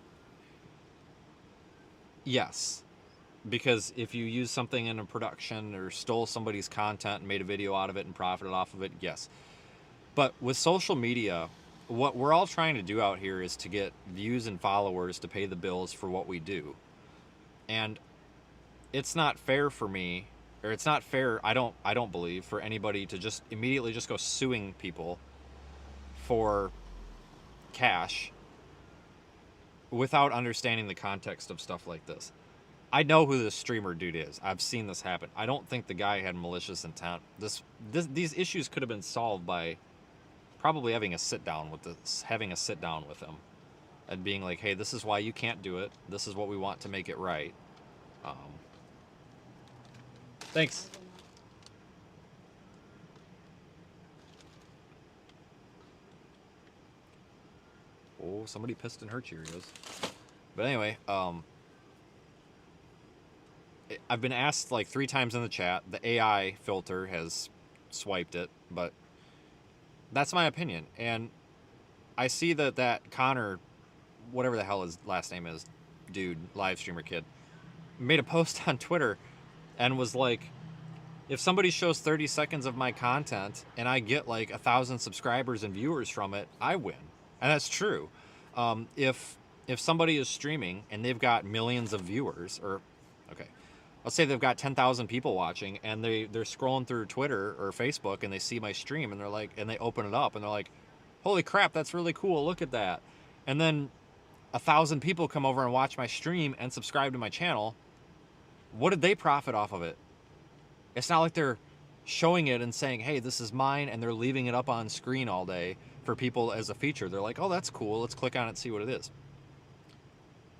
Speaker 1: yes. Because if you use something in a production or stole somebody's content and made a video out of it and profited off of it, yes. But with social media, what we're all trying to do out here is to get views and followers to pay the bills for what we do. And it's not fair for me, or it's not fair, I don't believe, for anybody to just immediately just go suing people for cash without understanding the context of stuff like this. I know who this streamer dude is. I've seen this happen. I don't think the guy had malicious intent. These issues could have been solved by probably having a sit down with him and being like, hey, this is why you can't do it. This is what we want to make it right. Thanks. Oh, somebody pissed in her Cheerios. But anyway, I've been asked like 3 times in the chat. The AI filter has swiped it, but that's my opinion. And I see that Connor, whatever the hell his last name is, dude, live streamer kid, made a post on Twitter and was like, if somebody shows 30 seconds of my content and I get like 1,000 subscribers and viewers from it, I win. And that's true. If somebody is streaming and they've got millions of viewers, or okay, let's say they've got 10,000 people watching, and they're scrolling through Twitter or Facebook and they see my stream and they're like, and they open it up and they're like, holy crap, that's really cool, look at that. And then 1,000 people come over and watch my stream and subscribe to my channel. What did they profit off of it? It's not like they're showing it and saying, hey, this is mine, and they're leaving it up on screen all day for people as a feature. They're like, oh, that's cool, let's click on it and see what it is.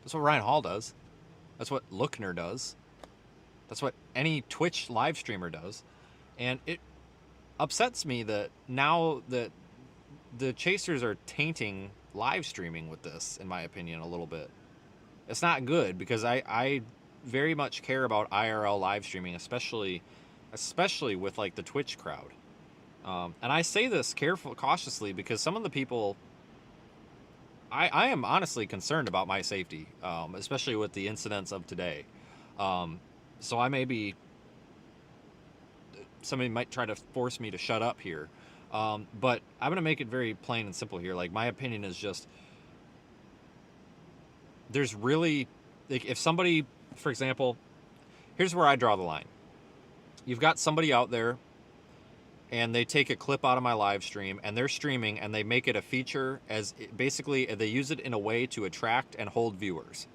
Speaker 1: That's what Ryan Hall does. That's what Lookner does. That's what any Twitch live streamer does. And it upsets me that now that the chasers are tainting live streaming with this, in my opinion, a little bit. It's not good, because I very much care about IRL live streaming, especially with like the Twitch crowd. And I say this cautiously, because some of the people, I am honestly concerned about my safety, especially with the incidents of today. So somebody might try to force me to shut up here. But I'm going to make it very plain and simple here. Like, my opinion is just, there's really, like, if somebody, for example, here's where I draw the line. You've got somebody out there and they take a clip out of my live stream and they're streaming and they make it a feature, as basically they use it in a way to attract and hold viewers.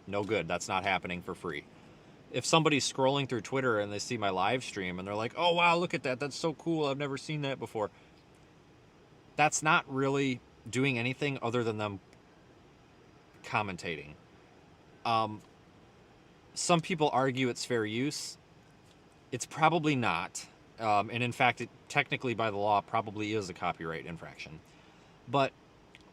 Speaker 1: No good. That's not happening for free. If somebody's scrolling through Twitter and they see my live stream and they're like, oh, wow, look at that. That's so cool. I've never seen that before. That's not really doing anything other than them commentating. Some people argue it's fair use. It's probably not. And in fact, it technically by the law probably is a copyright infraction. But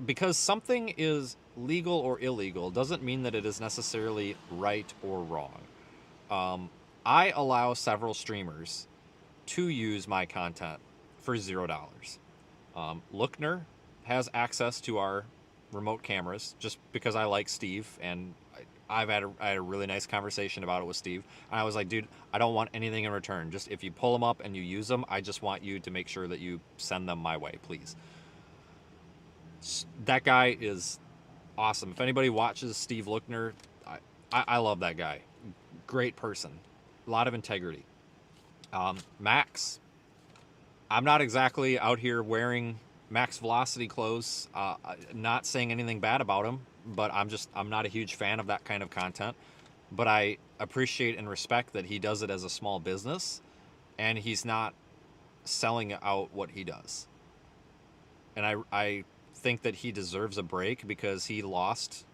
Speaker 1: because something is legal or illegal doesn't mean that it is necessarily right or wrong. I allow several streamers to use my content for $0. Lookner has access to our remote cameras just because I like Steve, and I had a really nice conversation about it with Steve. And I was like, dude, I don't want anything in return. Just if you pull them up and you use them, I just want you to make sure that you send them my way, please. That guy is awesome. If anybody watches Steve Lookner, I love that guy. Great person. A lot of integrity. Max. I'm not exactly out here wearing Max Velocity clothes. Not saying anything bad about him, but I'm not a huge fan of that kind of content. But I appreciate and respect that he does it as a small business, and he's not selling out what he does. And I think that he deserves a break, because he lost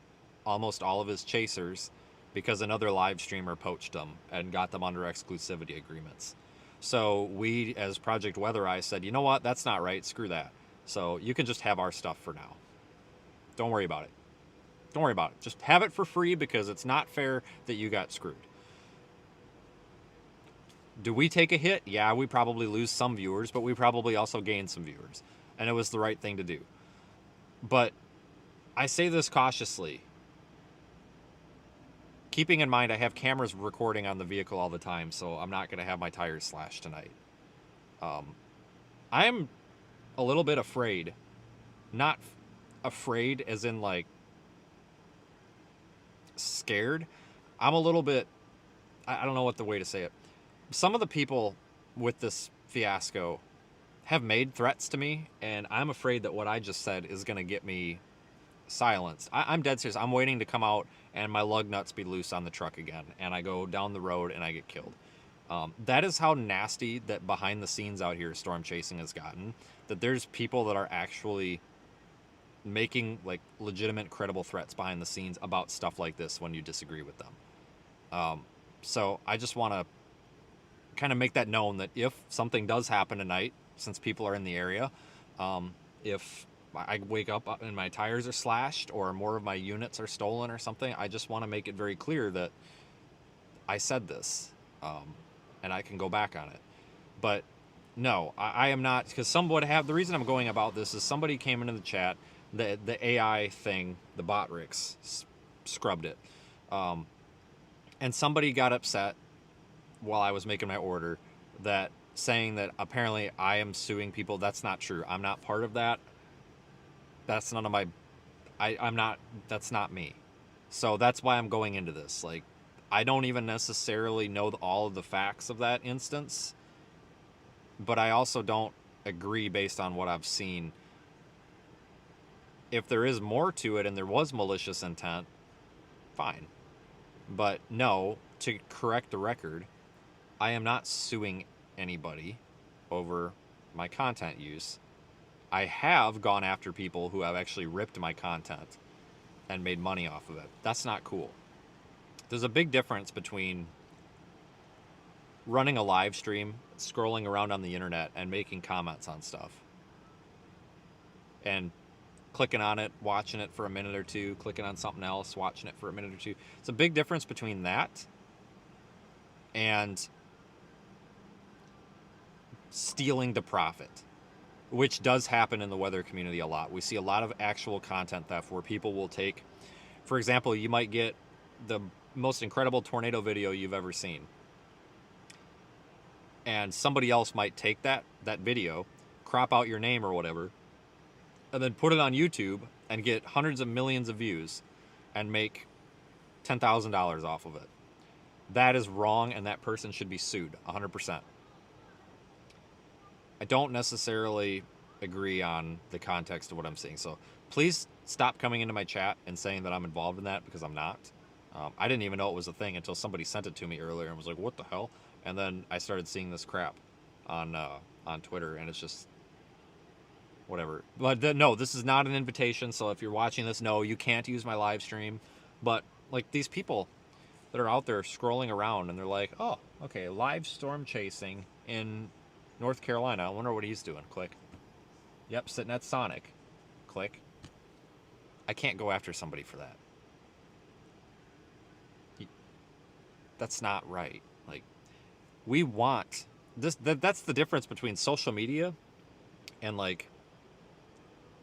Speaker 1: almost all of his chasers because another live streamer poached them and got them under exclusivity agreements. So we, as Project Weather Eye, said, you know what, that's not right, screw that. So you can just have our stuff for now. Don't worry about it. Don't worry about it. Just have it for free, because it's not fair that you got screwed. Do we take a hit? Yeah, we probably lose some viewers, but we probably also gain some viewers. And it was the right thing to do. But I say this cautiously, keeping in mind I have cameras recording on the vehicle all the time, so I'm not going to have my tires slashed tonight. I am a little bit afraid. Not afraid as in like scared. I'm a little bit, I don't know what the way to say it. Some of the people with this fiasco have made threats to me, and I'm afraid that what I just said is going to get me silenced. I'm dead serious. I'm waiting to come out and my lug nuts be loose on the truck again, and I go down the road and I get killed. That is how nasty that behind the scenes out here storm chasing has gotten. That there's people that are actually making like legitimate, credible threats behind the scenes about stuff like this when you disagree with them. So I just want to kind of make that known that if something does happen tonight, since people are in the area, if I wake up and my tires are slashed or more of my units are stolen or something, I just want to make it very clear that I said this, and I can go back on it. But no, I am not, because some would have, the reason I'm going about this is somebody came into the chat, the AI thing, the Botrix scrubbed it. And somebody got upset while I was making my order, that saying that apparently I am suing people. That's not true. I'm not part of that. That's none of my, I'm not, that's not me. So that's why I'm going into this. Like, I don't even necessarily know all of the facts of that instance, but I also don't agree based on what I've seen. If there is more to it and there was malicious intent, fine. But no, to correct the record, I am not suing anybody over my content use. I have gone after people who have actually ripped my content and made money off of it. That's not cool. There's a big difference between running a live stream, scrolling around on the internet, and making comments on stuff. And clicking on it, watching it for a minute or two, clicking on something else, watching it for a minute or two. It's a big difference between that and stealing to profit, which does happen in the weather community a lot. We see a lot of actual content theft where people will take, for example, you might get the most incredible tornado video you've ever seen, and somebody else might take that video, crop out your name or whatever, and then put it on YouTube and get hundreds of millions of views and make $10,000 off of it. That is wrong, and that person should be sued 100%. I don't necessarily agree on the context of what I'm saying, so please stop coming into my chat and saying that I'm involved in that, because I'm not. I didn't even know it was a thing until somebody sent it to me earlier and was like, what the hell? And then I started seeing this crap on Twitter, and it's just whatever. But no, this is not an invitation, so if you're watching this, no, you can't use my live stream. But like these people that are out there scrolling around and they're like, oh, okay, live storm chasing in North Carolina. I wonder what he's doing. Click. Yep, sitting at Sonic. Click. I can't go after somebody for that. That's not right. Like, we want this. That's the difference between social media and like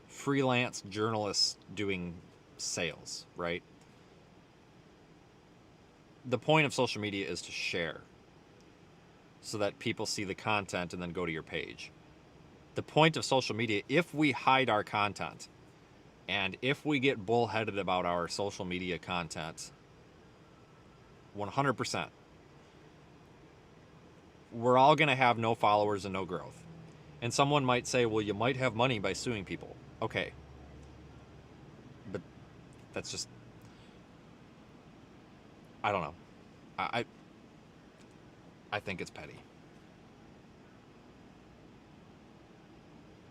Speaker 1: freelance journalists doing sales, right? The point of social media is to share so that people see the content and then go to your page. The point of social media, if we hide our content and if we get bullheaded about our social media content, 100%, we're all going to have no followers and no growth. And someone might say, well, you might have money by suing people. Okay. But that's just, I don't know. I think it's petty.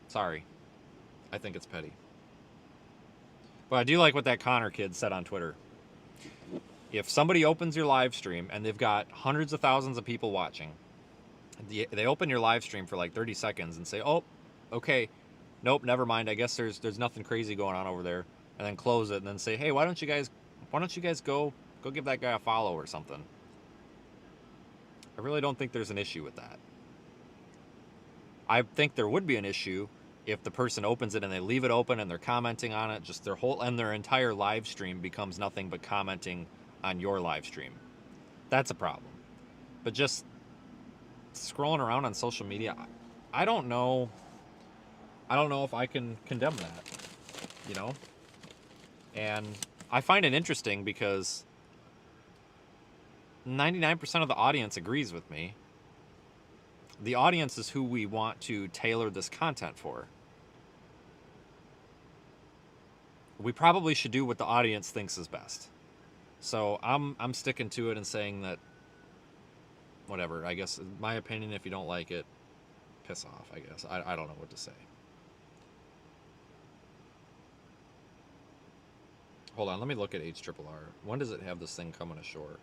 Speaker 1: Sorry. I think it's petty. But I do like what that Connor kid said on Twitter. If somebody opens your live stream and they've got hundreds of thousands of people watching, they open your live stream for like 30 seconds and say, oh, okay, nope, never mind. I guess there's nothing crazy going on over there. And then close it and then say, hey, why don't you guys go give that guy a follow or something. I really don't think there's an issue with that. I think there would be an issue if the person opens it and they leave it open and they're commenting on it, just their entire live stream becomes nothing but commenting on your live stream. That's a problem. But just scrolling around on social media, I don't know if I can condemn that, you know? And I find it interesting because 99% of the audience agrees with me. The audience is who we want to tailor this content for. We probably should do what the audience thinks is best. So I'm sticking to it and saying that, whatever, I guess, my opinion, if you don't like it, piss off, I guess. I don't know what to say. Hold on, let me look at HRRR. When does it have this thing coming ashore?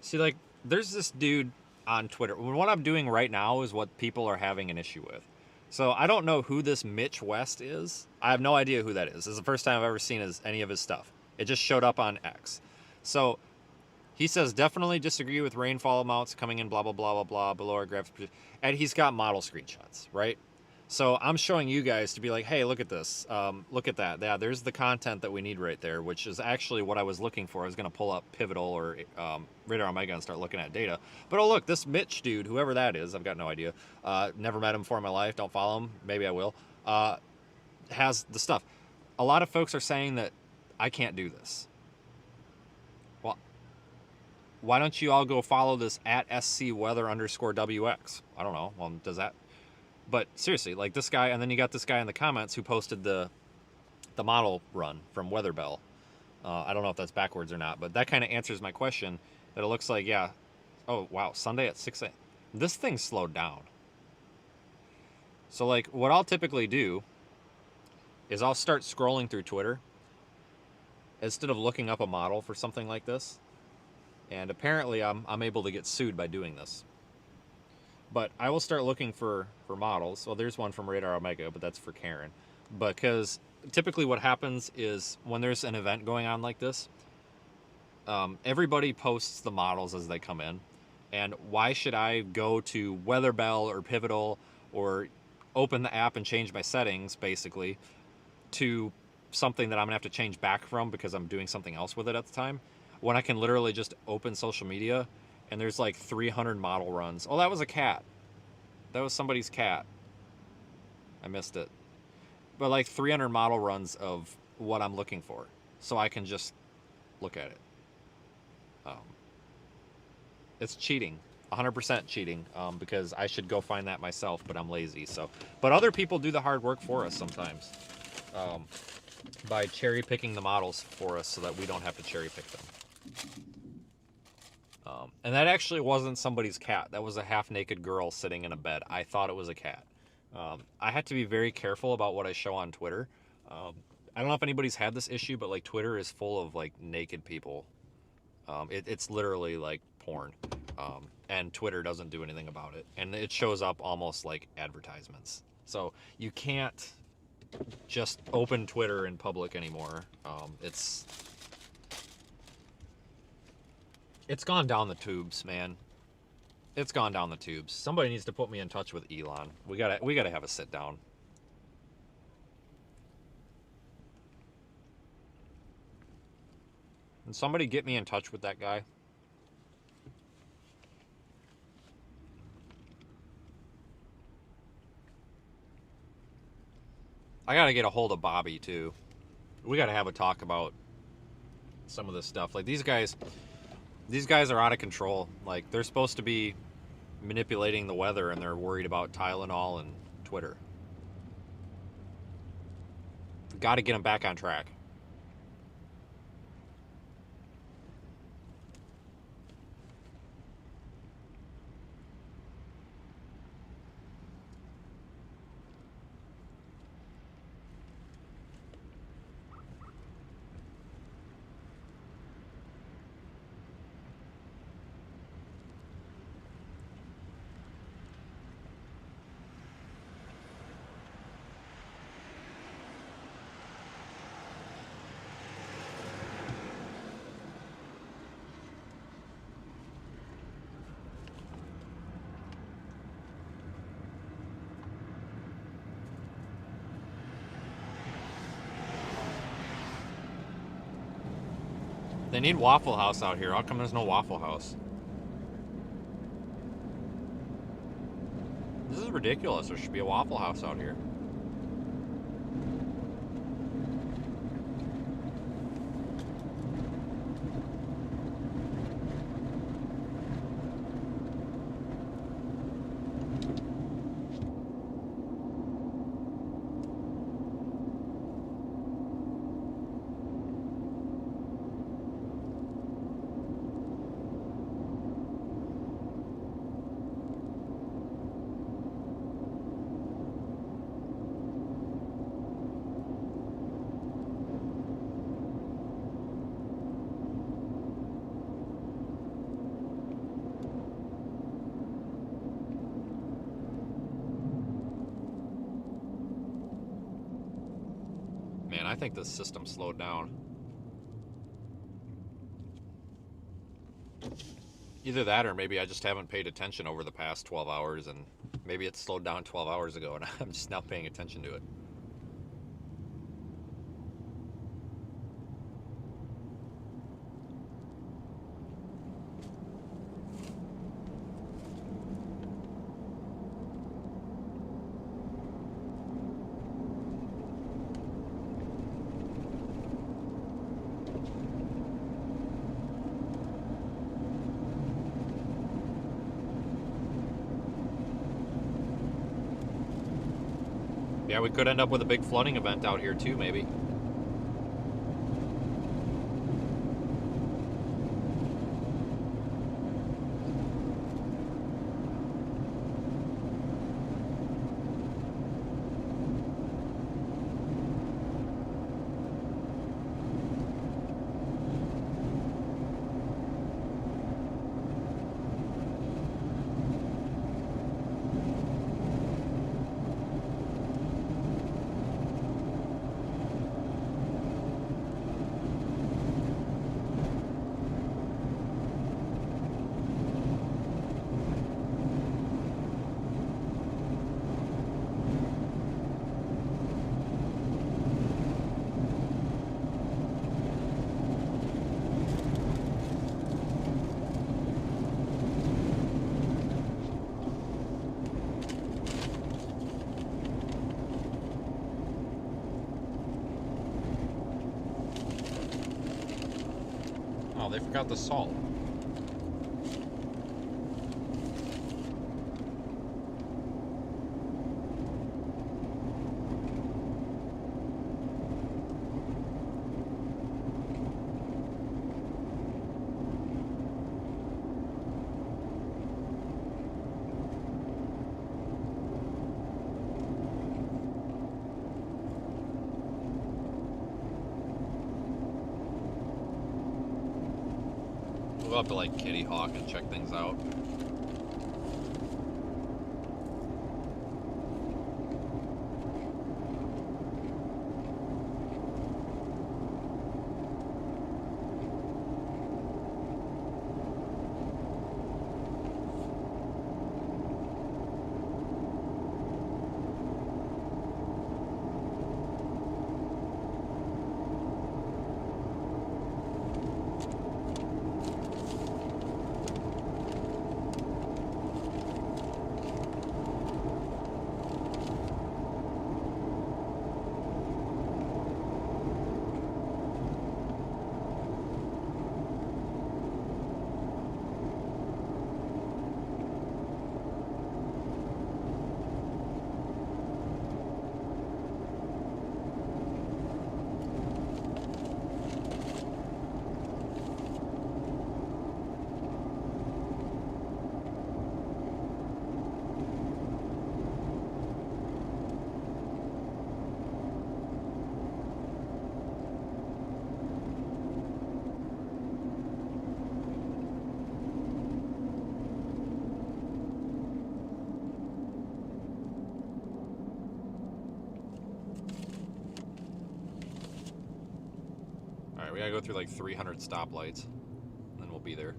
Speaker 1: See, like, there's this dude on Twitter. What I'm doing right now is what people are having an issue with. So I don't know who this Mitch West is. I have no idea who that is. This is the first time I've ever seen any of his stuff. It just showed up on X. So he says, definitely disagree with rainfall amounts coming in, blah, blah, blah, blah, blah, below our graphs. And he's got model screenshots, right? So I'm showing you guys to be like, hey, look at this. Look at that. Yeah, there's the content that we need right there, which is actually what I was looking for. I was going to pull up Pivotal or Radar Omega and start looking at data. But oh, look, this Mitch dude, whoever that is, I've got no idea. Never met him before in my life. Don't follow him. Maybe I will. Has the stuff. A lot of folks are saying that I can't do this. Well, why don't you all go follow this at SCWeather_WX? I don't know. Well, does that... But seriously, like this guy, and then you got this guy in the comments who posted the model run from Weatherbell. I don't know if that's backwards or not, but that kind of answers my question. That it looks like, yeah. Oh wow, Sunday at 6 a.m. This thing slowed down. So like, what I'll typically do is I'll start scrolling through Twitter instead of looking up a model for something like this. And apparently, I'm able to get sued by doing this. But I will start looking for models. Well, there's one from Radar Omega, but that's for Karen. Because typically what happens is when there's an event going on like this, everybody posts the models as they come in. And why should I go to Weatherbell or Pivotal or open the app and change my settings, basically, to something that I'm going to have to change back from because I'm doing something else with it at the time, when I can literally just open social media and there's like 300 model runs. Oh, that was a cat. That was somebody's cat. I missed it. But like 300 model runs of what I'm looking for. So I can just look at it. It's cheating. 100% cheating. Because I should go find that myself, but I'm lazy. So, but other people do the hard work for us sometimes. By cherry picking the models for us so that we don't have to cherry pick them. And that actually wasn't somebody's cat. That was a half-naked girl sitting in a bed. I thought it was a cat. I had to be very careful about what I show on Twitter. I don't know if anybody's had this issue, but like Twitter is full of like naked people. It's literally like porn. And Twitter doesn't do anything about it. And it shows up almost like advertisements. So you can't just open Twitter in public anymore. It's gone down the tubes, man. It's gone down the tubes. Somebody needs to put me in touch with Elon. We gotta have a sit down. And somebody get me in touch with that guy. I gotta get a hold of Bobby too. We gotta have a talk about some of this stuff. Like these guys are out of control. Like they're supposed to be manipulating the weather and they're worried about Tylenol and Twitter. Got to get them back on track. They need Waffle House out here. How come there's no Waffle House? This is ridiculous. There should be a Waffle House out here. think the system slowed down. Either that or maybe I just haven't paid attention over the past 12 hours and maybe it slowed down 12 hours ago and I'm just now paying attention to it. Yeah, we could end up with a big flooding event out here too, maybe. Oh, they forgot the salt. We'll have to like Kitty Hawk and check things out. Alright, we gotta go through like 300 stoplights, and then we'll be there.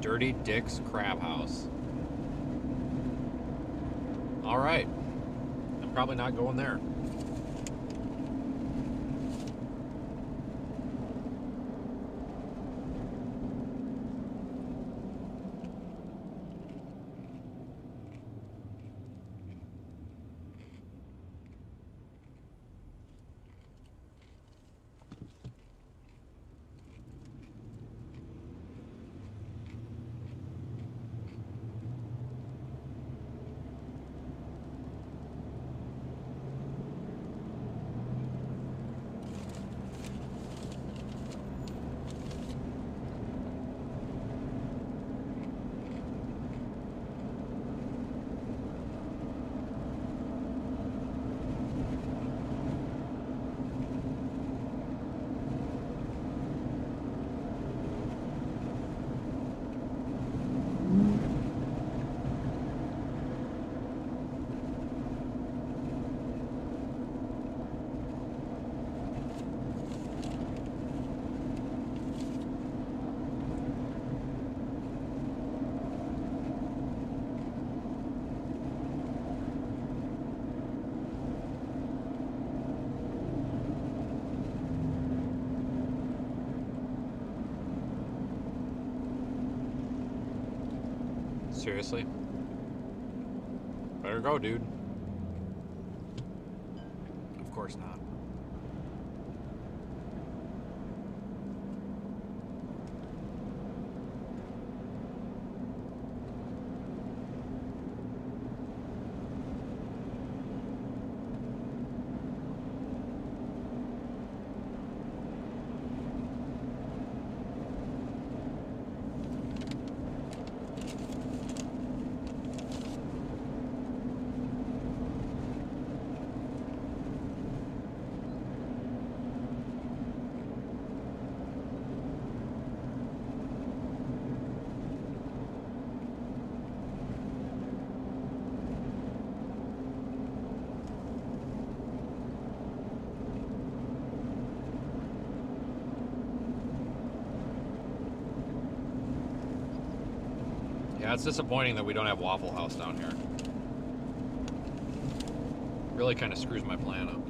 Speaker 1: Dirty Dick's Crab House. Alright. I'm probably not going there. Seriously? Better go, dude. Of course not. Yeah, it's disappointing that we don't have Waffle House down here. Really kind of screws my plan up.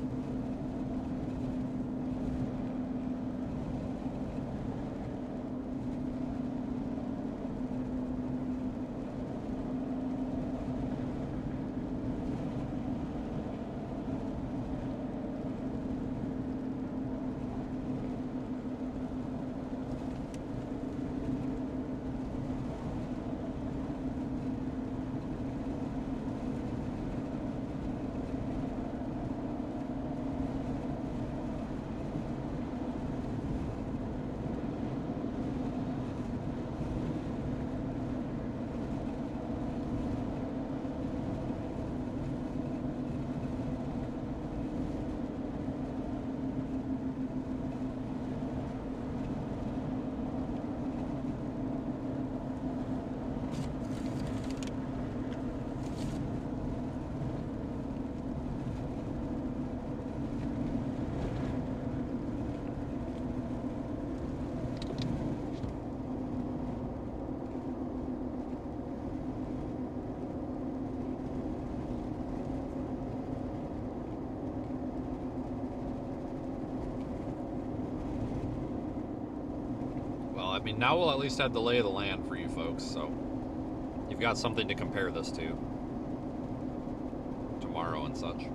Speaker 1: I mean, now we'll at least have the lay of the land for you folks, so you've got something to compare this to tomorrow and such.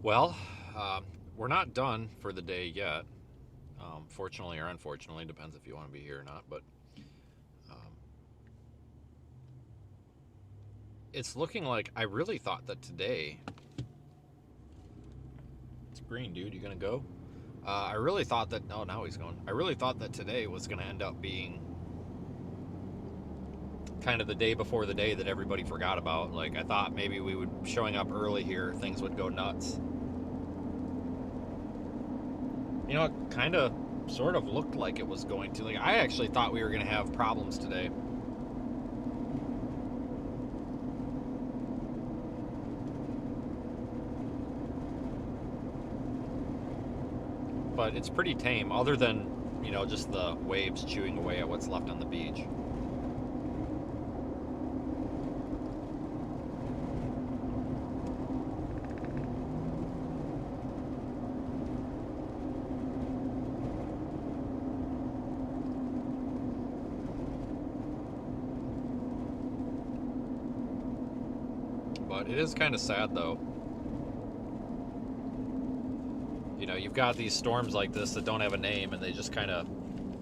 Speaker 1: Well, we're not done for the day yet. Fortunately or unfortunately, depends if you want to be here or not, but it's looking like I really thought that today... It's green, dude. You gonna go? I really thought that... Oh, now he's going. I really thought that today was going to end up being kind of the day before the day that everybody forgot about. Like, I thought maybe we would, showing up early here, things would go nuts. You know, it kind of sort of looked like it was going to. Like, I actually thought we were going to have problems today. But it's pretty tame, other than, you know, just the waves chewing away at what's left on the beach. But it is kind of sad, though. You know, you've got these storms like this that don't have a name, and they just kind of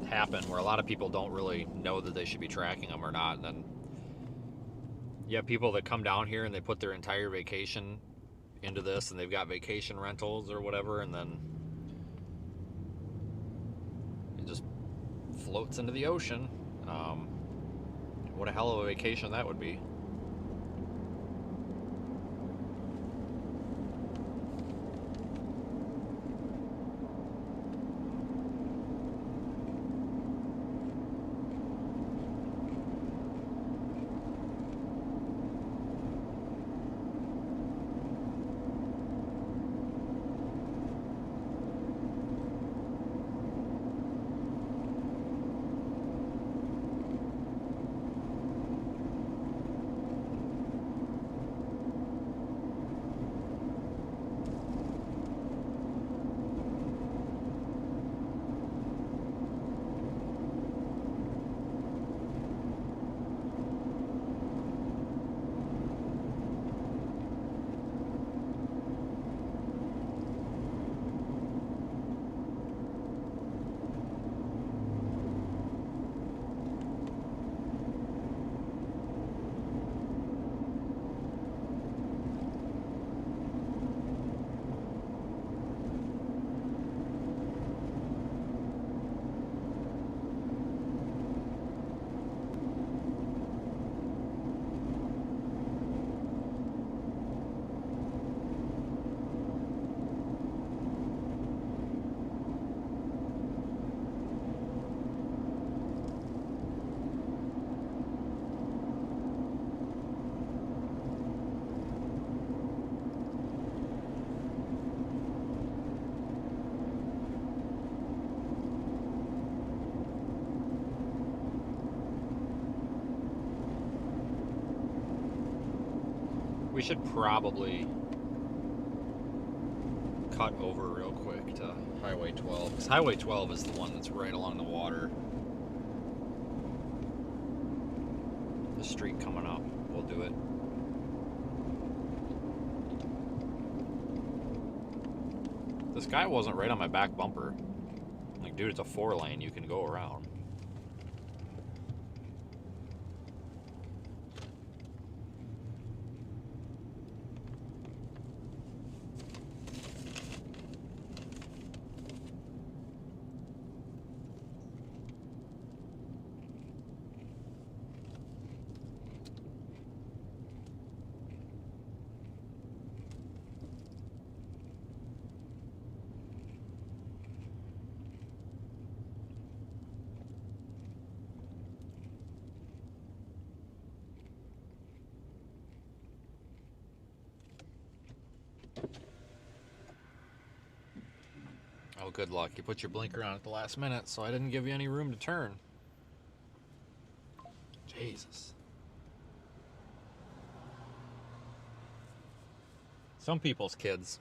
Speaker 1: happen, where a lot of people don't really know that they should be tracking them or not, and then Yeah, people that come down here and they put their entire vacation into this, and they've got vacation rentals or whatever, and then it just floats into the ocean. What a hell of a vacation that would be. We should probably cut over real quick to Highway 12, because Highway 12 is the one that's right along the water. The street coming up will do it. This guy wasn't right on my back bumper. Like, dude, it's a 4-lane, you can go around. Oh, good luck. You put your blinker on at the last minute, so I didn't give you any room to turn. Jesus. Some people's kids.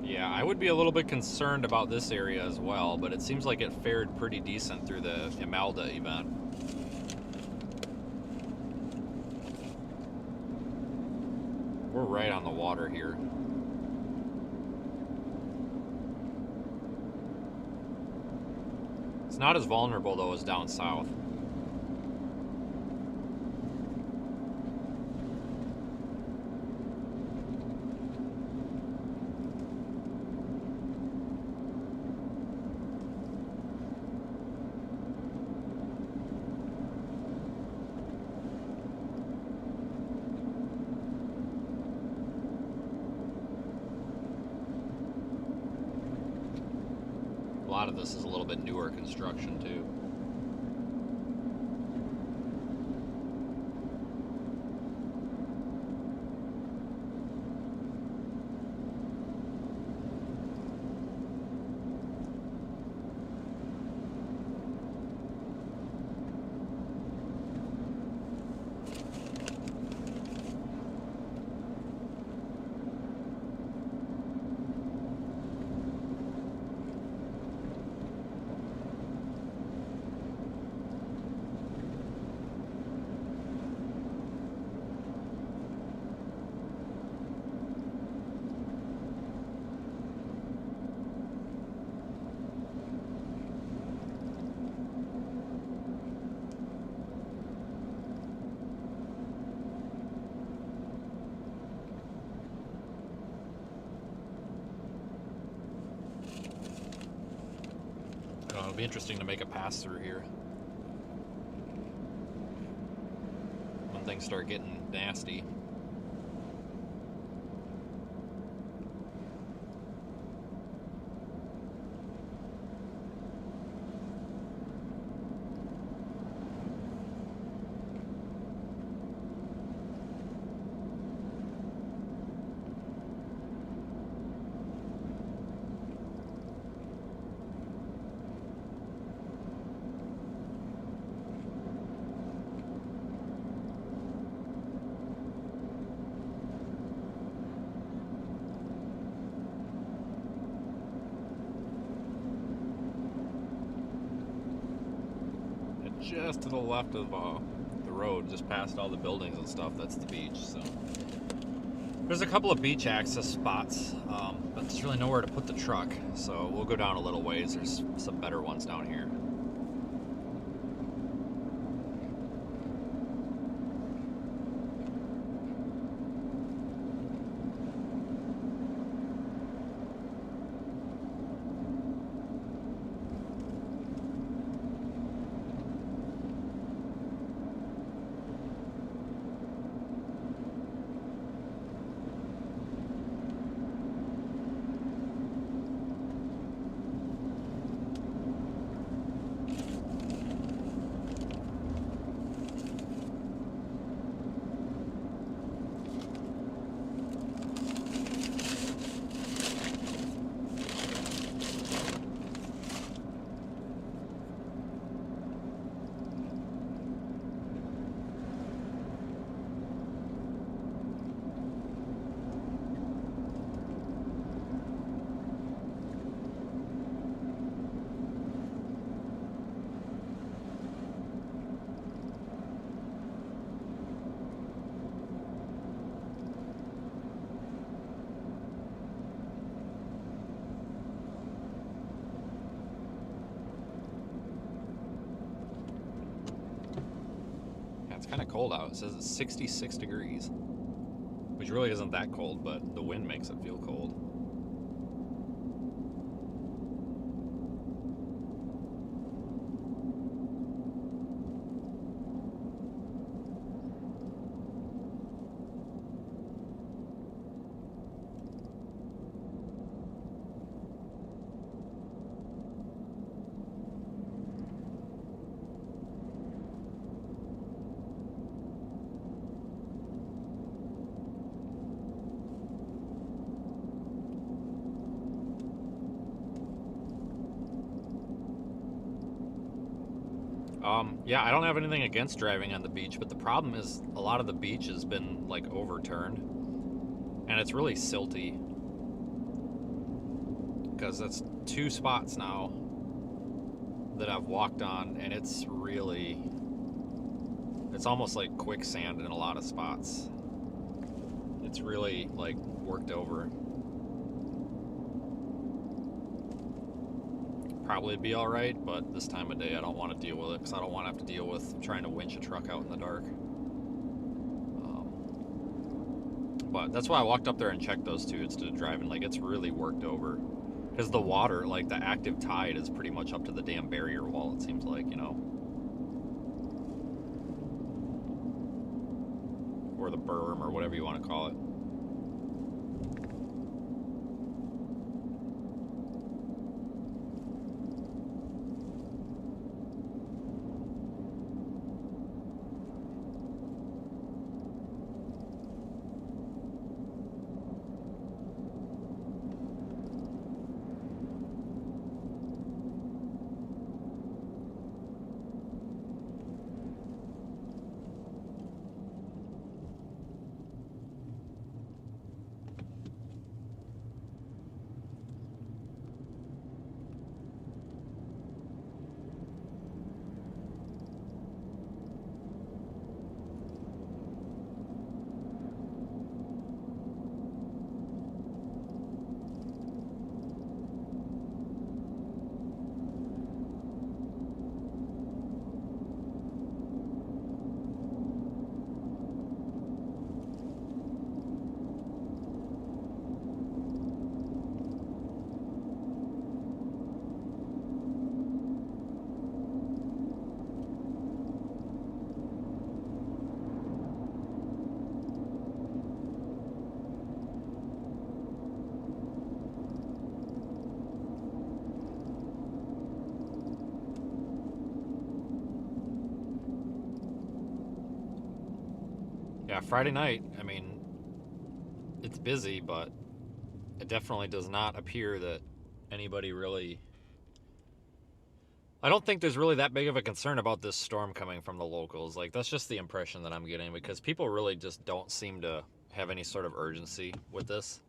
Speaker 1: Yeah, I would be a little bit concerned about this area as well, but it seems like it fared pretty decent through the Imelda event. We're right on the water here. It's not as vulnerable though as down south. lot of this is a little bit newer construction too. It'll be interesting to make a pass through here when things start getting nasty. Just to the left of the road, just past all the buildings and stuff, that's the beach. So there's a couple of beach access spots, but there's really nowhere to put the truck. So we'll go down a little ways. There's some better ones down here. It's kind of cold out. It says it's 66 degrees, which really isn't that cold, but the wind makes it feel cold. Yeah, I don't have anything against driving on the beach, but the problem is a lot of the beach has been like overturned, and it's really silty because that's 2 spots now that I've walked on, and it's almost like quicksand in a lot of spots. It's really like worked over. Probably be all right, but this time of day I don't want to deal with it because I don't want to have to deal with trying to winch a truck out in the dark. But that's why I walked up there and checked those two instead of driving. Like, it's really worked over because the water, like the active tide, is pretty much up to the damn barrier wall, it seems like, you know, or the berm or whatever you want to call it. Yeah, Friday night, I mean, it's busy, but it definitely does not appear that anybody really... I don't think there's really that big of a concern about this storm coming from the locals. Like, that's just the impression that I'm getting, because people really just don't seem to have any sort of urgency with this.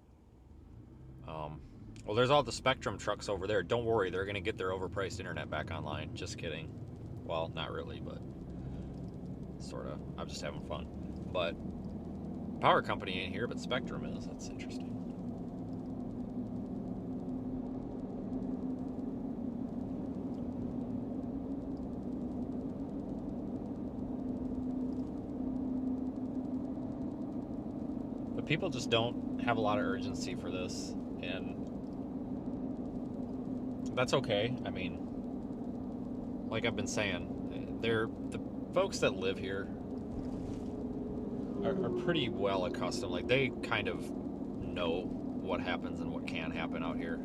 Speaker 1: Well, there's all the Spectrum trucks over there. Don't worry, they're going to get their overpriced internet back online. Just kidding. Well, not really, but sort of. I'm just having fun. But power company ain't here, but Spectrum is. That's interesting. But people just don't have a lot of urgency for this, and that's okay. I mean, like I've been saying, the folks that live here are pretty well accustomed. Like, they kind of know what happens and what can happen out here.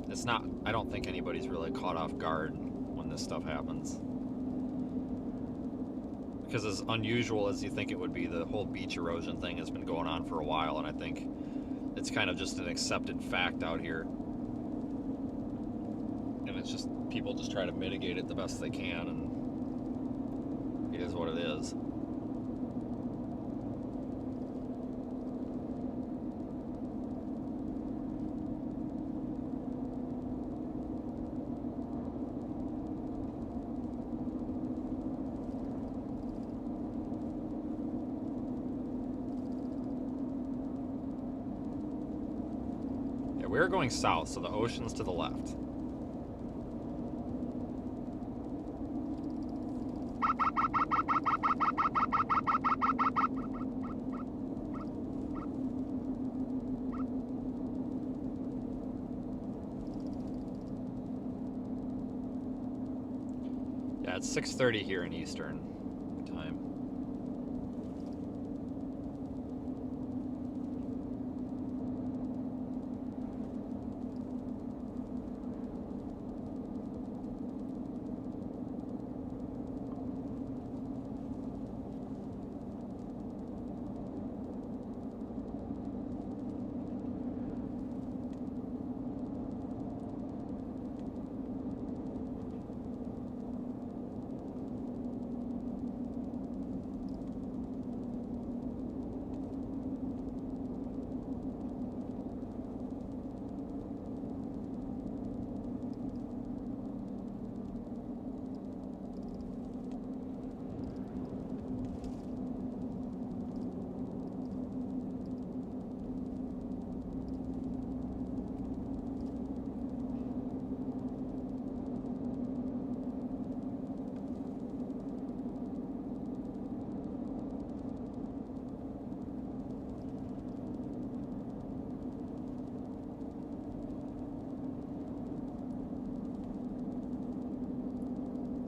Speaker 1: It's not, I don't think anybody's really caught off guard when this stuff happens. Because as unusual as you think it would be, the whole beach erosion thing has been going on for a while, and I think it's kind of just an accepted fact out here. And it's just, people just try to mitigate it the best they can, and it is what it is. We're going south, so the ocean's to the left. Yeah, it's 6:30 here in Eastern time.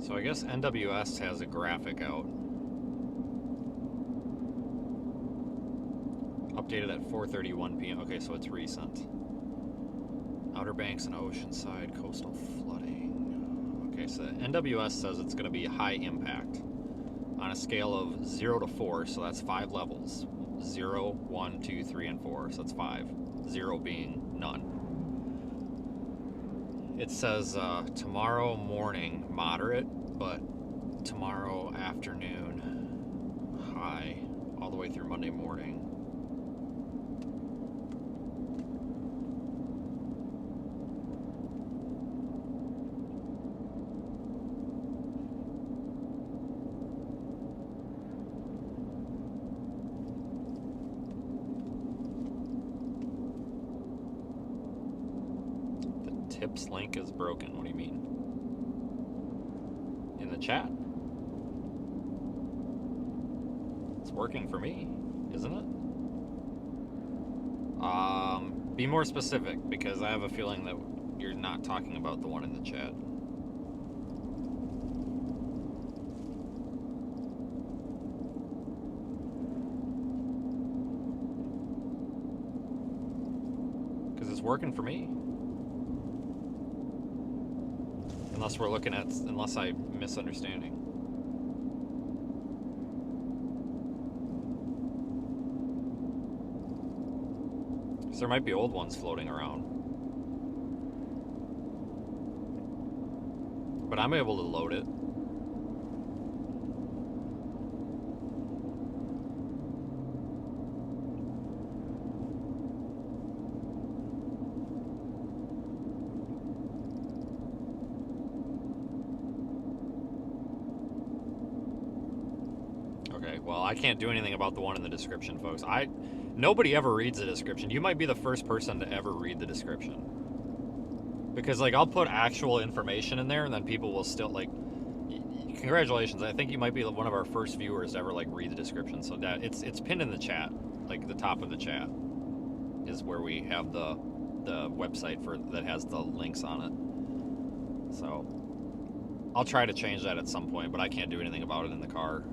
Speaker 1: So I guess NWS has a graphic out. Updated at 4:31 p.m. Okay, so it's recent. Outer Banks and Oceanside coastal flooding. Okay, so NWS says it's going to be high impact on a scale of 0 to 4, so that's 5 levels. 0, 1, 2, 3, and 4, so that's 5. 0 being none. It says tomorrow morning moderate, but tomorrow afternoon high, all the way through Monday morning. Tips link is broken. What do you mean? In the chat? It's working for me, isn't it? Be more specific, because I have a feeling that you're not talking about the one in the chat. Because it's working for me. Unless we're looking at, unless I'm misunderstanding. there might be old ones floating around. But I'm able to load it. Okay, well, I can't do anything about the one in the description, folks. Nobody ever reads the description. You might be the first person to ever read the description. Because, like, I'll put actual information in there, and then people will still, like, congratulations. I think you might be one of our first viewers to ever, like, read the description. So that it's pinned in the chat, like, the top of the chat is where we have the website that has the links on it. So I'll try to change that at some point, but I can't do anything about it in the car.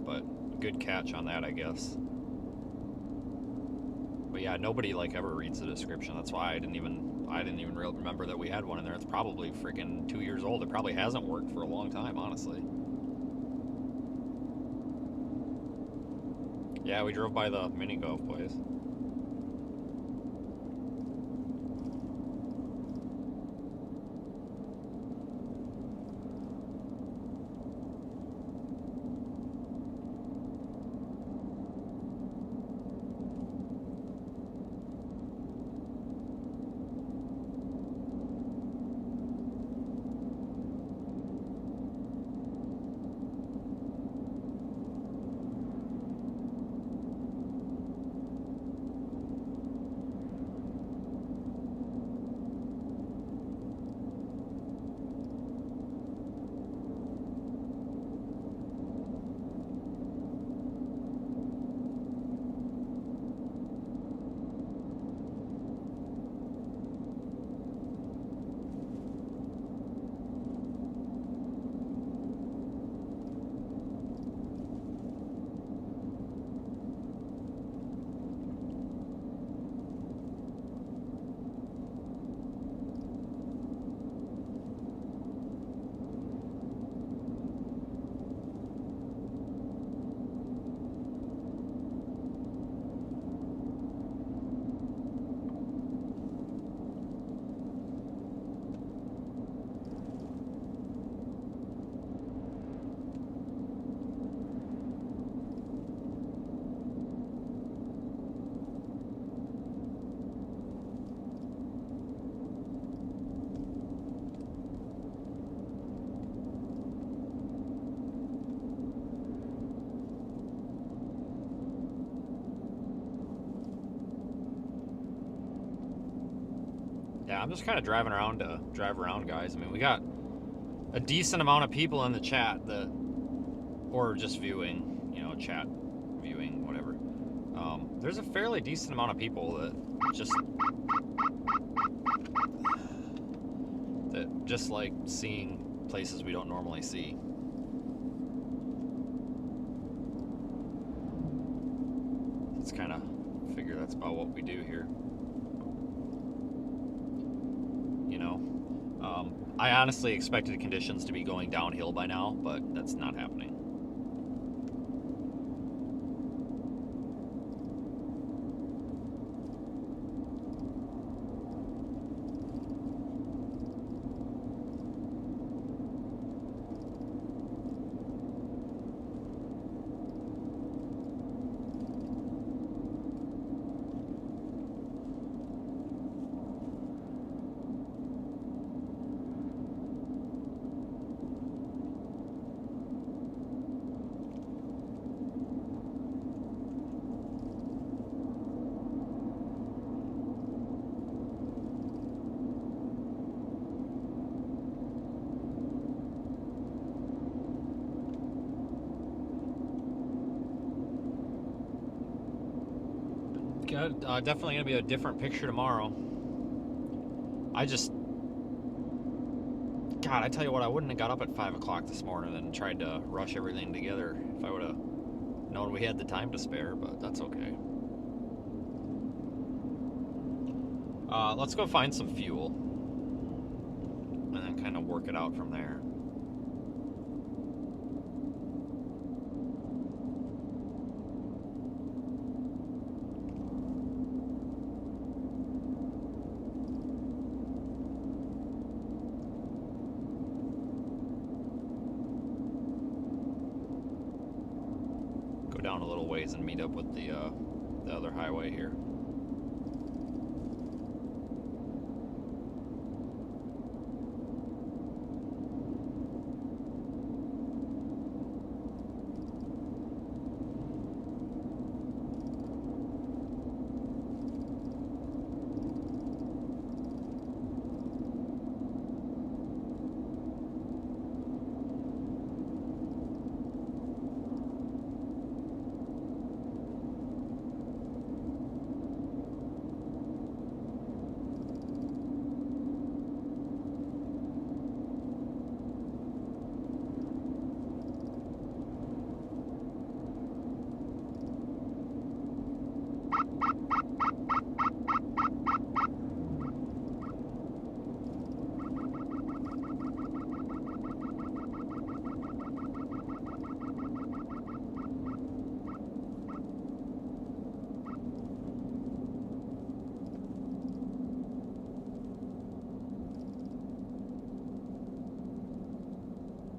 Speaker 1: But good catch on that, I guess. But yeah, nobody like ever reads the description. That's why I didn't even remember that we had one in there. It's probably freaking 2 years old. It probably hasn't worked for a long time, honestly. Yeah, we drove by the mini golf place. Yeah, I'm just kind of driving around to drive around, guys. I mean, we got a decent amount of people in the chat or just viewing, chat, viewing, whatever. There's a fairly decent amount of people that just like seeing places we don't normally see. It's kind of figure that's about what we do here. I honestly expected conditions to be going downhill by now, but that's not happening. Definitely gonna be a different picture tomorrow. I tell you what, I wouldn't have got up at 5 o'clock this morning and tried to rush everything together if I would have known we had the time to spare, but that's okay. Let's go find some fuel and then kind of work it out from there. go down a little ways and meet up with the other highway here.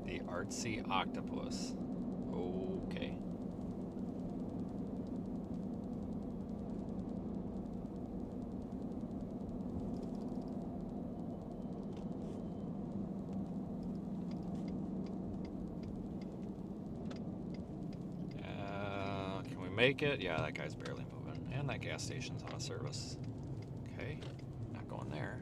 Speaker 1: The artsy octopus. Okay. Can we make it? Yeah, that guy's barely moving. And that gas station's out of service. Okay, not going there.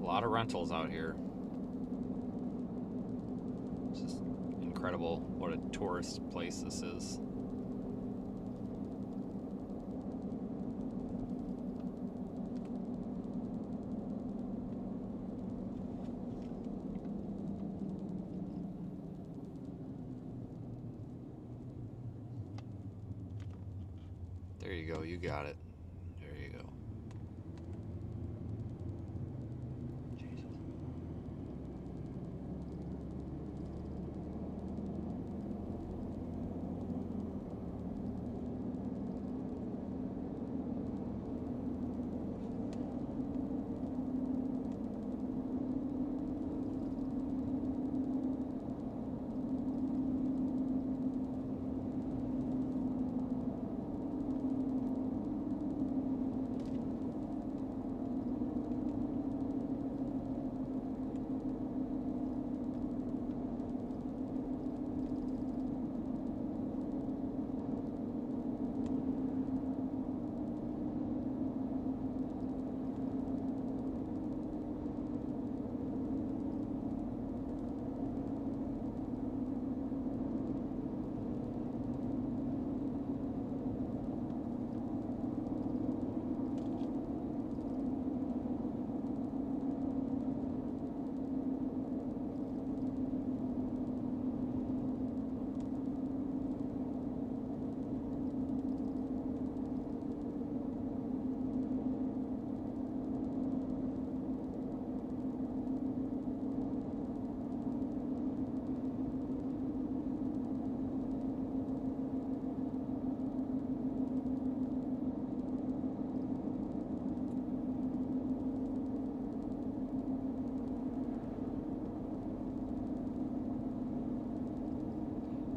Speaker 1: A lot of rentals out here. It's just incredible what a tourist place this is. There you go, you got it. There you go. Jesus.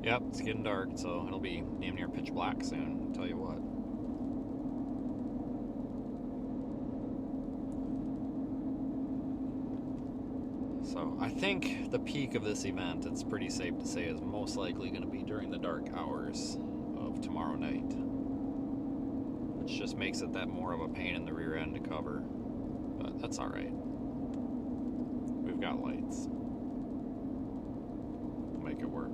Speaker 1: Yep, it's getting dark, so it'll be damn near pitch black soon, I'll tell you what. So I think the peak of this event, it's pretty safe to say, is most likely going to be during the dark hours of tomorrow night. Which just makes it that more of a pain in the rear end to cover. But that's alright. We've got lights. We'll make it work.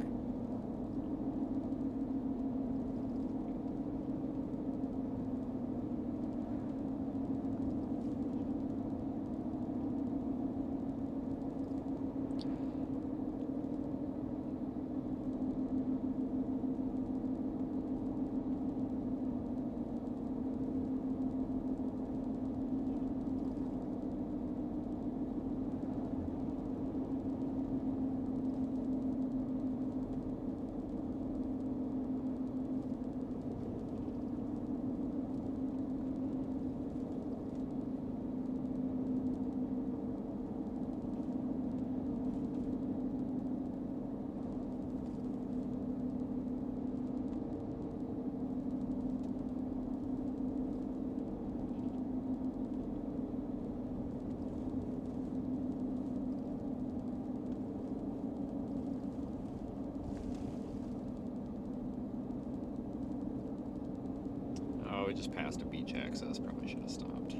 Speaker 1: We just passed a beach access, probably should have stopped.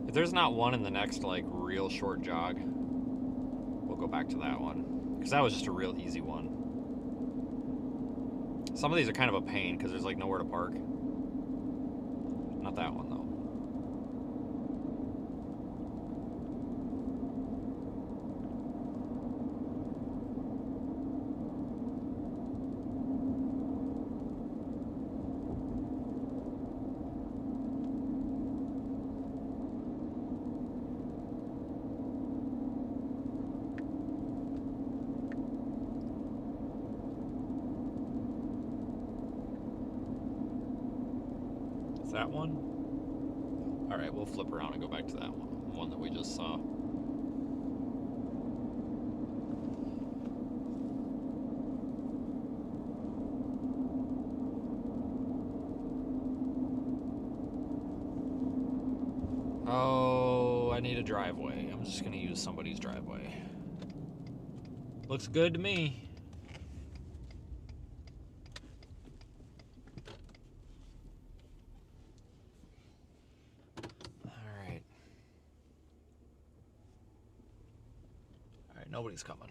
Speaker 1: If there's not one in the next, like, real short jog, we'll go back to that one. Because that was just a real easy one. Some of these are kind of a pain because there's, like, nowhere to park. Not that one, though. Is that one? Alright, we'll flip around and go back to that one that we just saw. Oh, I need a driveway. I'm just gonna use somebody's driveway. Looks good to me. Nobody's coming.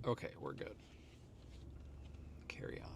Speaker 1: Okay, we're good. Carry on.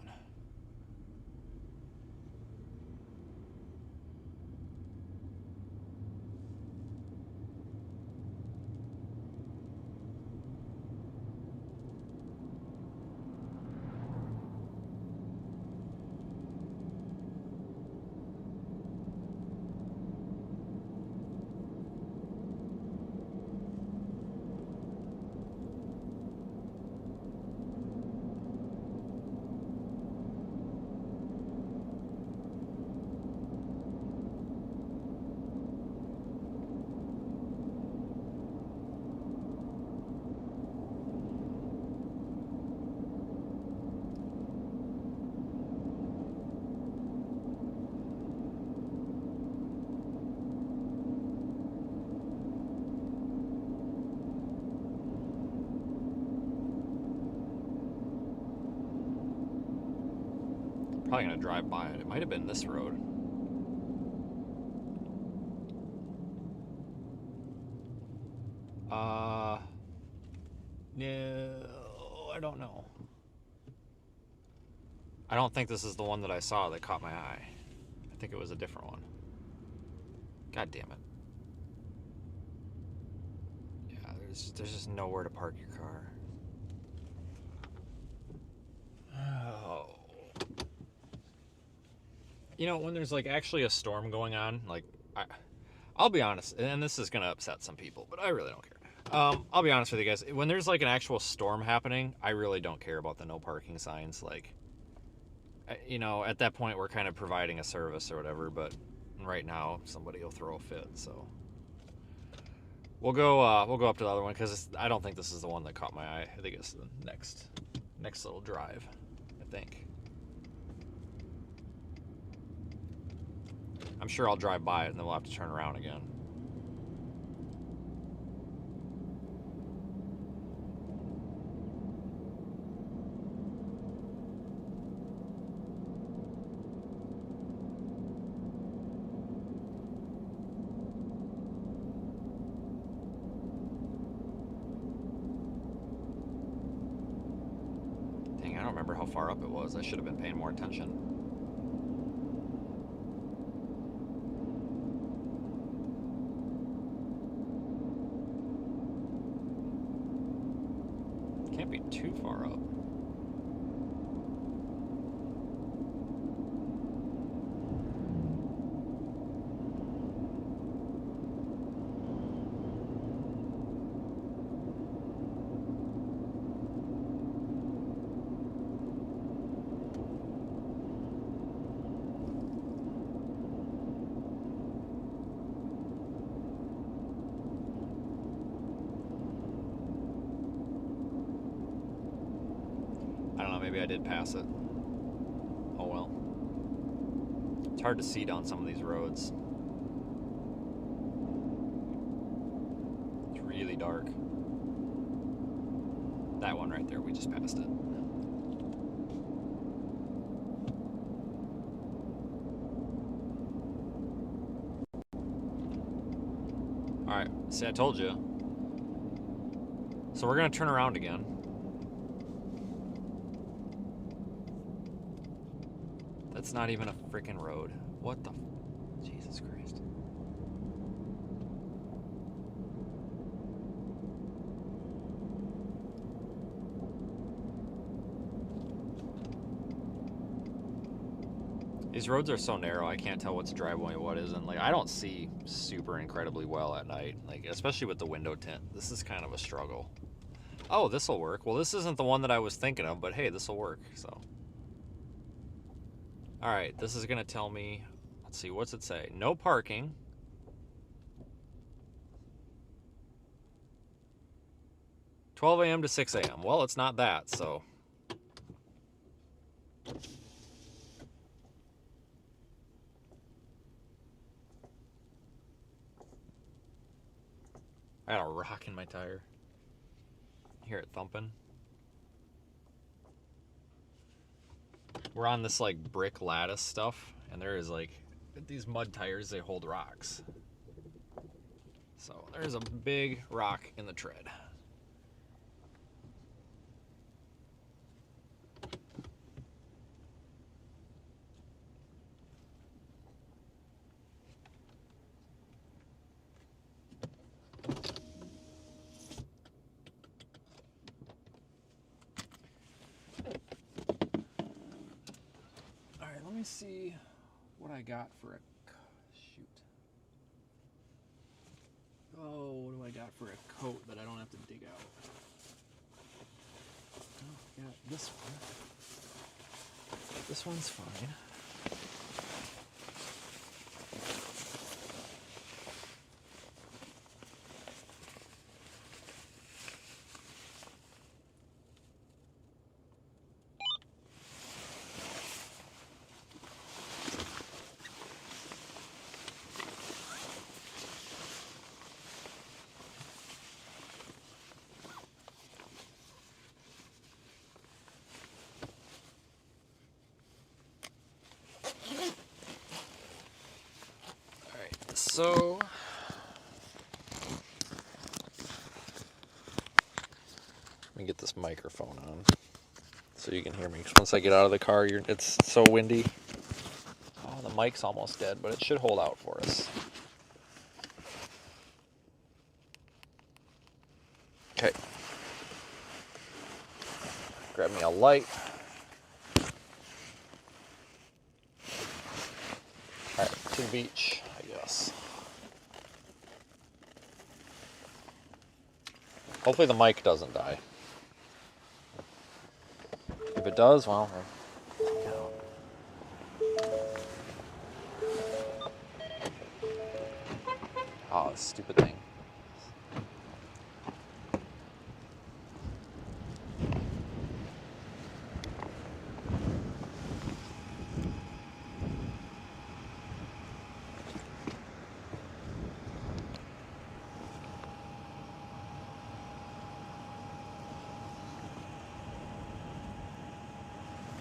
Speaker 1: Probably gonna drive by it. It might have been this road. No, I don't know. I don't think this is the one that I saw that caught my eye. I think it was a different one. God damn it. Yeah, there's just nowhere to park your car. Oh. You know, when there's like actually a storm going on, like I'll be honest, and this is gonna upset some people, but I really don't care. I'll be honest with you guys. When there's like an actual storm happening, I really don't care about the no parking signs. Like, you know, at that point we're kind of providing a service or whatever. But right now, somebody will throw a fit. So we'll go up to the other one because I don't think this is the one that caught my eye. I think it's the next little drive. I think. I'm sure I'll drive by it and then we'll have to turn around again. Dang, I don't remember how far up it was. I should have been paying more attention. Can't be too far up. I don't know, maybe I did pass it. Oh well. It's hard to see down some of these roads. It's really dark. That one right there, we just passed it. Alright, see, I told you. So we're gonna turn around again. That's not even a freaking road. What the? Jesus Christ. These roads are so narrow, I can't tell what's driveway and what isn't. Like, I don't see super incredibly well at night. Like, especially with the window tint. This is kind of a struggle. Oh, this'll work. Well, this isn't the one that I was thinking of, but hey, this'll work, so. Alright, this is going to tell me, let's see, what's it say? No parking. $12 a.m. to 6 a.m. Well, it's not that, so. I got a rock in my tire. Hear it thumping. We're on this like brick lattice stuff, and there is like these mud tires, they hold rocks. So there's a big rock in the tread. Let me see what I got for a shoot. Oh, what do I got for a coat that I don't have to dig out? Oh, I got this one. This one's fine. So, let me get this microphone on so you can hear me. 'Cause once I get out of the car, it's so windy. Oh, the mic's almost dead, but it should hold out for us. Okay. Grab me a light. Alright, to the beach, I guess. Hopefully the mic doesn't die. If it does, well, oh, this stupid thing.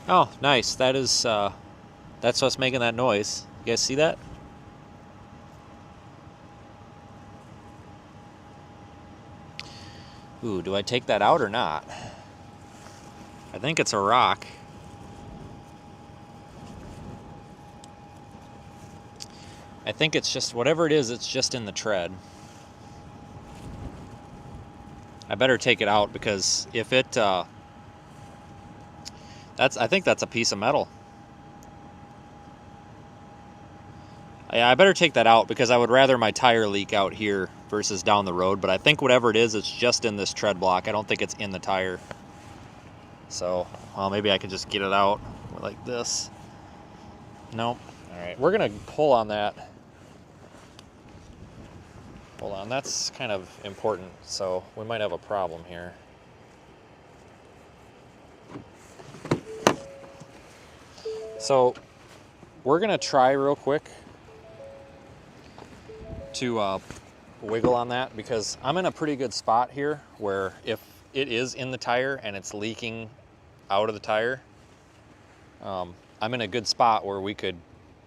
Speaker 1: Oh, nice. That's what's making that noise. You guys see that? Ooh, do I take that out or not? I think it's a rock. I think it's just, whatever it is, it's just in the tread. I better take it out because if it, I think that's a piece of metal. Yeah, I better take that out because I would rather my tire leak out here versus down the road. But I think whatever it is, it's just in this tread block. I don't think it's in the tire. So, well, maybe I can just get it out like this. Nope. All right, we're gonna pull on that. Hold on, that's kind of important. So we might have a problem here. So we're gonna try real quick to wiggle on that because I'm in a pretty good spot here where if it is in the tire and it's leaking out of the tire, I'm in a good spot where we could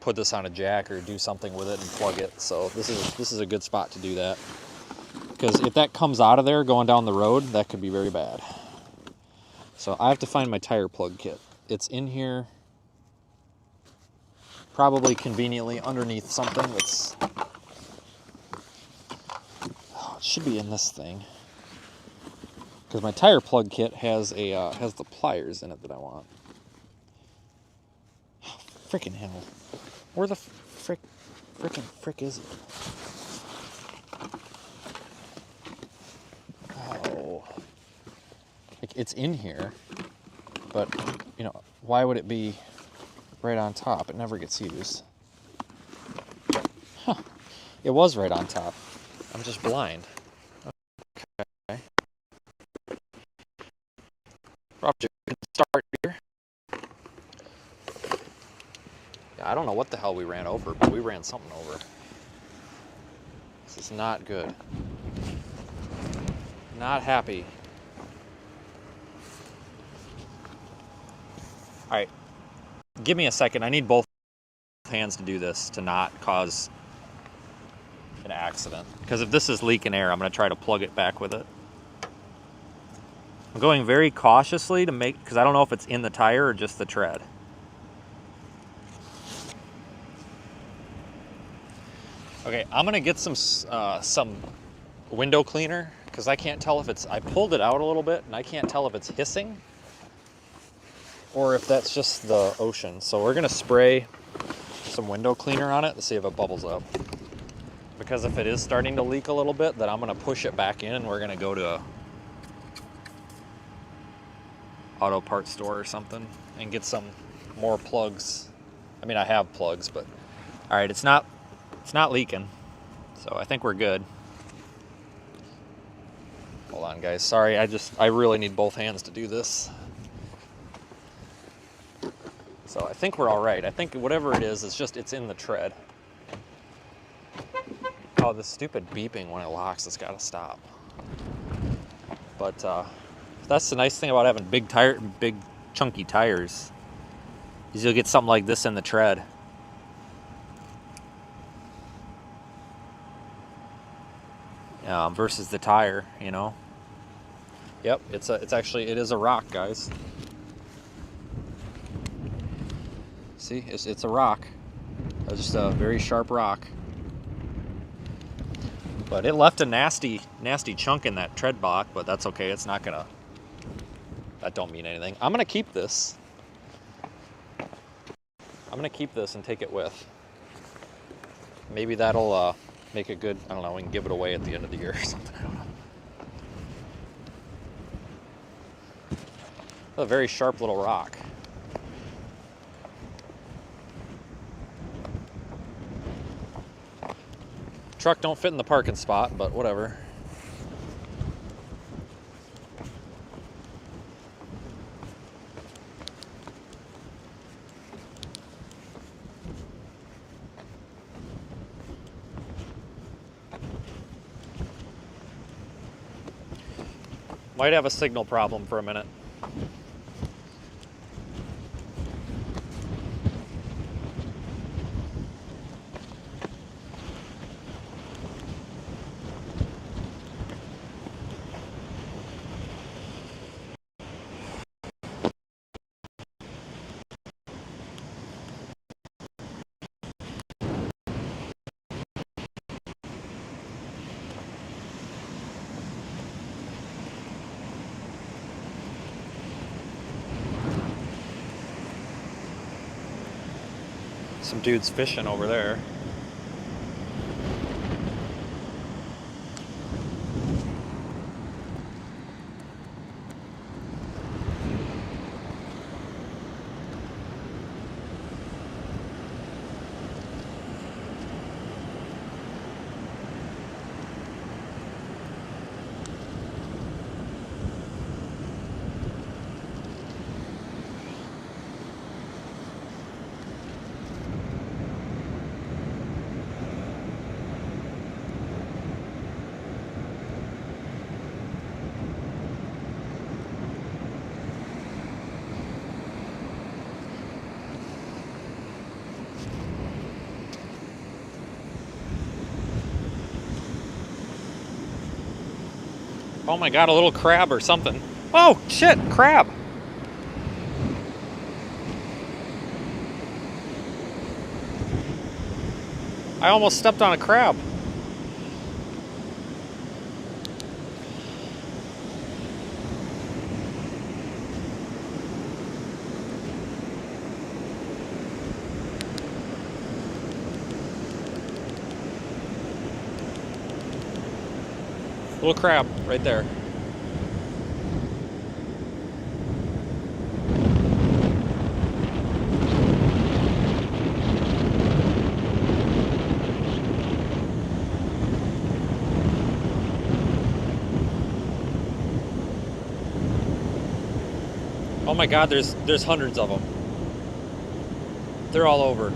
Speaker 1: put this on a jack or do something with it and plug it. So this is a good spot to do that because if that comes out of there going down the road, that could be very bad. So I have to find my tire plug kit. It's in here, probably conveniently underneath something that's, it should be in this thing because my tire plug kit has the pliers in it that I want. Freaking hell. Where the frick is it? Oh. Like, it's in here, but, you know, why would it be right on top? It never gets used. Huh. It was right on top. I'm just blind. Okay. Roger, you can start here. I don't know what the hell we ran over, but we ran something over. This is not good. Not happy. All right, give me a second. I need both hands to do this to not cause an accident. Because if this is leaking air, I'm going to try to plug it back with it. I'm going very cautiously to make, because I don't know if it's in the tire or just the tread. Okay, I'm gonna get some window cleaner because I can't tell if it's, I pulled it out a little bit and I can't tell if it's hissing or if that's just the ocean. So we're gonna spray some window cleaner on it to see if it bubbles up. Because if it is starting to leak a little bit, then I'm gonna push it back in and we're gonna go to a auto parts store or something and get some more plugs. I mean, I have plugs, but all right, it's not leaking, so I think we're good. Hold on, guys. Sorry, I really need both hands to do this. So I think we're all right. I think whatever it is, it's in the tread. Oh, this stupid beeping when it locks, it's got to stop. But that's the nice thing about having big chunky tires, is you'll get something like this in the tread. Versus the tire, you know. Yep, it is a rock, guys. See, it's a rock. It's just a very sharp rock. But it left a nasty chunk in that tread block, but that's okay. It's not gonna, that don't mean anything. I'm gonna keep this. I'm gonna keep this and take it with. Maybe that'll make it good. I don't know, we can give it away at the end of the year or something. I don't know. A very sharp little rock. Truck don't fit in the parking spot, but whatever. Might have a signal problem for a minute. Some dudes fishing over there. Oh my god, a little crab or something. Oh shit, crab! I almost stepped on a crab. Little crab right there. Oh my god, there's hundreds of them. They're all over.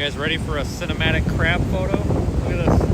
Speaker 1: guys ready for a cinematic crab photo? Look at this.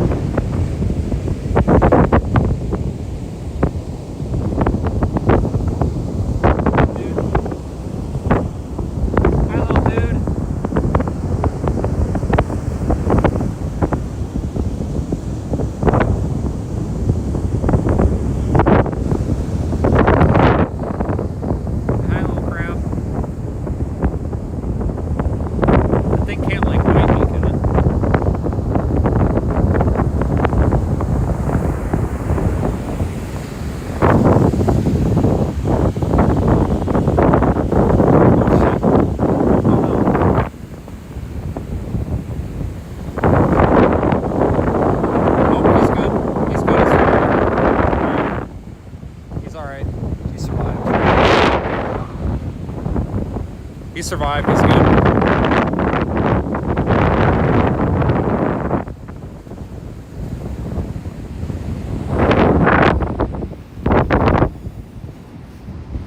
Speaker 1: He survived, he's good.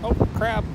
Speaker 1: Oh, crab.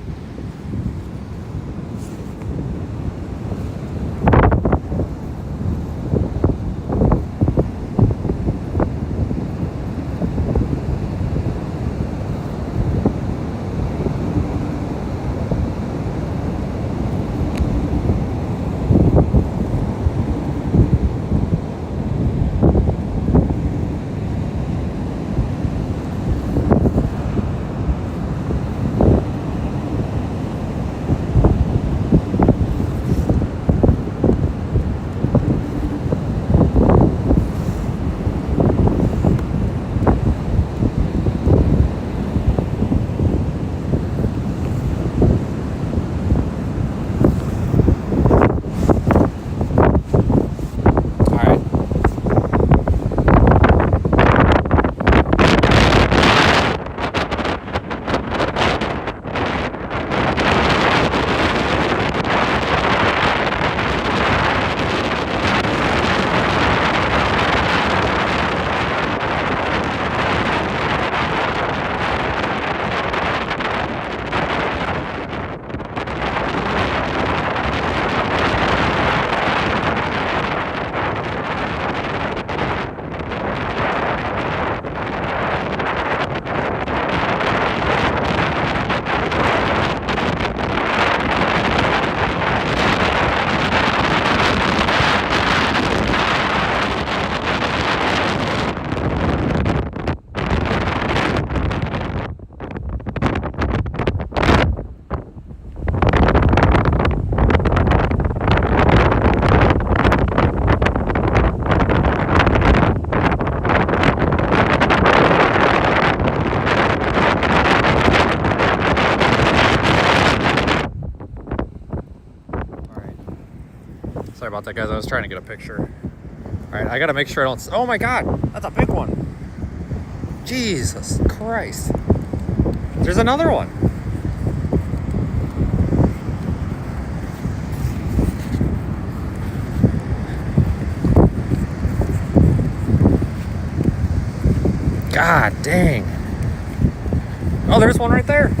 Speaker 1: Sorry about that, guys. I was trying to get a picture. All right, I gotta make sure I don't. Oh my God, that's a big one. Jesus Christ. There's another one. God dang. Oh, there's one right there.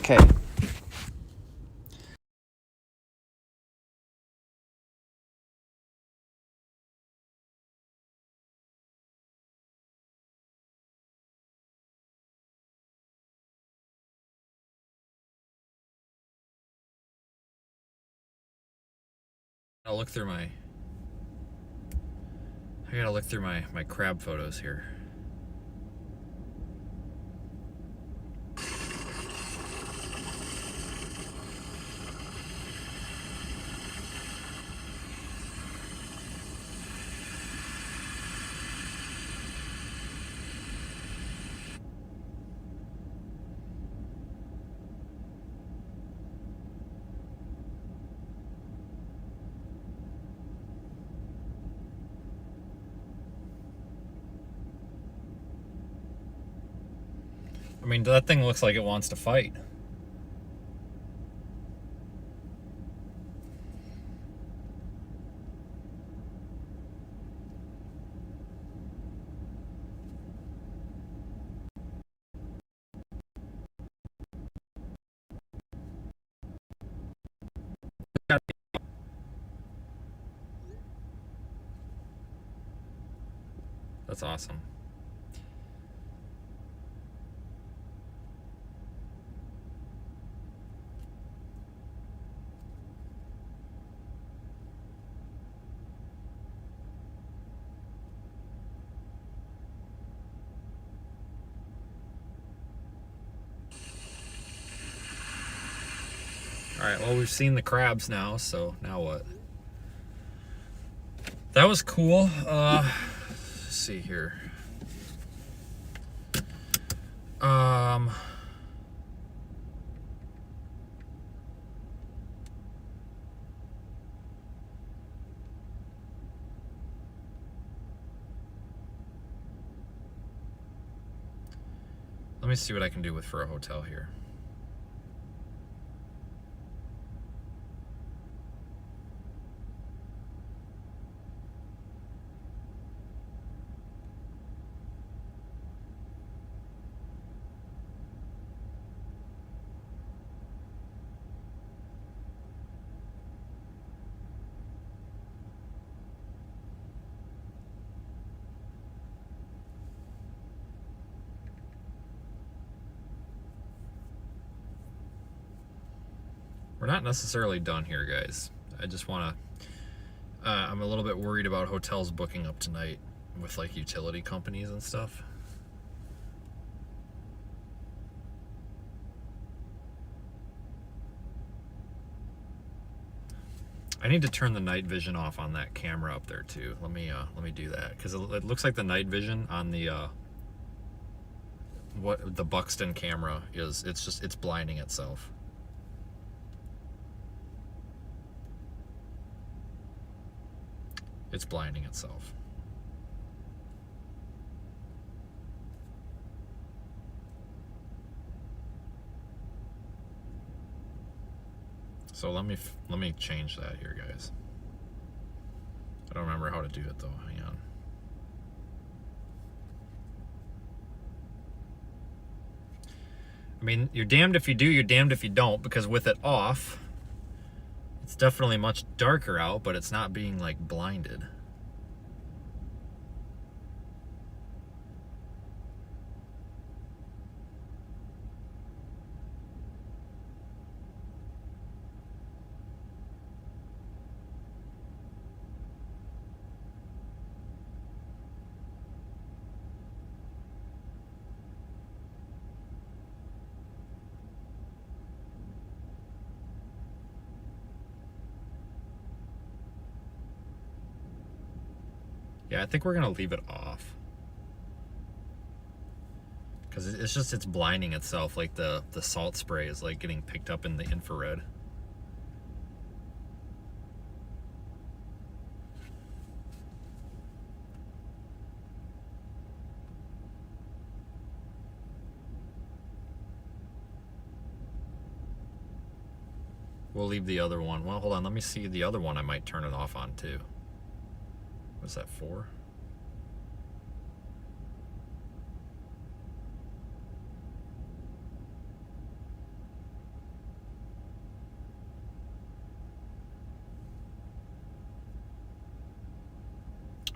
Speaker 1: Okay. I'll look through my... I gotta look through my crab photos here. I mean, that thing looks like it wants to fight. That's awesome. Alright, well, we've seen the crabs now, so now what? That was cool. Let's see here. Let me see what I can do for a hotel here. We're not necessarily done here, guys. I just want to... I'm a little bit worried about hotels booking up tonight with, like, utility companies and stuff. I need to turn the night vision off on that camera up there, too. Let me do that, because it looks like the night vision on the... what the Buxton camera is. It's blinding itself. It's blinding itself. So let me change that here, guys. I don't remember how to do it though. Hang on. I mean, you're damned if you do, you're damned if you don't, because with it off, it's definitely much darker out, but it's not being, like, blinded. Yeah, I think we're gonna leave it off. Because it's blinding itself, like the salt spray is like getting picked up in the infrared. We'll leave the other one. Well, hold on, let me see the other one. I might turn it off on too. What's that for?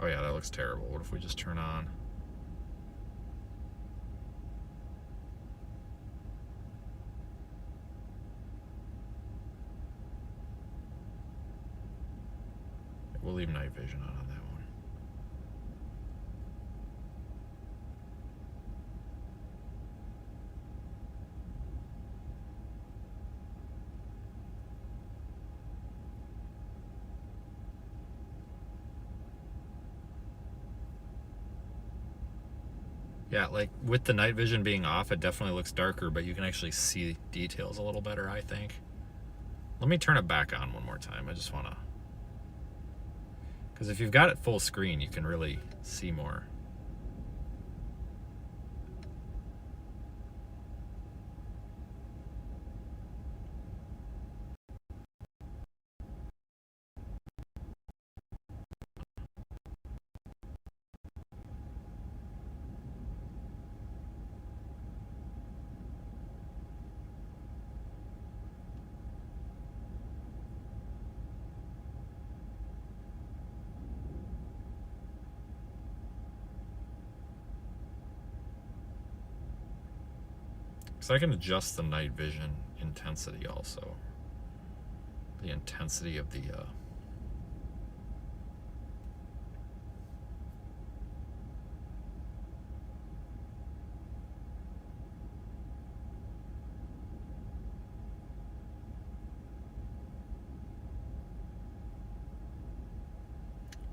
Speaker 1: Oh yeah, that looks terrible. What if we just turn on? We'll leave night vision on that one. Yeah, like with the night vision being off, it definitely looks darker, but you can actually see details a little better, I think. Let me turn it back on one more time. I just want to... Because if you've got it full screen, you can really see more. So I can adjust the night vision intensity also. The intensity of the...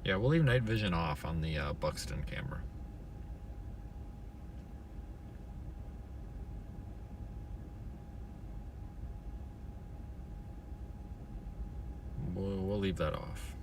Speaker 1: Yeah, we'll leave night vision off on the Buxton camera. We'll leave that off.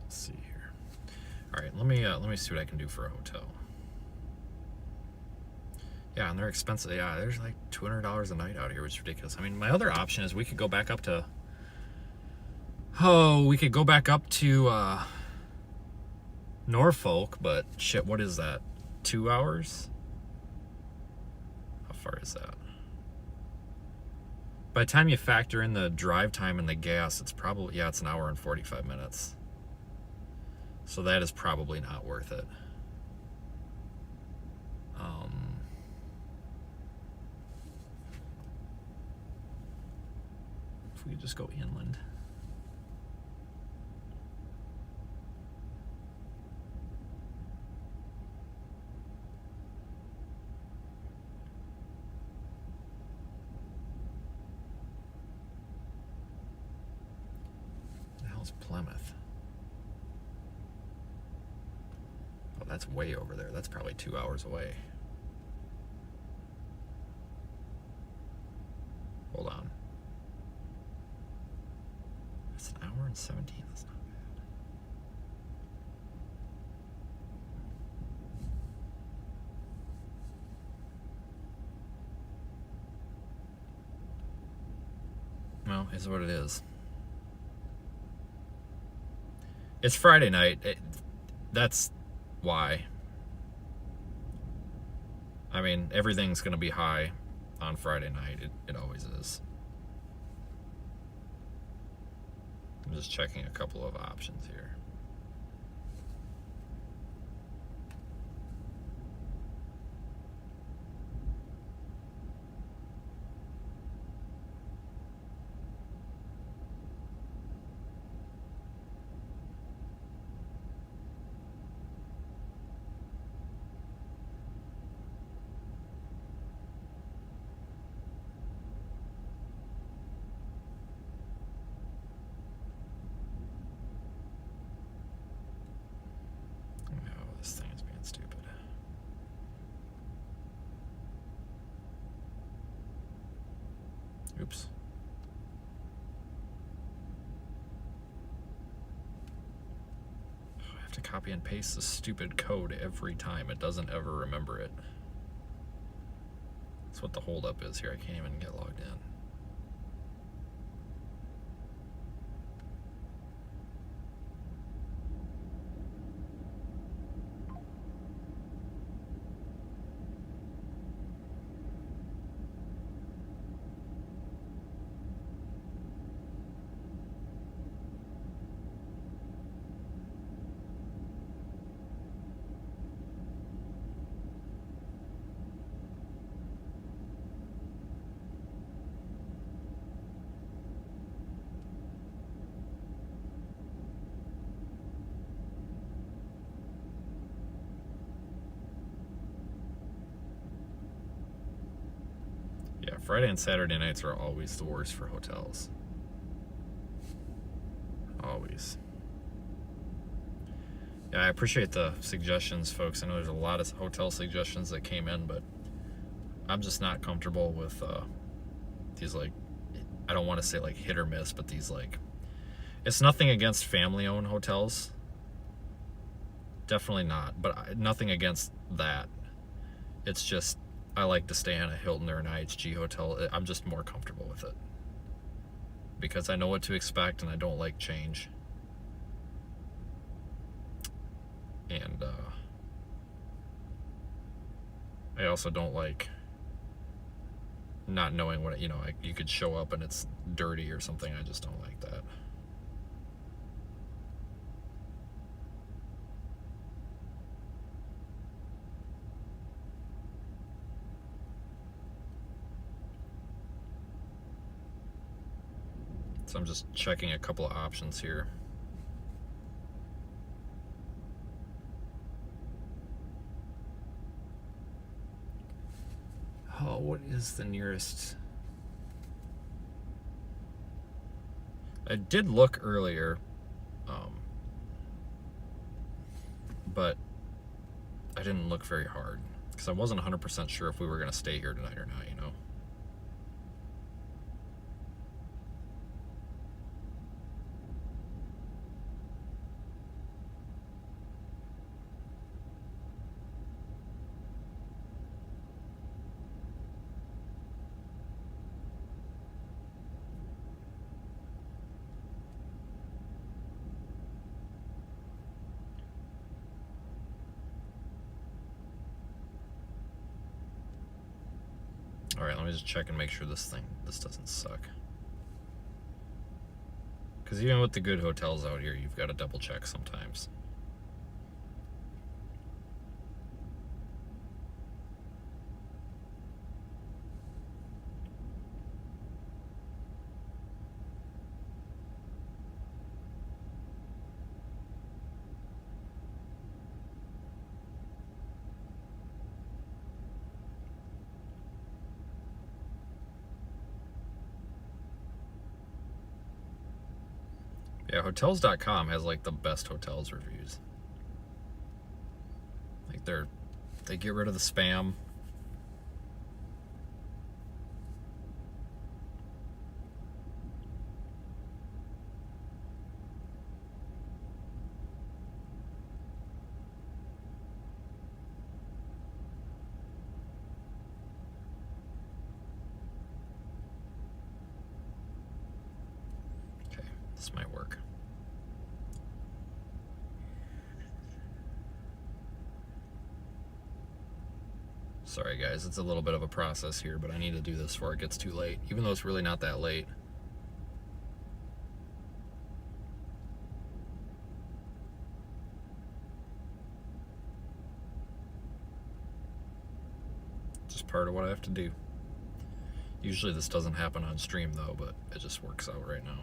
Speaker 1: Let's see here. All right, let me see what I can do for a hotel. Yeah, and they're expensive. Yeah, there's like $200 a night out here, which is ridiculous. I mean, my other option is we could go back up to... Oh, we could go back up to Norfolk, but shit, what is that? 2 hours? How far is that? By the time you factor in the drive time and the gas, it's probably... Yeah, it's an hour and 45 minutes. So that is probably not worth it. If we could just go inland. The hell's Plymouth? Oh, that's way over there. That's probably 2 hours away. Hold on. It's an hour and 17. That's not bad. Well, it's what it is. It's Friday night. That's why. I mean, everything's going to be high on Friday night. It always is. I'm just checking a couple of options here. This thing is being stupid. Oops. copy and paste the stupid code every time. It doesn't ever remember it. That's what the holdup is here. I can't even get logged in. Yeah, Friday and Saturday nights are always the worst for hotels. Always. Yeah, I appreciate the suggestions, folks. I know there's a lot of hotel suggestions that came in, but I'm just not comfortable with these, like, I don't want to say like hit or miss, but these, like, it's nothing against family-owned hotels. Definitely not, but nothing against that. It's just, I like to stay in a Hilton or an IHG hotel. I'm just more comfortable with it because I know what to expect and I don't like change. And I also don't like not knowing what, you know, you could show up and it's dirty or something. I just don't like that. So I'm just checking a couple of options here. Oh, what is the nearest? I did look earlier, but I didn't look very hard because I wasn't 100% sure if we were going to stay here tonight or not, you know? All right, let me just check and make sure this doesn't suck. Because even with the good hotels out here, you've got to double check sometimes. Yeah, Hotels.com has like the best hotels reviews. Like they get rid of the spam. Okay, this might work. Sorry guys, it's a little bit of a process here, but I need to do this before it gets too late, even though it's really not that late. Just part of what I have to do. Usually this doesn't happen on stream though, but it just works out right now.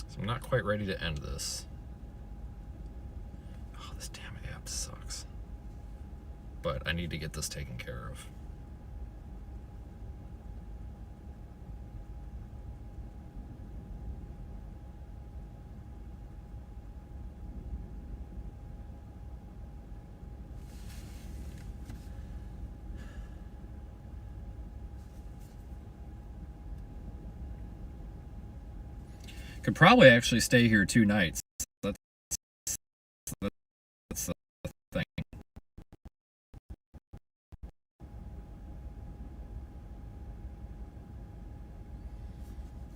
Speaker 1: So I'm not quite ready to end this. This damn app sucks. But I need to get this taken care of. Could probably actually stay here 2 nights. That's the thing.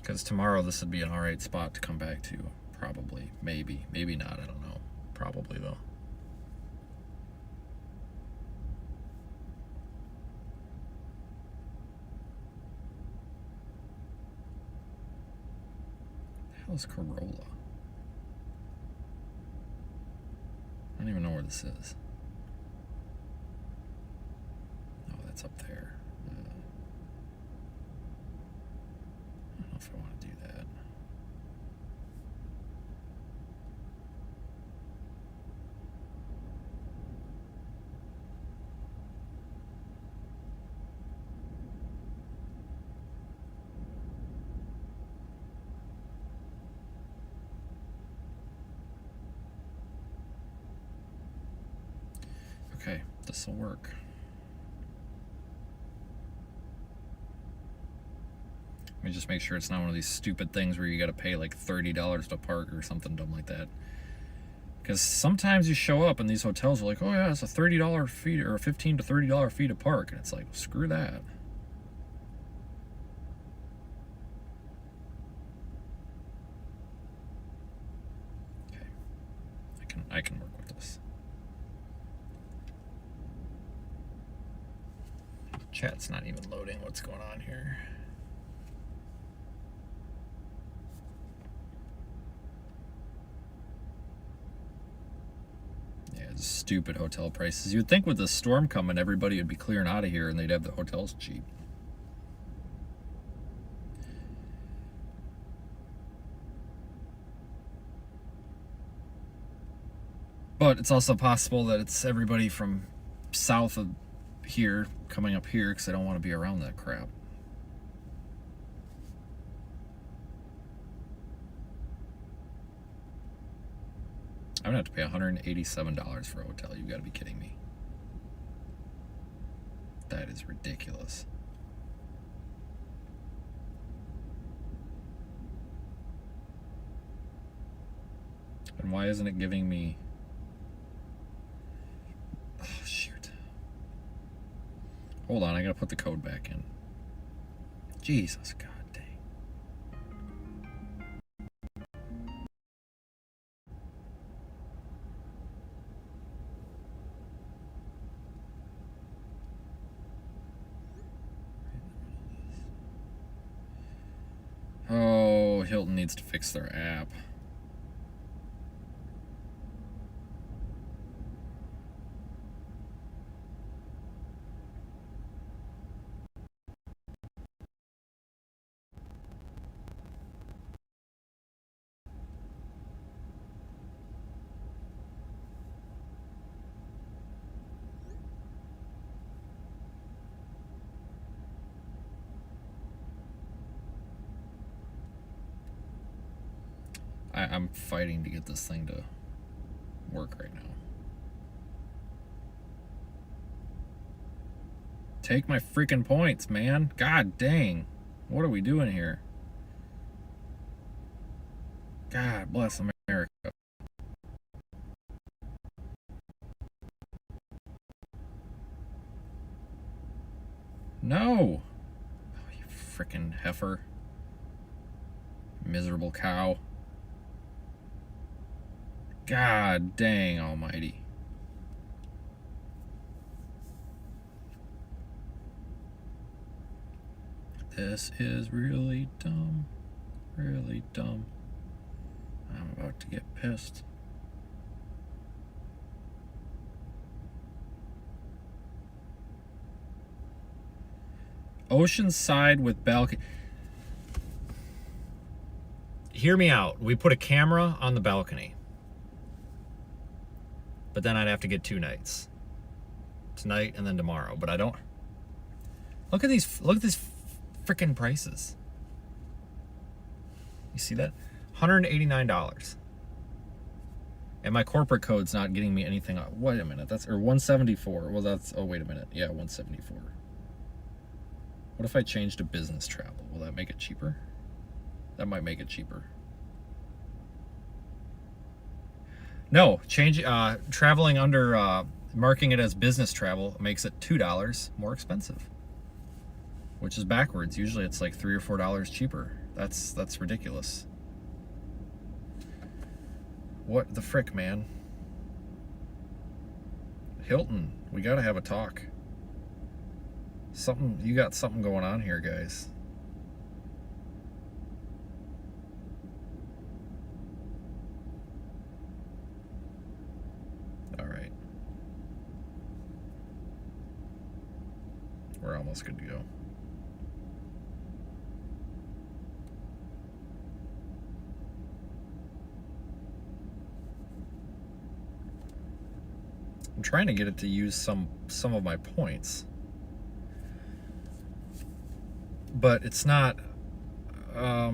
Speaker 1: Because tomorrow this would be an alright spot to come back to. Probably. Maybe. Maybe not. I don't know. Probably, though. What the hell is Corolla? I don't even know where this is. Oh, that's up there. I don't know if I want to do that. Okay, this will work. Let me just make sure it's not one of these stupid things where you gotta pay like $30 to park or something dumb like that. Because sometimes you show up and these hotels are like, oh yeah, it's a $30 fee or a $15 to $30 fee to park. And it's like, screw that. Okay, I can work with this. Chat's not even loading. What's going on here? Yeah, stupid hotel prices. You'd think with the storm coming, everybody would be clearing out of here and they'd have the hotels cheap. But it's also possible that it's everybody from south of here coming up here because they don't want to be around that crap. I'm gonna have to pay $187 for a hotel. You gotta be kidding me. That is ridiculous. And why isn't it giving me... Oh, shoot. Hold on, I gotta put the code back in. Jesus, God dang. Oh, Hilton needs to fix their app. I'm fighting to get this thing to work right now. Take my freaking points, man. God dang. What are we doing here? God bless America. No. Oh, you freaking heifer. Miserable cow. God dang almighty. This is really dumb. Really dumb. I'm about to get pissed. Oceanside with balcony. Hear me out. We put a camera on the balcony. But then I'd have to get 2 nights. Tonight and then tomorrow. But I don't... Look at these freaking prices. You see that? $189. And my corporate code's not getting me anything. Wait a minute. That's... Or 174. Well, that's... Oh, wait a minute. Yeah, 174. What if I change to business travel? Will that make it cheaper? That might make it cheaper. No, change traveling under marking it as business travel makes it $2 more expensive, which is backwards. Usually it's like $3 or $4 cheaper. That's ridiculous. What the frick, man? Hilton, we gotta have a talk. You got something going on here, guys. All right. We're almost good to go. I'm trying to get it to use some of my points, but it's not. I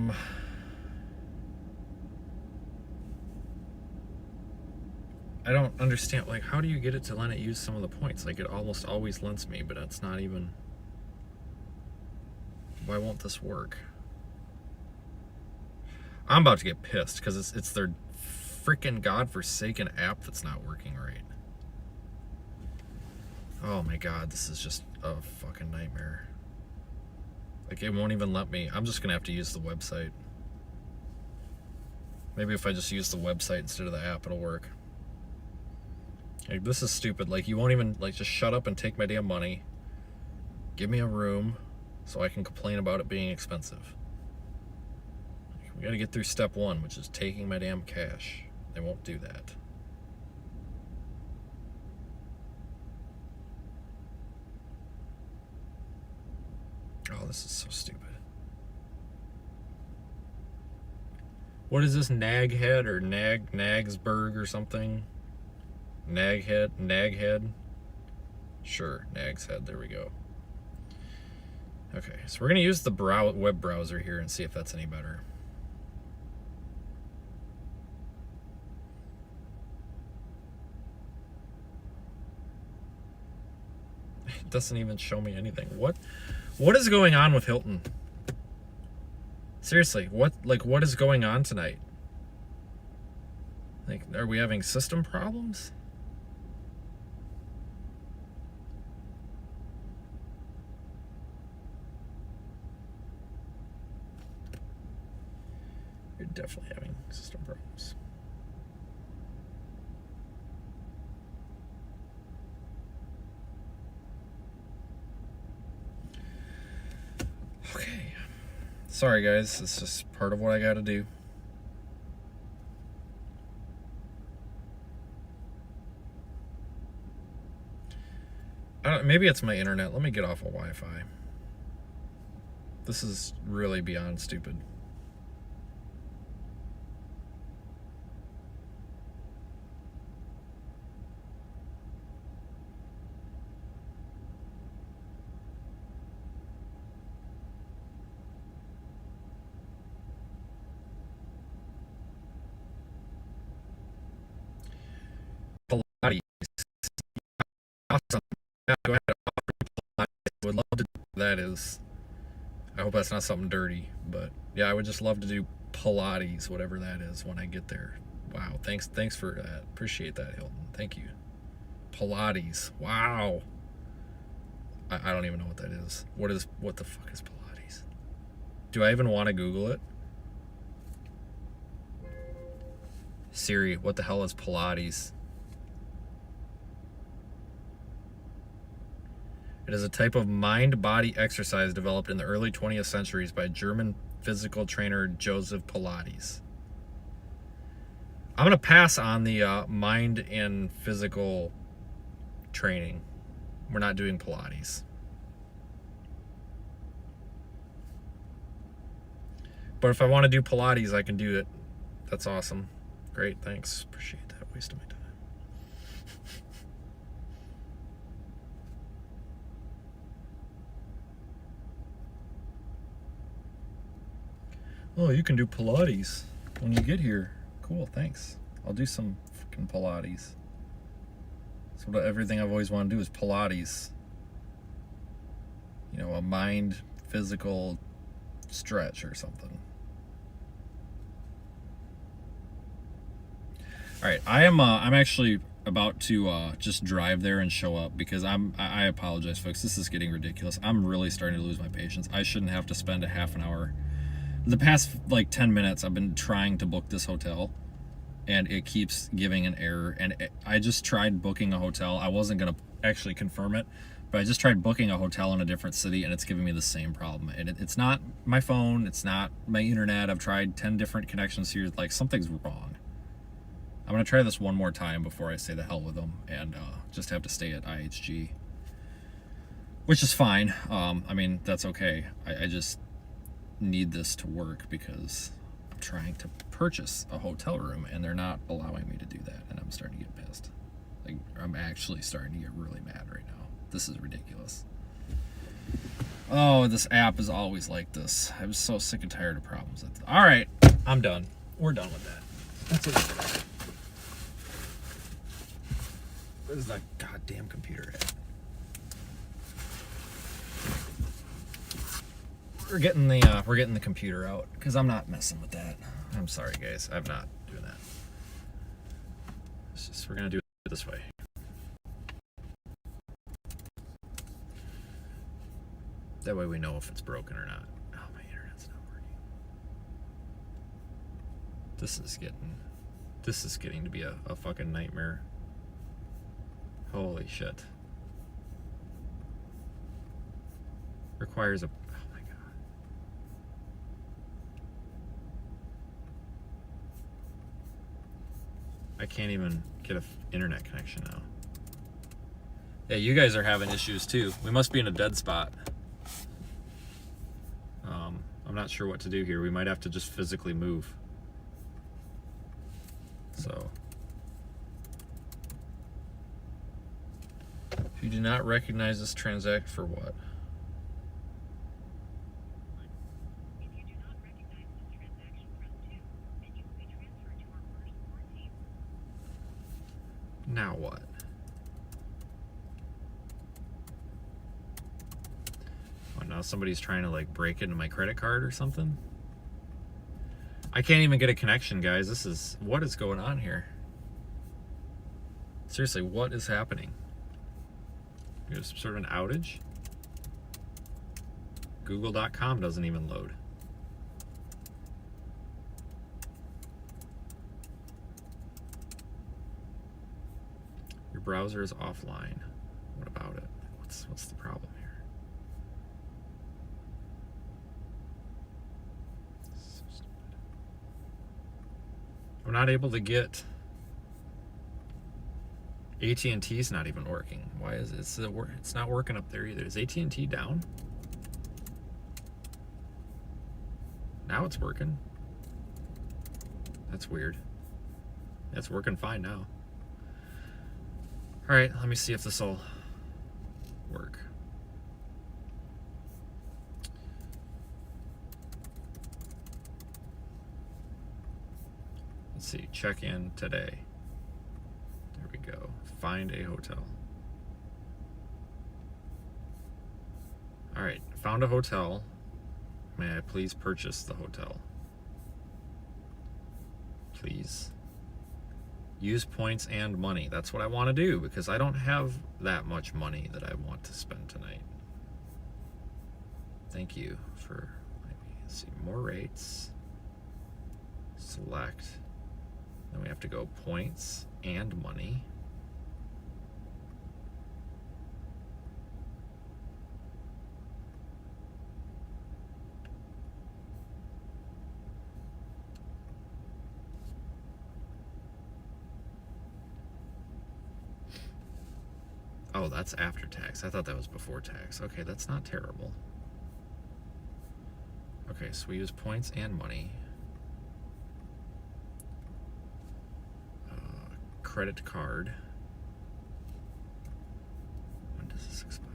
Speaker 1: don't understand. Like, how do you get it to let it use some of the points? Like, it almost always lets me, but it's not even. Why won't this work? I'm about to get pissed because it's their freaking godforsaken app that's not working right. Oh my god, this is just a fucking nightmare. Like, it won't even let me. I'm just gonna have to use the website. Maybe if I just use the website instead of the app, it'll work. Like, this is stupid. Like, you won't even, like, just shut up and take my damn money. Give me a room so I can complain about it being expensive. Like, we gotta get through step one, which is taking my damn cash. They won't do that. Oh, this is so stupid. What is this, Naghead or Nagsburg or something? Naghead? Sure, Nag's Head, there we go. Okay, so we're gonna use the web browser here and see if that's any better. It doesn't even show me anything. What is going on with Hilton? Seriously, what is going on tonight? Like, are we having system problems? You're definitely having system problems. Okay. Sorry, guys. It's just part of what I gotta do. Maybe it's my internet. Let me get off of Wi-Fi. This is really beyond stupid. Pilates. Awesome. Yeah, go ahead. I would love to do what that is. I hope that's not something dirty, but yeah, I would just love to do Pilates, whatever that is, when I get there. Wow, thanks for that. Appreciate that, Hilton. Thank you. Pilates. Wow. I don't even know what that is. What the fuck is Pilates? Do I even want to Google it? Siri, what the hell is Pilates? It is a type of mind-body exercise developed in the early 20th centuries by German physical trainer Joseph Pilates. I'm going to pass on the mind and physical training. We're not doing Pilates. But if I want to do Pilates, I can do it. That's awesome. Great, thanks. Appreciate that. Waste of my time. Oh, you can do Pilates when you get here. Cool, thanks. I'll do some fucking Pilates. That's what everything I've always wanted to do is Pilates. You know, a mind physical stretch or something. All right, I'm actually about to just drive there and show up because I apologize, folks. This is getting ridiculous. I'm really starting to lose my patience. I shouldn't have to spend a half an hour. The past like 10 minutes, I've been trying to book this hotel, and it keeps giving an error. And I just tried booking a hotel. I wasn't gonna actually confirm it, but I just tried booking a hotel in a different city, and it's giving me the same problem. And it's not my phone. It's not my internet. I've tried 10 different connections here. Like, something's wrong. I'm gonna try this one more time before I say the hell with them and just have to stay at IHG, which is fine. I mean, that's okay. I just need this to work because I'm trying to purchase a hotel room and they're not allowing me to do that, and I'm starting to get pissed. Like, I'm actually starting to get really mad right now. This is ridiculous. Oh, this app is always like this. I'm so sick and tired of problems. All right, I'm done. We're done with that. That's it. Where's that goddamn computer at? We're getting the computer out because I'm not messing with that. I'm sorry, guys. I'm not doing that. It's just, we're gonna do it this way. That way we know if it's broken or not. Oh, my internet's not working. This is getting to be a fucking nightmare. Holy shit. Requires a... Oh my god. I can't even get an internet connection now. Yeah, you guys are having issues too. We must be in a dead spot. I'm not sure what to do here. We might have to just physically move. So... If you do not recognize this transaction for what?
Speaker 5: If you do not recognize this transaction, press 2, and you will be transferred to our first support team.
Speaker 1: Now what? Oh, now somebody's trying to like break into my credit card or something? I can't even get a connection, guys. What is going on here? Seriously, what is happening? There's some sort of an outage. Google.com doesn't even load. Your browser is offline. What about it? What's the problem here? So stupid. I'm not able to get... AT&T's not even working. Why is it? It's not working up there either. Is AT&T down? Now it's working. That's weird. It's working fine now. All right, let me see if this will work. Let's see. Check in today. There we go. Find a hotel. All right, found a hotel. May I please purchase the hotel? Please. Use points and money. That's what I want to do because I don't have that much money that I want to spend tonight. Thank you for, let's see, more rates. Select. Then we have to go points and money. Oh, that's after tax. I thought that was before tax. Okay, that's not terrible. Okay, so we use points and money. Credit card. When does this expire?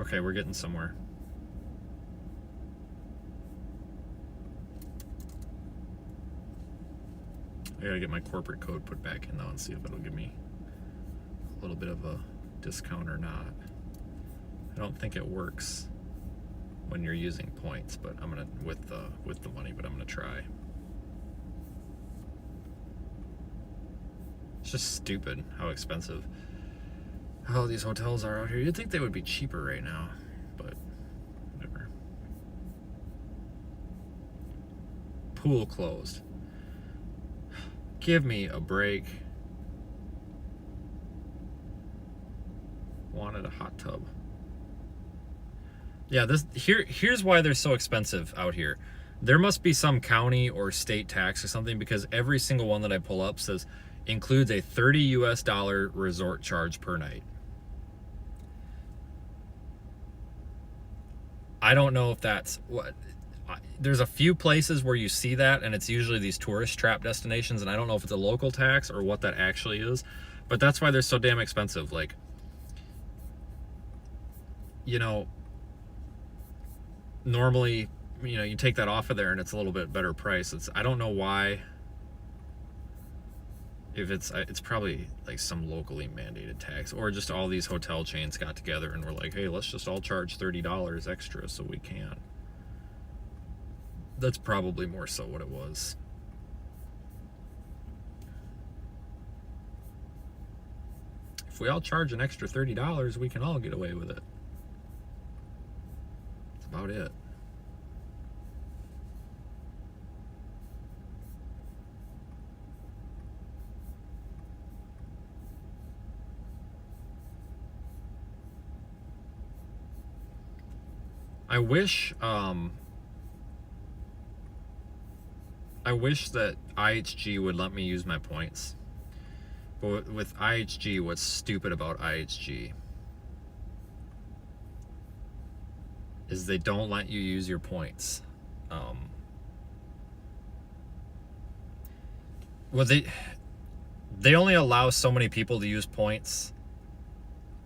Speaker 1: Okay, we're getting somewhere. I gotta get my corporate code put back in though and see if it'll give me a little bit of a discount or not. I don't think it works when you're using points, but I'm gonna with the money, but I'm gonna try. It's just stupid how expensive these hotels are out here. You'd think they would be cheaper right now, but whatever. Pool closed. Give me a break. Wanted a hot tub. Yeah, here's why they're so expensive out here. There must be some county or state tax or something, because every single one that I pull up says includes a $30 US resort charge per night. I don't know if that's what. There's a few places where you see that, and it's usually these tourist trap destinations, and I don't know if it's a local tax or what that actually is, but that's why they're so damn expensive. Like, you know, normally, you know, you take that off of there and it's a little bit better price. I don't know why. If it's probably like some locally mandated tax, or just all these hotel chains got together and were like, hey, let's just all charge $30 extra so we can. That's probably more so what it was. If we all charge an extra $30, we can all get away with it. That's about it. I wish that IHG would let me use my points. But with IHG, what's stupid about IHG is they don't let you use your points. Well, they only allow so many people to use points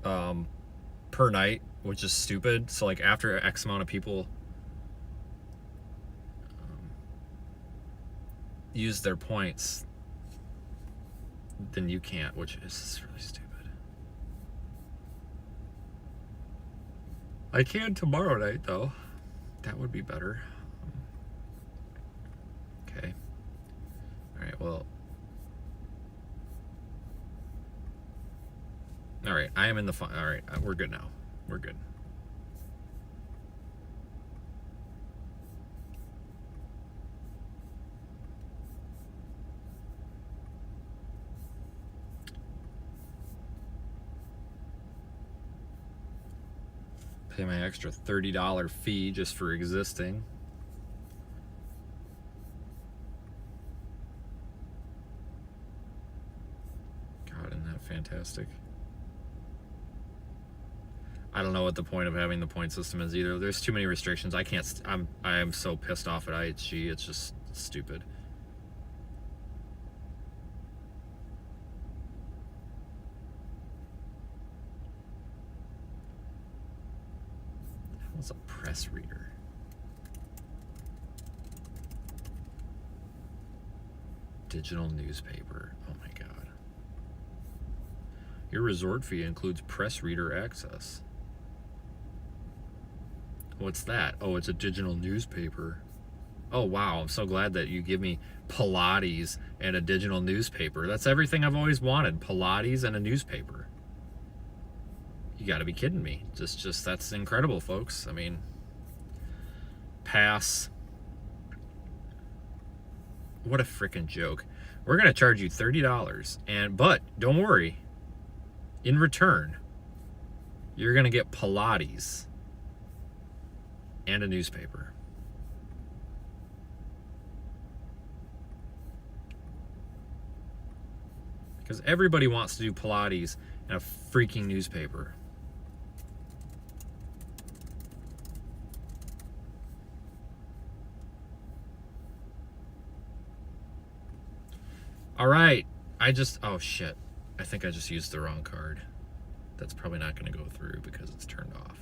Speaker 1: per night, which is stupid. So like after X amount of people use their points, then you can't, which is really stupid. I can tomorrow night though. That would be better. Okay. Alright, well. Alright, I am in the alright, we're good now. We're good. Pay my extra $30 fee just for existing. God, isn't that fantastic? I don't know what the point of having the point system is either. There's too many restrictions. I am so pissed off at IHG. It's just stupid. What's a press reader? Digital newspaper. Oh my God. Your resort fee includes press reader access. What's that? Oh, it's a digital newspaper. Oh wow, I'm so glad that you give me Pilates and a digital newspaper. That's everything I've always wanted. Pilates and a newspaper. You gotta be kidding me. Just that's incredible, folks. I mean, pass. What a freaking joke. We're gonna charge you $30, but don't worry. In return, you're gonna get Pilates and a newspaper. Because everybody wants to do Pilates and a freaking newspaper. All right, oh shit. I think I just used the wrong card. That's probably not gonna go through because it's turned off.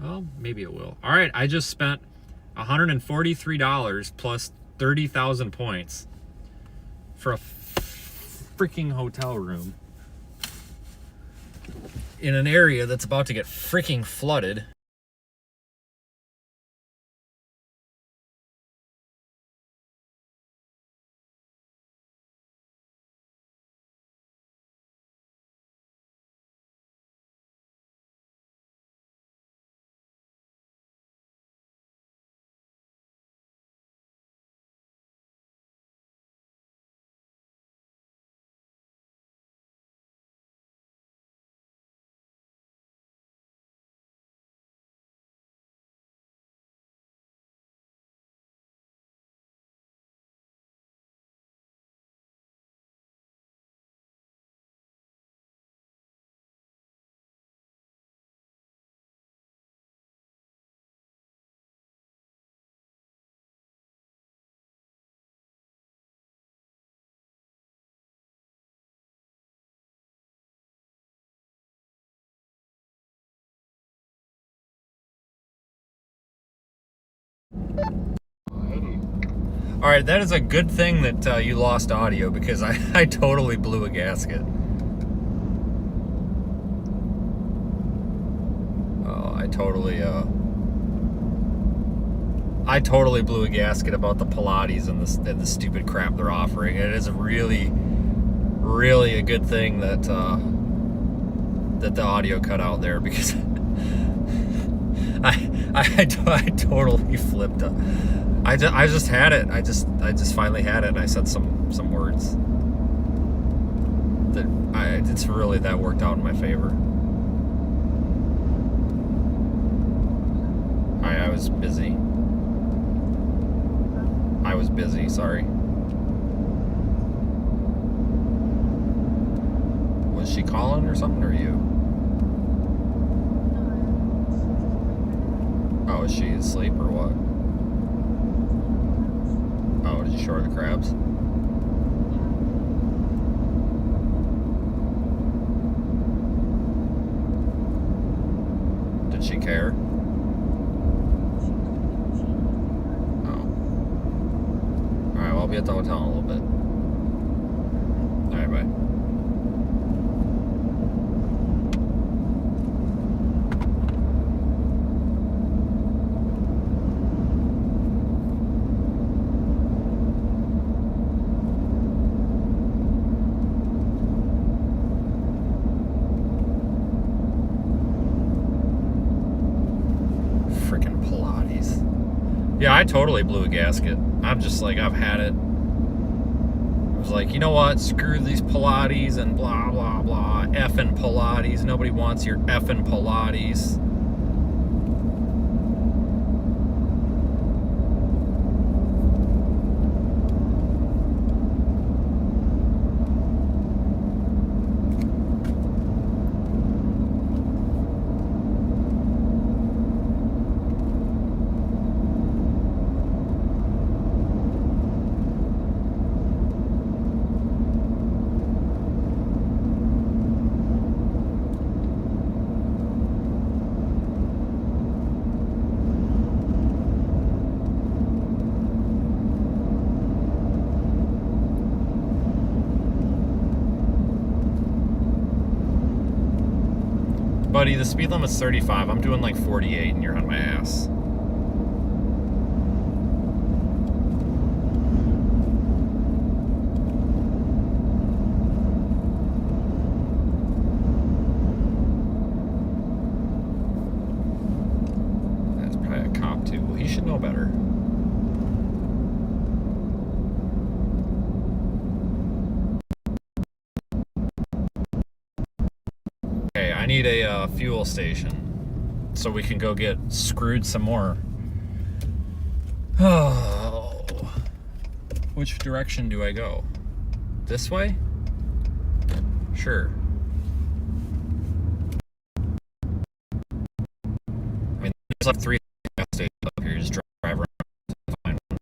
Speaker 1: Well, maybe it will. All right, I just spent $143 plus 30,000 points for a freaking hotel room in an area that's about to get freaking flooded. All right, that is a good thing that you lost audio, because I totally blew a gasket. I totally blew a gasket about the Pilates and the stupid crap they're offering. It is really, really a good thing that that the audio cut out there, because I totally flipped up. I just had it. I just finally had it, and I said some words that it's really, that worked out in my favor. I was busy. Sorry. Was she calling or something, or you? Oh, is she asleep or what? Oh, did you show her the crabs? Did she care? I'll be at the hotel in a little bit. All right, bye. Freaking Pilates. Yeah, I totally blew a gasket. I'm just like, I've had it. I was like, you know what? Screw these Pilates and blah, blah, blah. Effing Pilates. Nobody wants your effing Pilates. Buddy, the speed limit's 35. I'm doing like 48 and you're on my ass. That's probably a cop too. Well, he should know better. Okay, I need a fuel station so we can go get screwed some more. Oh, which direction do I go? This way? Sure. I mean, there's like 3 gas stations up here. You just drive around to find one.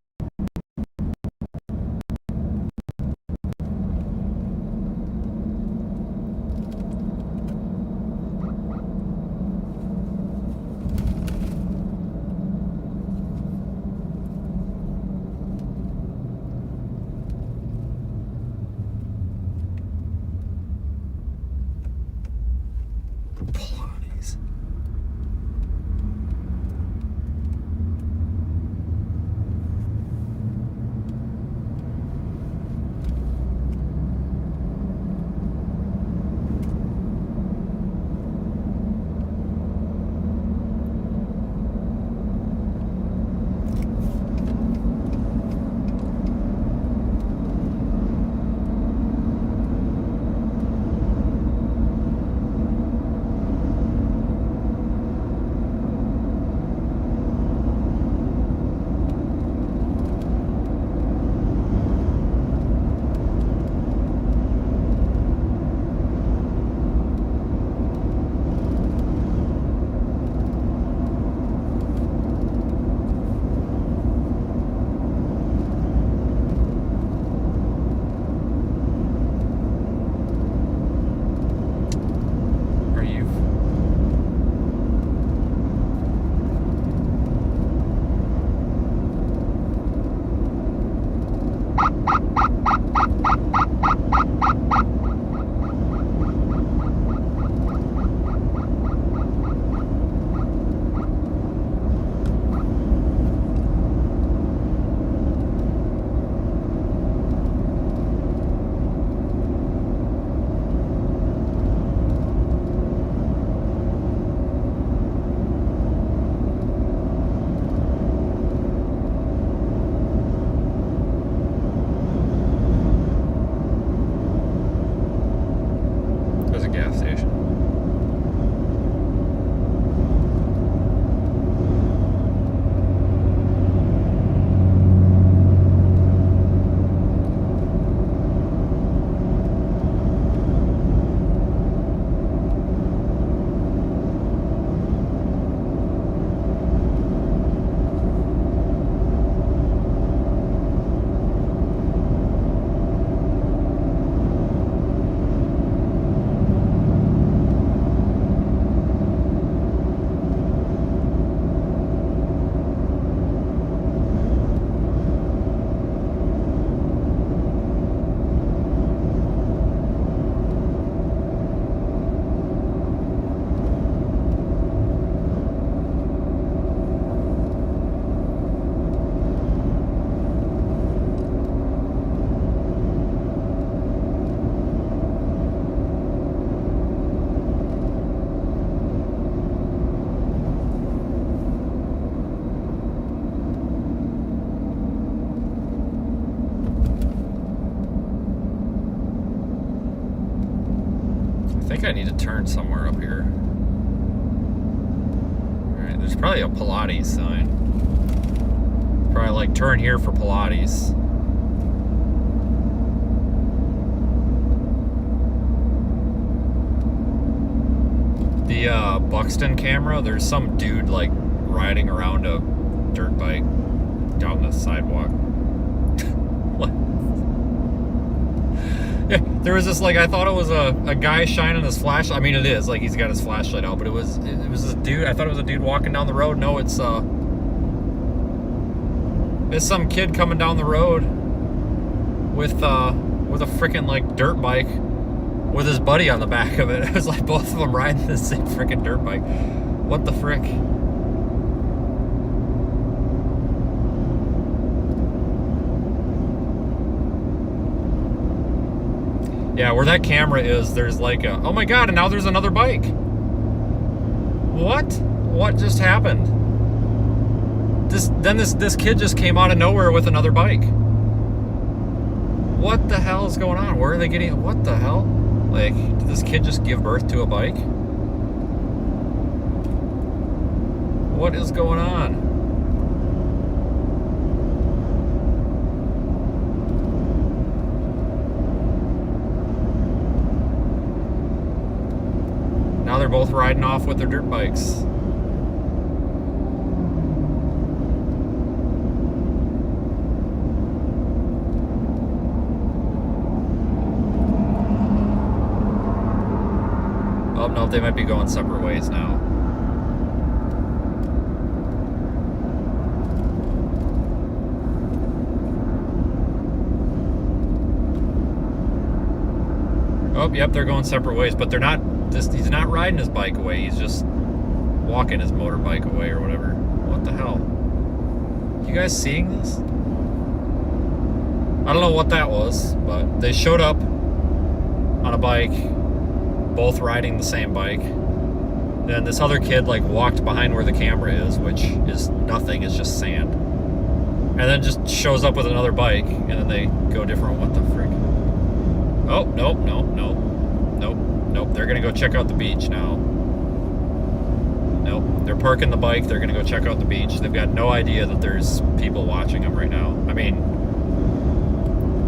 Speaker 1: think I need to turn somewhere up here. Alright, there's probably a Pilates sign. Probably like turn here for Pilates. The Buxton camera, there's some dude like riding around a dirt bike down the sidewalk. What? Yeah, there was this like, I thought it was a guy shining his flashlight. I mean, it is like he's got his flashlight out, but it was this dude. I thought it was a dude walking down the road. No, it's some kid coming down the road with a freaking like dirt bike with his buddy on the back of it. It was like both of them riding the same freaking dirt bike. What the frick? Yeah, where that camera is, there's like a, oh my god, and now there's another bike. What? What just happened? This kid just came out of nowhere with another bike. What the hell is going on? Where are they getting, what the hell? Like, did this kid just give birth to a bike? What is going on? Now they're both riding off with their dirt bikes. Oh no, they might be going separate ways now. Oh, yep, they're going separate ways, but they're not. He's not riding his bike away. He's just walking his motorbike away or whatever. What the hell? You guys seeing this? I don't know what that was, but they showed up on a bike, both riding the same bike. Then this other kid like walked behind where the camera is, which is nothing, it's just sand. And then just shows up with another bike, and then they go different. What the frick? Oh, nope, nope, nope. Nope, nope, they're gonna go check out the beach now. Nope, they're parking the bike, they're gonna go check out the beach. They've got no idea that there's people watching them right now. I mean,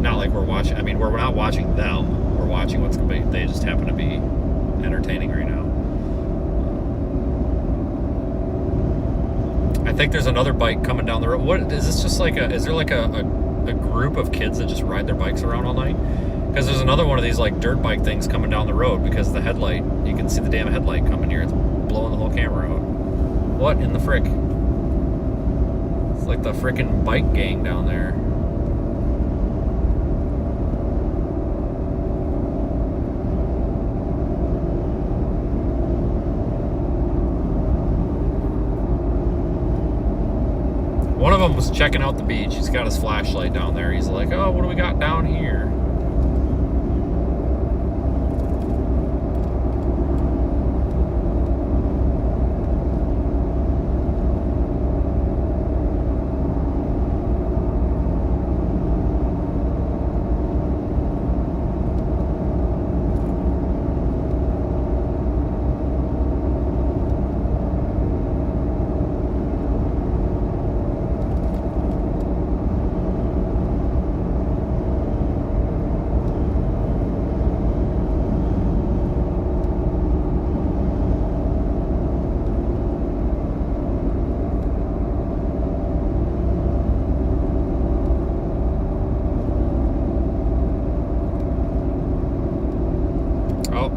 Speaker 1: not like we're watching, I mean, we're not watching them, we're watching what's gonna be, they just happen to be entertaining right now. I think there's another bike coming down the road. What, is this just like is there like a group of kids that just ride their bikes around all night? Because there's another one of these like dirt bike things coming down the road because the headlight, you can see the damn headlight coming here. It's blowing the whole camera out. What in the frick? It's like the frickin' bike gang down there. One of them was checking out the beach. He's got his flashlight down there. He's like, oh, what do we got down here?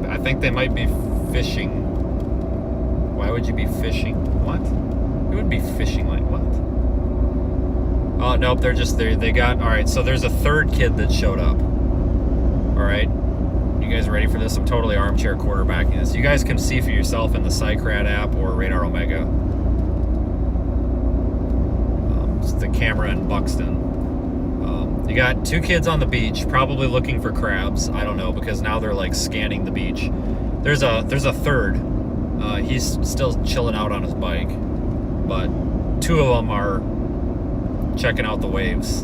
Speaker 1: I think they might be fishing. Why would you be fishing? What? Who would be fishing like what? Oh, nope, they're just there. They got, all right, so there's a third kid that showed up. All right, you guys ready for this? I'm totally armchair quarterbacking this. You guys can see for yourself in the Cycrad app or Radar Omega. It's the camera in Buxton. You got two kids on the beach, probably looking for crabs. I don't know, because now they're like scanning the beach. There's a third. He's still chilling out on his bike, but two of them are checking out the waves.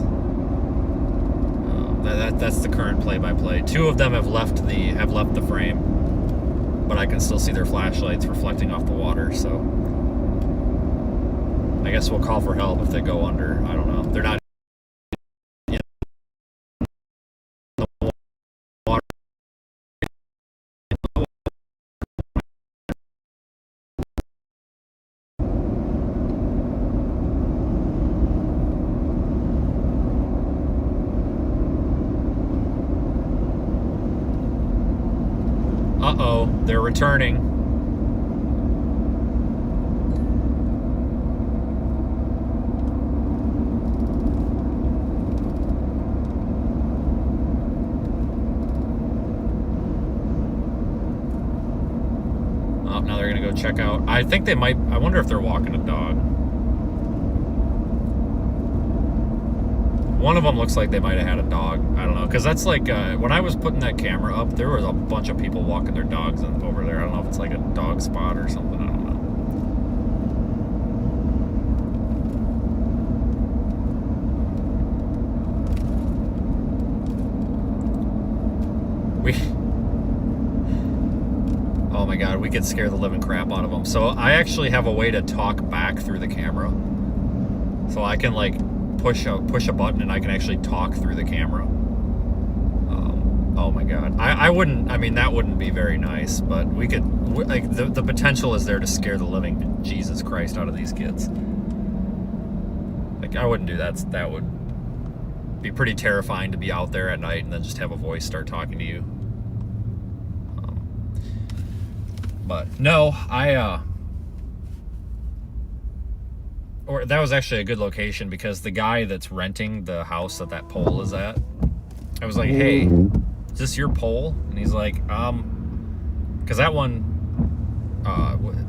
Speaker 1: That's the current play-by-play. Two of them have left the frame. but I can still see their flashlights reflecting off the water, so I guess we'll call for help if they go under. I don't know. They're not in the water. Uh-oh, they're returning. Oh, now they're gonna go check out. I think they might, I wonder if they're walking a dog. One of them looks like they might have had a dog. I don't know, because that's like, when I was putting that camera up, there was a bunch of people walking their dogs over there. I don't know if it's like a dog spot or something. I don't know. Oh my god, we could scare the living crap out of them. So I actually have a way to talk back through the camera. So I can like push a button and I can actually talk through the camera. Oh my god, I wouldn't. I mean, that wouldn't be very nice, but we could. Like the potential is there to scare the living Jesus Christ out of these kids. Like I wouldn't do that. That would be pretty terrifying to be out there at night and then just have a voice start talking to you. But no, or that was actually a good location because the guy that's renting the house that pole is at, I was like, hey, is this your pole? And he's like, because that one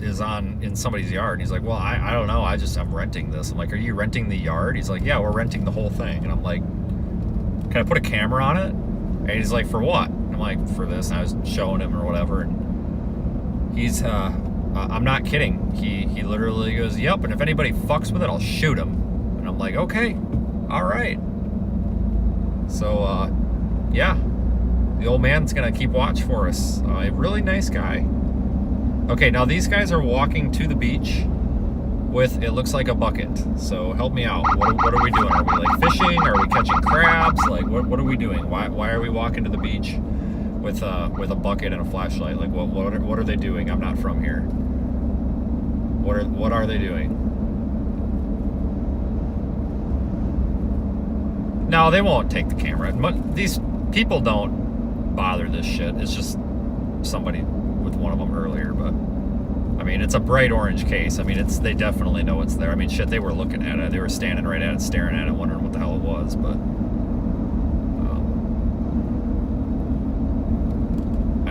Speaker 1: is in somebody's yard. And he's like, well, I don't know. I'm renting this. I'm like, are you renting the yard? He's like, yeah, we're renting the whole thing. And I'm like, can I put a camera on it? And he's like, for what? And I'm like, for this. And I was showing him or whatever. And he's, I'm not kidding. He literally goes, yep, and if anybody fucks with it, I'll shoot him. And I'm like, okay, all right. So, yeah, the old man's gonna keep watch for us. A really nice guy. Okay, now these guys are walking to the beach with, it looks like a bucket. So help me out. What are we doing? Are we like fishing? Are we catching crabs? Like, what are we doing? Why are we walking to the beach with a bucket and a flashlight? Like, what are they doing? I'm not from here. What are they doing? No, they won't take the camera. These people don't bother this shit. It's just somebody with one of them earlier, but I mean, it's a bright orange case. I mean, they definitely know it's there. I mean, shit, they were looking at it. They were standing right at it, staring at it, wondering what the hell it was, but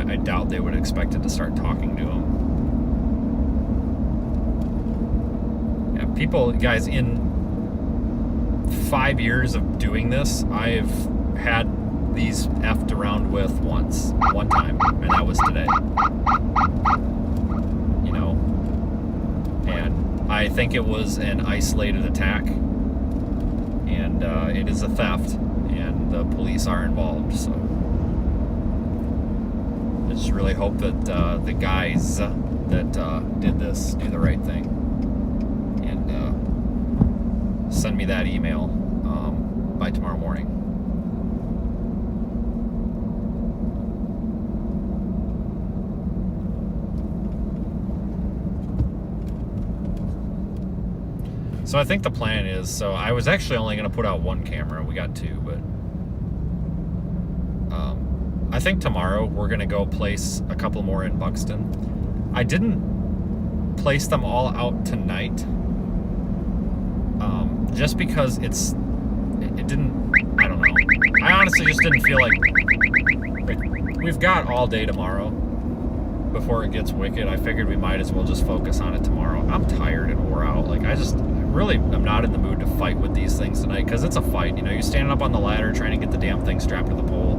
Speaker 1: I doubt they would expect it to start talking to him. Yeah, people, guys, in 5 years of doing this, I've had these effed around with one time, and that was today. You know, and I think it was an isolated attack, and it is a theft, and the police are involved, so I just really hope that the guys that did this do the right thing and send me that email by tomorrow morning. So I think the plan is, so I was actually only going to put out one camera. We got two, but I think tomorrow we're going to go place a couple more in Buxton. I didn't place them all out tonight just because it didn't, I don't know. I honestly just didn't feel like, we've got all day tomorrow before it gets wicked. I figured we might as well just focus on it tomorrow. I'm tired and wore out. Like, I really am not in the mood to fight with these things tonight, because it's a fight. You know, you're standing up on the ladder trying to get the damn thing strapped to the pole.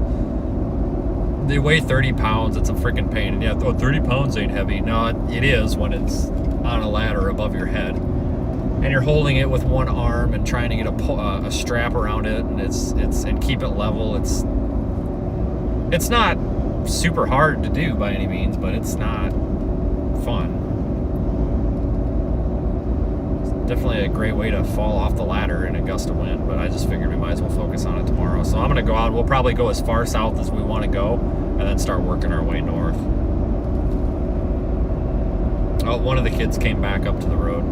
Speaker 1: They weigh 30 pounds. It's a freaking pain. And yeah, 30 pounds ain't heavy. No, it is when it's on a ladder above your head. And you're holding it with one arm and trying to get a strap around it, and and keep it level. It's not super hard to do by any means, but it's not fun. It's definitely a great way to fall off the ladder in a gust of wind, but I just figured we might as well focus on it tomorrow. So I'm going to go out. We'll probably go as far south as we want to go and then start working our way north. Oh, one of the kids came back up to the road.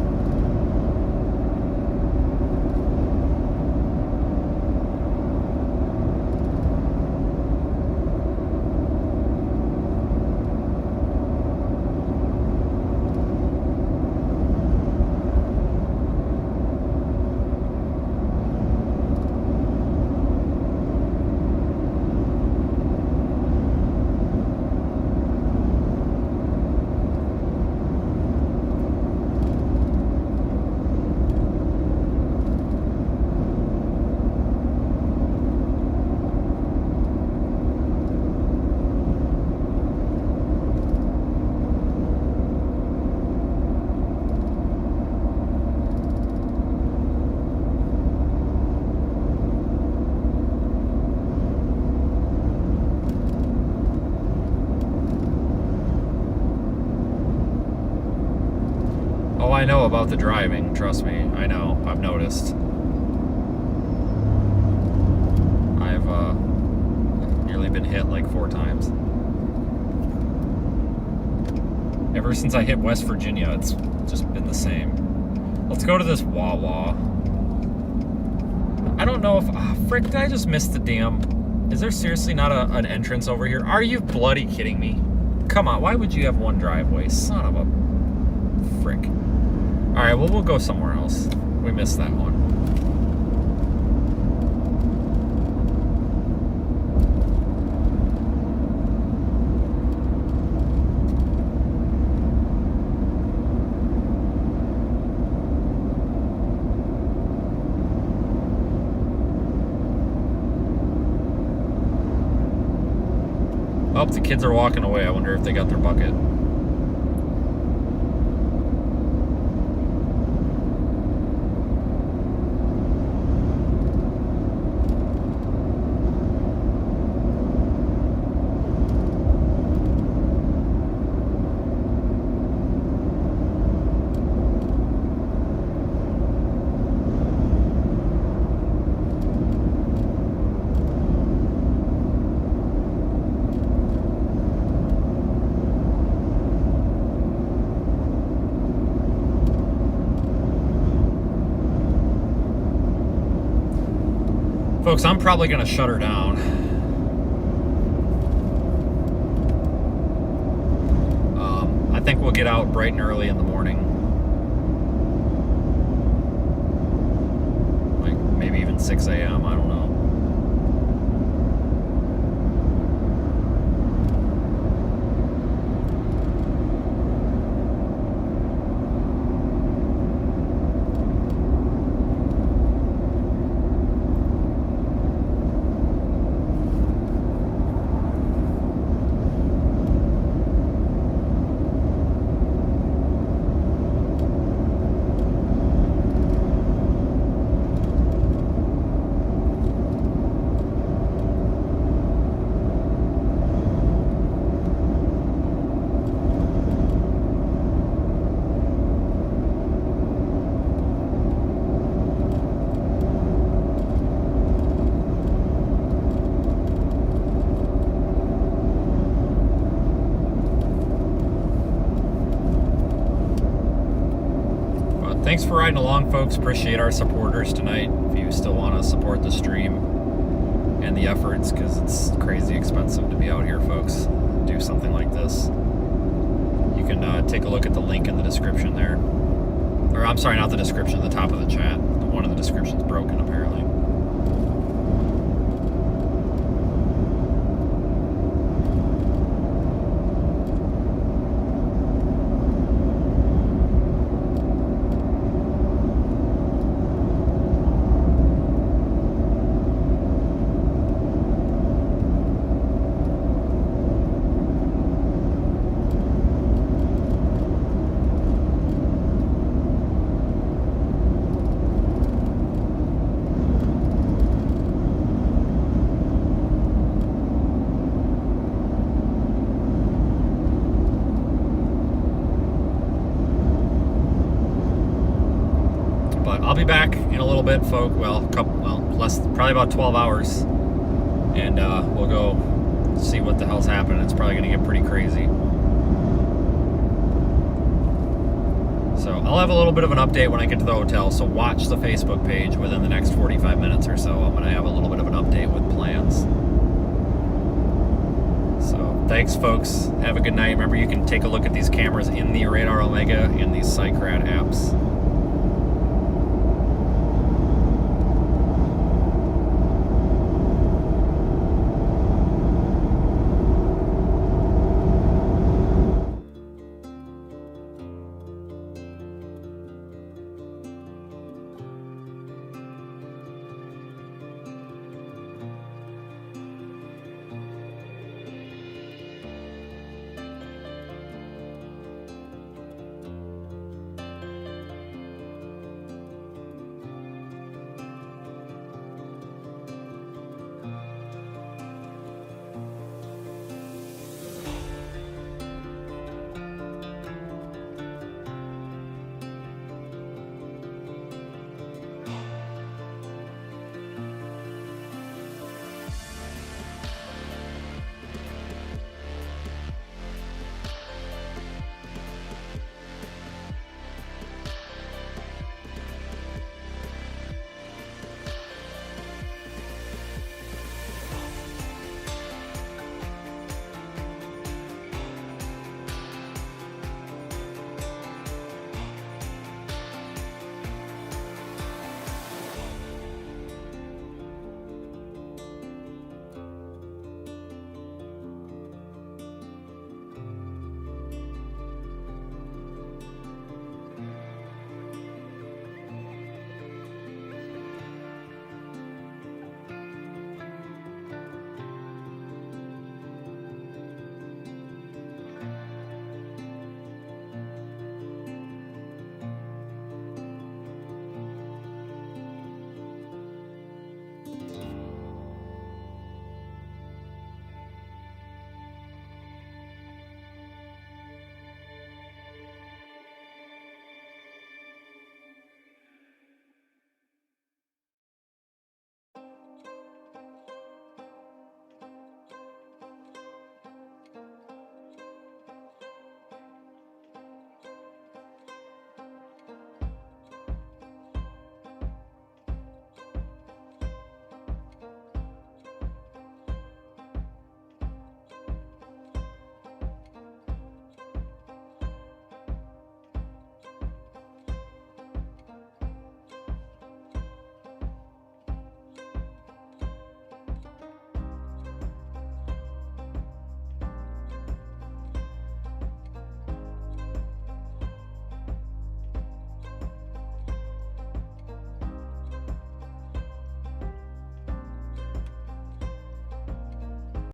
Speaker 1: I know about the driving, trust me. I know. I've noticed. I've nearly been hit like 4 times. Ever since I hit West Virginia, it's just been the same. Let's go to this Wawa. I don't know if... frick, did I just miss the damn... Is there seriously not an entrance over here? Are you bloody kidding me? Come on, why would you have one driveway? Son of a... frick. Alright, well, we'll go somewhere else. We missed that one. Oh, the kids are walking away. I wonder if they got their bucket. Folks, I'm probably going to shut her down. I think we'll get out bright and early in the morning. Like maybe even 6 a.m., I don't know. Thanks for riding along, folks. Appreciate our supporters tonight. If you still want to support the stream and the efforts, because it's crazy expensive to be out here, folks, do something like this. You can take a look at the link in the description there. Or I'm sorry, not the description, the top of the chat. One of the descriptions broken, apparently. be back in a little bit, folk. Well, probably about 12 hours, and we'll go see what the hell's happening. It's probably going to get pretty crazy. So I'll have a little bit of an update when I get to the hotel. So watch the Facebook page within the next 45 minutes or so. I'm going to have a little bit of an update with plans. So thanks, folks. Have a good night. Remember, you can take a look at these cameras in the Radar Omega and these Cycrad apps.